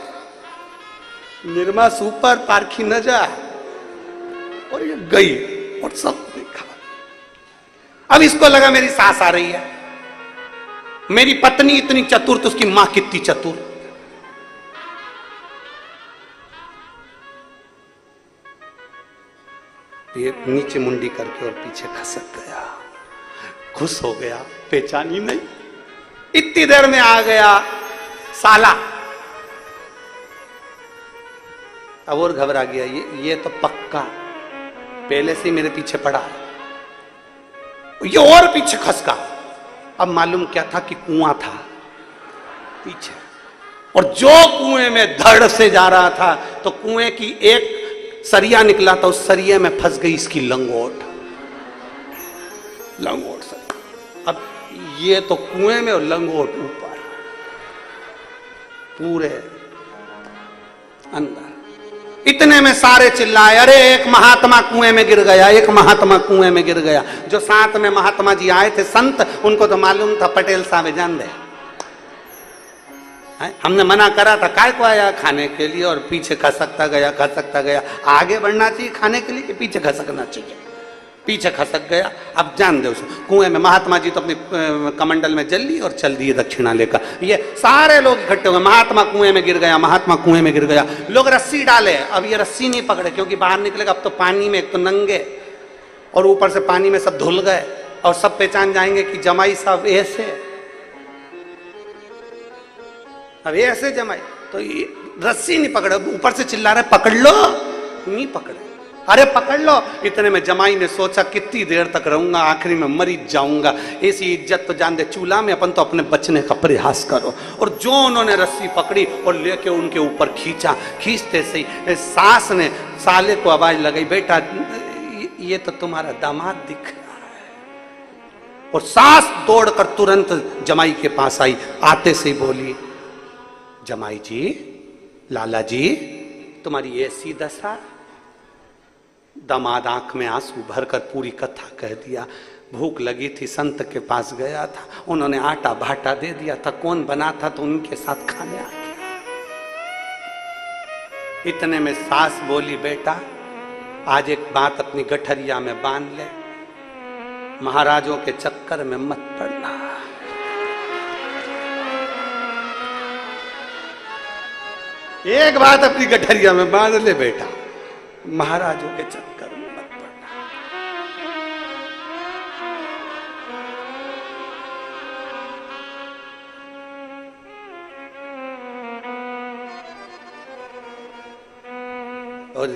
निर्मा सुपर पारखी न जाए, और ये गई और सब देखा। अब इसको लगा मेरी सास आ रही है, मेरी पत्नी इतनी चतुर तो उसकी मां कितनी चतुर। ये नीचे मुंडी करके और पीछे खसक गया, खुश हो गया, पहचानी नहीं। इतनी देर में आ गया साला, अब और घबरा गया, ये तो पक्का पहले से मेरे पीछे पड़ा है, ये और पीछे खसका। अब मालूम क्या था कि कुआं था पीछे, और जो कुएं में धड़ से जा रहा था तो कुएं की एक सरिया निकला था, उस सरिये में फंस गई इसकी लंगोट, लंगोट से। अब ये तो कुएं में और लंगोट ऊपर, पूरे अंदर। इतने में सारे चिल्लाए अरे एक महात्मा कुएं में गिर गया, एक महात्मा कुएं में गिर गया। जो साथ में महात्मा जी आए थे संत, उनको तो मालूम था पटेल साहब जान दे, हमने मना करा था, काय को आया खाने के लिए और पीछे खसकता गया। आगे बढ़ना चाहिए खाने के लिए कि पीछे खसकना चाहिए? पीछे खसक गया। अब जान दे उसको कुएं में। महात्मा जी तो अपनी कमंडल में जल ली और चल दिए दक्षिणा लेकर। ये सारे लोग इकट्ठे हुए, महात्मा कुएं में गिर गया, महात्मा कुएं में गिर गया। लोग रस्सी डाले, अब ये रस्सी नहीं पकड़े क्योंकि बाहर निकलेगा। अब तो पानी में एक तो नंगे और ऊपर से पानी में सब धुल गए और सब पहचान जाएंगे कि जमाई साहब ऐसे, अब ऐसे जमाई। तो ये रस्सी नहीं पकड़े, ऊपर से चिल्ला रहे पकड़ लो, नहीं पकड़े। अरे पकड़ लो। इतने में जमाई ने सोचा कितनी देर तक रहूंगा, आखिरी में मरी जाऊंगा, ऐसी इज्जत तो जान दे चूल्हा में, अपन तो अपने बचने का प्रयास करो। और जो उन्होंने रस्सी पकड़ी और लेके उनके ऊपर खींचा, खींचते सही सास ने साले को आवाज लगाई, बेटा ये तो तुम्हारा दामाद दिख रहा है। और सास दौड़कर तुरंत जमाई के पास आई, आते से बोली, जमाई जी, लाला जी, तुम्हारी ऐसी दशा। दामाद आंख में आंसू भरकर पूरी कथा कह दिया। भूख लगी थी, संत के पास गया था, उन्होंने आटा भाटा दे दिया था, कौन बना था तो उनके साथ खाने आ गया। इतने में सास बोली, बेटा आज एक बात अपनी गठरिया में बांध ले, महाराजों के चक्कर में मत पड़ना। एक बात अपनी गठरिया में बांध ले बेटा, महाराजों के चक्कर में मत पड़ना। और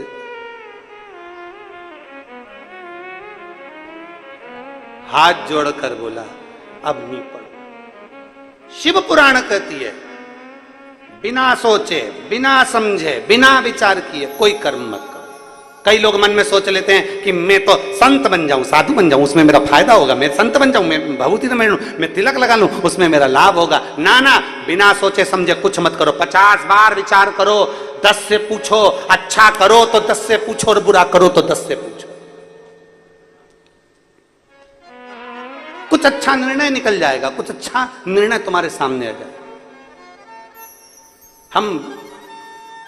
हाथ जोड़कर बोला, अब नहीं पढ़ो। शिव पुराण कहती है, बिना सोचे, बिना समझे, बिना विचार किए कोई कर्म मत करो। कई लोग मन में सोच लेते हैं कि मैं तो संत बन जाऊं, साधु बन जाऊं, उसमें मेरा फायदा होगा, मैं संत बन जाऊं, मैं भभूति में लूं, मैं तिलक लगा लूं, उसमें मेरा लाभ होगा। ना ना, बिना सोचे समझे कुछ मत करो। 50 बार विचार करो, 10 से पूछो। अच्छा करो तो 10 से पूछो और बुरा करो तो 10 से पूछो। कुछ अच्छा निर्णय निकल जाएगा, कुछ अच्छा निर्णय तुम्हारे सामने आ जाएगा। हम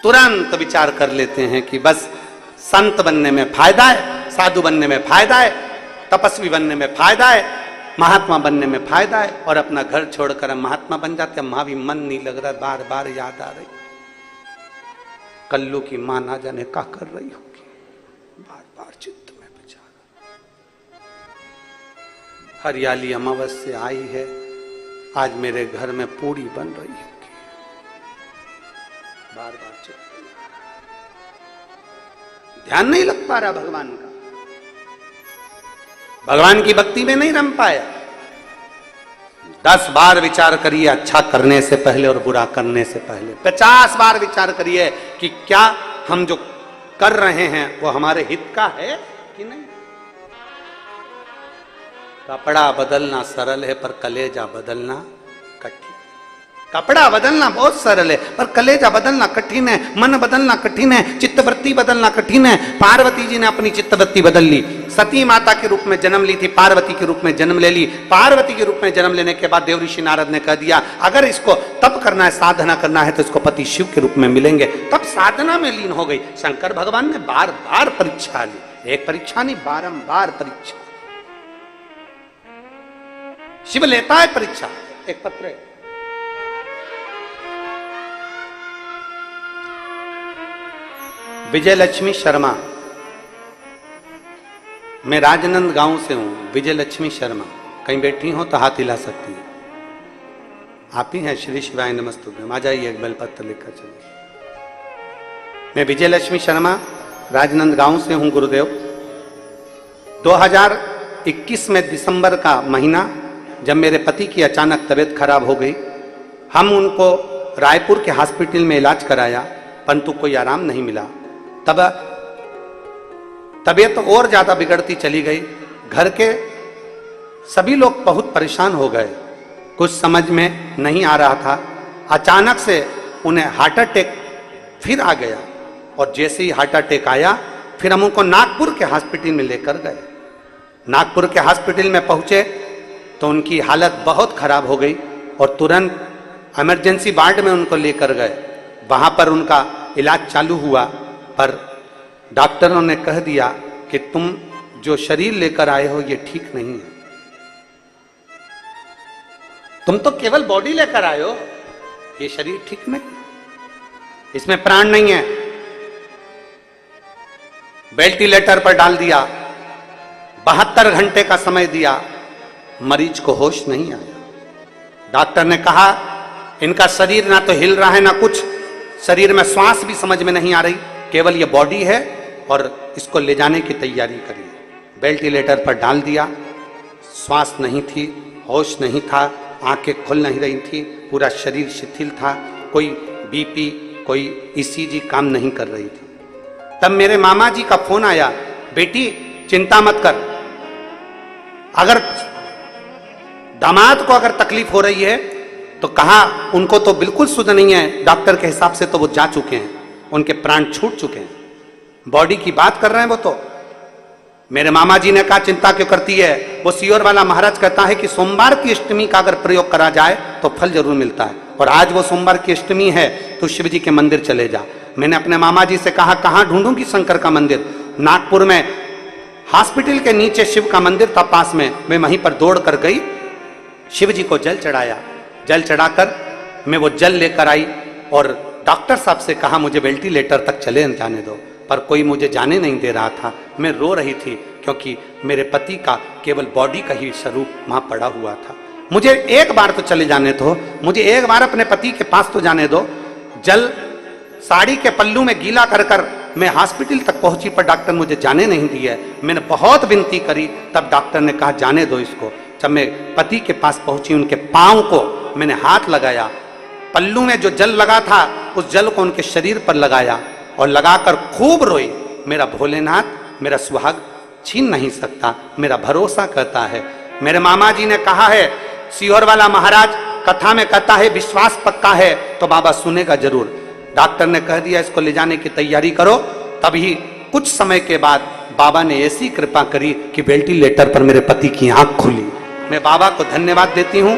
तुरंत विचार कर लेते हैं कि बस संत बनने में फायदा है, साधु बनने में फायदा है, तपस्वी बनने में फायदा है, महात्मा बनने में फायदा है, और अपना घर छोड़कर हम महात्मा बन जाते हैं। वहां भी मन नहीं लग रहा, बार बार याद आ रही, कल्लू की मां ना जाने क्या कर रही होगी, बार बार चित्त में विचार। हरियाली अमावस्या आई है, आज मेरे घर में पूरी बन रही होगी, बार बार चित्त, ध्यान नहीं लग पा रहा भगवान का, भगवान की भक्ति में नहीं रम पाया। 10 बार विचार करिए अच्छा करने से पहले और बुरा करने से पहले। 50 बार विचार करिए कि क्या हम जो कर रहे हैं वो हमारे हित का है कि नहीं। कपड़ा बदलना सरल है पर कलेजा बदलना कठिन। कपड़ा बदलना बहुत सरल है पर कलेजा बदलना कठिन है, मन बदलना कठिन है, चित्तवृत्ति बदलना कठिन है। पार्वती जी ने अपनी चित्तवृत्ति बदल ली, सती माता के रूप में जन्म ली थी, पार्वती के रूप में जन्म ले ली। पार्वती के रूप में जन्म लेने के बाद देवऋषि नारद ने कह दिया, अगर इसको तप करना है, साधना करना है तो इसको पति शिव के रूप में मिलेंगे। तब साधना में लीन हो गई। शंकर भगवान ने बार बार परीक्षा ली, एक परीक्षा नहीं, बारंबार परीक्षा। शिव लेता है परीक्षा। एक पत्र है, विजय लक्ष्मी शर्मा, मैं राजनंद गांव से हूं। विजय लक्ष्मी शर्मा कहीं बैठी हो तो हाथ हिला सकती हैं। आप ही हैं? श्री शिवाय नमस्तुभ्यम। आ जाइए, एक बेलपत्र लिखकर चलिए। मैं विजय लक्ष्मी शर्मा राजनंद गांव से हूं गुरुदेव। 2021 में दिसंबर का महीना जब मेरे पति की अचानक तबीयत खराब हो गई, हम उनको रायपुर के हॉस्पिटल में इलाज कराया परंतु कोई आराम नहीं मिला। तब तबीयत और ज्यादा बिगड़ती चली गई। घर के सभी लोग बहुत परेशान हो गए, कुछ समझ में नहीं आ रहा था। अचानक से उन्हें हार्ट अटैक फिर आ गया और जैसे ही हार्ट अटैक आया फिर हम उनको नागपुर के हॉस्पिटल में लेकर गए। नागपुर के हॉस्पिटल में पहुंचे तो उनकी हालत बहुत खराब हो गई और तुरंत इमरजेंसी वार्ड में उनको लेकर गए, वहां पर उनका इलाज चालू हुआ, पर डॉक्टरों ने कह दिया कि तुम जो शरीर लेकर आए हो ये ठीक नहीं है, तुम तो केवल बॉडी लेकर आए हो, ये शरीर ठीक नहीं, इसमें प्राण नहीं है। वेंटिलेटर पर डाल दिया, 72 घंटे का समय दिया, मरीज को होश नहीं आया। डॉक्टर ने कहा इनका शरीर ना तो हिल रहा है ना कुछ, शरीर में श्वास भी समझ में नहीं आ रही, केवल ये बॉडी है और इसको ले जाने की तैयारी करिए। वेंटिलेटर पर डाल दिया, श्वास नहीं थी, होश नहीं था, आंखें खुल नहीं रही थी, पूरा शरीर शिथिल था, कोई बीपी कोई ईसीजी काम नहीं कर रही थी। तब मेरे मामा जी का फोन आया, बेटी चिंता मत कर, अगर दामाद को अगर तकलीफ हो रही है तो कहा उनको तो बिल्कुल सुध नहीं है, डॉक्टर के हिसाब से तो वो जा चुके हैं, उनके प्राण छूट चुके हैं, बॉडी की बात कर रहे हैं वो तो। मेरे मामा जी ने कहा चिंता क्यों करती है, वो सियोर वाला महाराज कहता है कि सोमवार की अष्टमी का अगर प्रयोग करा जाए तो फल जरूर मिलता है, और आज वो सोमवार की अष्टमी है तो शिव जी के मंदिर चले जा। मैंने अपने मामा जी से कहा कहां ढूंढूंगी शंकर का मंदिर, नागपुर में हॉस्पिटल के नीचे शिव का मंदिर था पास में, मैं वहीं पर दौड़ कर गई, शिव जी को जल चढ़ाया, जल चढ़ाकर मैं वो जल लेकर आई और डॉक्टर साहब से कहा मुझे वेंटिलेटर तक चले जाने दो, पर कोई मुझे जाने नहीं दे रहा था। मैं रो रही थी क्योंकि मेरे पति का केवल बॉडी का ही स्वरूप वहां पड़ा हुआ था। मुझे एक बार तो चले जाने दो, मुझे एक बार अपने पति के पास तो जाने दो। जल साड़ी के पल्लू में गीला कर कर मैं हॉस्पिटल तक पहुंची, पर डॉक्टर मुझे जाने नहीं दिया। मैंने बहुत विनती करी, तब डॉक्टर ने कहा जाने दो इसको। जब मैं पति के पास पहुंची, उनके पांव को मैंने हाथ लगाया, पल्लू में जो जल लगा था उस जल को उनके शरीर पर लगाया और लगाकर खूब रोई। मेरा भोलेनाथ मेरा सुहाग छीन नहीं सकता, मेरा भरोसा करता है। मेरे मामा जी ने कहा है, सियोर वाला महाराज कथा में कहता है विश्वास पक्का है तो बाबा सुनेगा जरूर। डॉक्टर ने कह दिया इसको ले जाने की तैयारी करो। तभी कुछ समय के बाद बाबा ने ऐसी कृपा करी कि वेंटिलेटर पर मेरे पति की आंख खुली। मैं बाबा को धन्यवाद देती हूं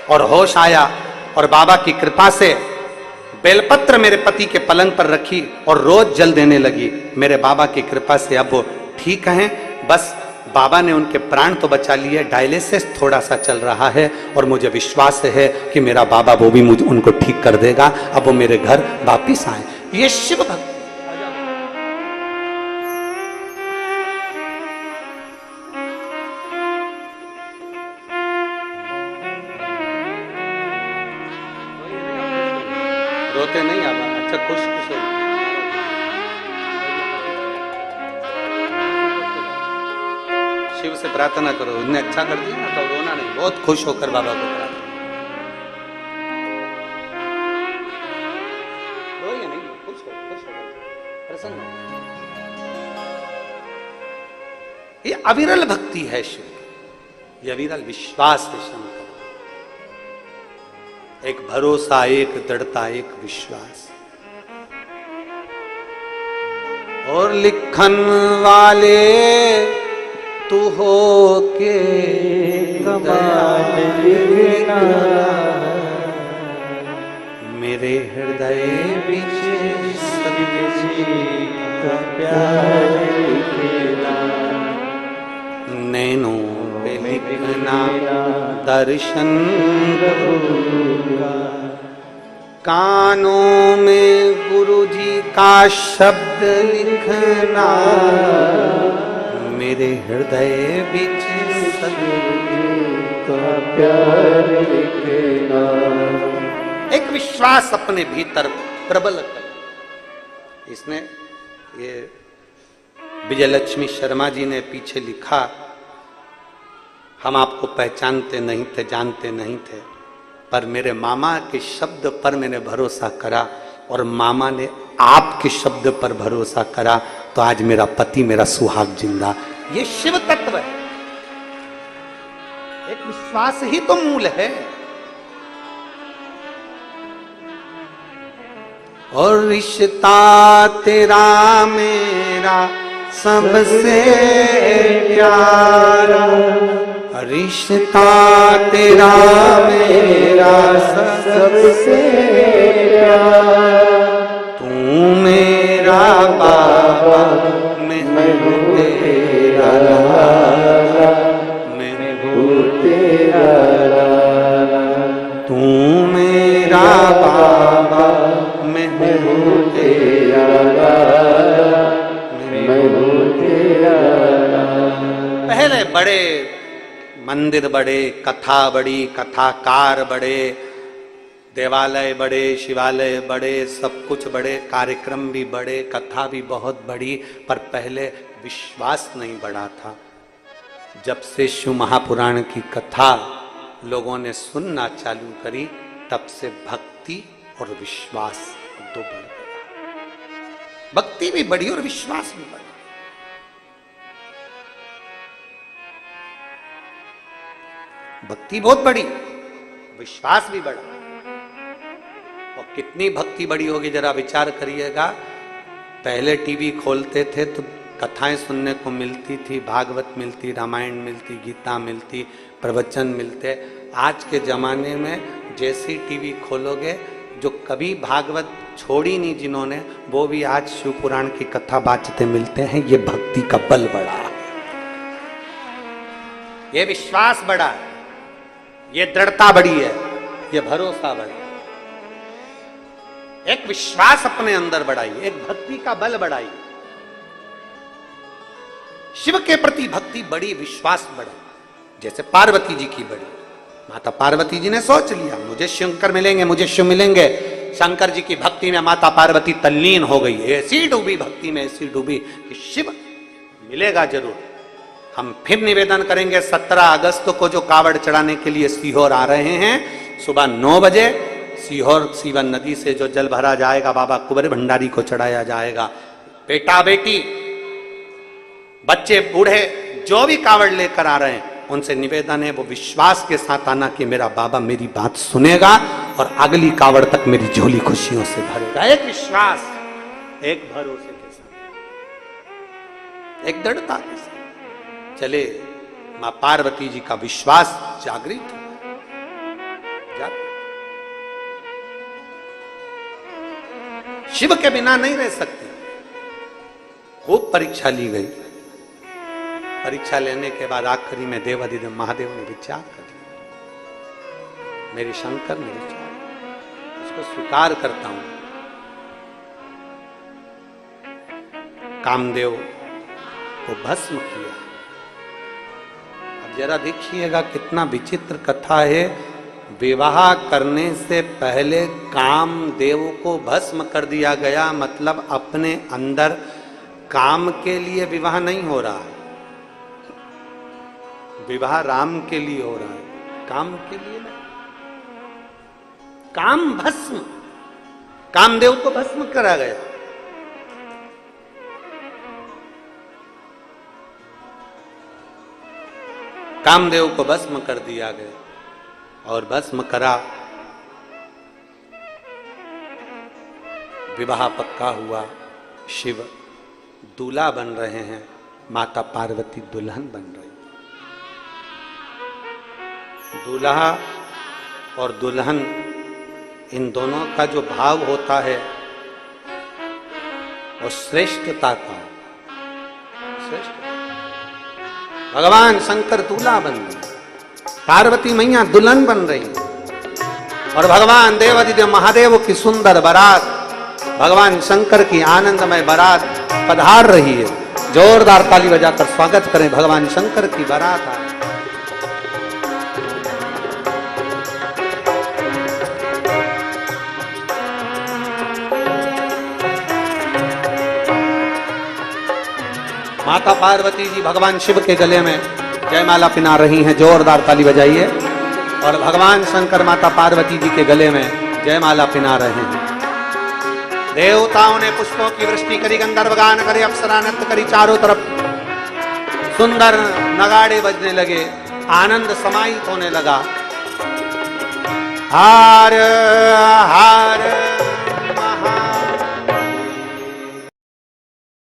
और होश आया, और बाबा की कृपा से बेलपत्र मेरे पति के पलंग पर रखी और रोज जल देने लगी। मेरे बाबा की कृपा से अब वो ठीक हैं, बस बाबा ने उनके प्राण तो बचा लिए, डायलिसिस थोड़ा सा चल रहा है और मुझे विश्वास है कि मेरा बाबा वो भी मुझे उनको ठीक कर देगा, अब वो मेरे घर वापिस आए। ये शिव भक्त रोते नहीं आवा, अच्छा खुश खुश हो। शिव से प्रार्थना करो, उन्हें अच्छा कर दिया ना तो रोना नहीं, बहुत खुश होकर बाबा को प्रार्थना। रोइए नहीं, खुश हो, प्रसन्न हो। ये अविरल भक्ति है शिव की, ये अविरल विश्वास है शंकर, एक भरोसा, एक दृढ़ता, एक विश्वास। और लिखन वाले तू हो के कमाल लिखना, मेरे हृदय बिच का प्यार लिखना, नैनों पे लिखना दर्शन प्रभुका, कानों में गुरु जी का शब्द लिखना, मेरे हृदय बिच का प्यार लिखना। एक विश्वास अपने भीतर प्रबल कर। इसने ये विजयलक्ष्मी शर्मा जी ने पीछे लिखा, हम आपको पहचानते नहीं थे, जानते नहीं थे, पर मेरे मामा के शब्द पर मैंने भरोसा करा और मामा ने आपके शब्द पर भरोसा करा, तो आज मेरा पति मेरा सुहाग जिंदा। ये शिव तत्व है, एक विश्वास ही तो मूल है। और रिश्ता तेरा मेरा सबसे प्यारा, रिश्ता तेरा मेरा तू मेरा बाबा मैं हूँ तेरा लाला, मैं हूँ तेरा लाला। पहले बड़े मंदिर बड़े, कथा बड़ी, कथाकार बड़े, देवालय बड़े, शिवालय बड़े, सब कुछ बड़े, कार्यक्रम भी बड़े, कथा भी बहुत बड़ी, पर पहले विश्वास नहीं बढ़ा था। जब से शिव महापुराण की कथा लोगों ने सुनना चालू करी, तब से भक्ति और विश्वास दो बढ़ गया। भक्ति भी बढ़ी और विश्वास भी बढ़ा। भक्ति बहुत बड़ी, विश्वास भी बढ़ा। और कितनी भक्ति बड़ी होगी जरा विचार करिएगा। पहले टीवी खोलते थे तो कथाएं सुनने को मिलती थी, भागवत मिलती, रामायण मिलती, गीता मिलती, प्रवचन मिलते। आज के जमाने में जैसी टीवी खोलोगे, जो कभी भागवत छोड़ी नहीं जिन्होंने, वो भी आज शिव पुराण की कथा बाँचते मिलते हैं। ये भक्ति का बल बढ़ा है, ये विश्वास बढ़ा है, ये दृढ़ता बढ़ी है, ये भरोसा बढ़ा है। एक विश्वास अपने अंदर बढ़ाई, एक भक्ति का बल बढ़ाई। शिव के प्रति भक्ति बड़ी, विश्वास बढ़ा। जैसे पार्वती जी की बड़ी, माता पार्वती जी ने सोच लिया मुझे शंकर मिलेंगे, मुझे शिव मिलेंगे। शंकर जी की भक्ति में माता पार्वती तल्लीन हो गई, ऐसी डूबी भक्ति में, ऐसी डूबी कि शिव मिलेगा जरूर। हम फिर निवेदन करेंगे 17 अगस्त को जो कावड़ चढ़ाने के लिए सीहोर आ रहे हैं, सुबह 9 बजे सीहोर सीवन नदी से जो जल भरा जाएगा, बाबा कुंवर भंडारी को चढ़ाया जाएगा। बेटा बेटी, बच्चे बूढ़े, जो भी कावड़ लेकर आ रहे हैं, उनसे निवेदन है वो विश्वास के साथ आना कि मेरा बाबा मेरी बात सुनेगा और अगली कावड़ तक मेरी झोली खुशियों से भरेगा। एक विश्वास, एक भरोसे के साथ, एक दृढ़ता के साथ चले। मां पार्वती जी का विश्वास जागृत हो। शिव के बिना नहीं रह सकते। खूब परीक्षा ली गई। परीक्षा लेने के बाद आखिरी में देवाधिदेव महादेव ने विचार कर लिया, मेरे शंकर ने विचार, उसको स्वीकार करता हूं। कामदेव को भस्म किया। अब जरा देखिएगा कितना विचित्र कथा है। विवाह करने से पहले कामदेव को भस्म कर दिया गया, मतलब अपने अंदर काम के लिए विवाह नहीं हो रहा है। विवाह राम के लिए हो रहा है, काम के लिए नहीं। काम भस्म, कामदेव को भस्म करा गया। कामदेव को भस्म कर दिया गया और भस्म करा। विवाह पक्का हुआ। शिव दूल्हा बन रहे हैं, माता पार्वती दुल्हन बन रही। दूल्हा और दुल्हन, इन दोनों का जो भाव होता है वो श्रेष्ठता का। श्रेष्ठ भगवान शंकर दूल्हा बन रहे, पार्वती मैया दुल्हन बन रही, और भगवान देवाधिदेव महादेव की सुंदर बारात, भगवान शंकर की आनंदमय बारात पधार रही है। जोरदार ताली बजाकर स्वागत करें, भगवान शंकर की बारात आ। माता पार्वती जी भगवान शिव के गले में जयमाला पिना रही हैं। जोरदार ताली बजाइए। और भगवान शंकर माता पार्वती जी के गले में जयमाला पिना रहे हैं। देवताओं ने पुष्पों की वृष्टि करी, गंधर्व गान करे, अप्सरा नृत्य करी, चारों तरफ सुंदर नगाड़े बजने लगे, आनंद समाहित होने लगा। हार हार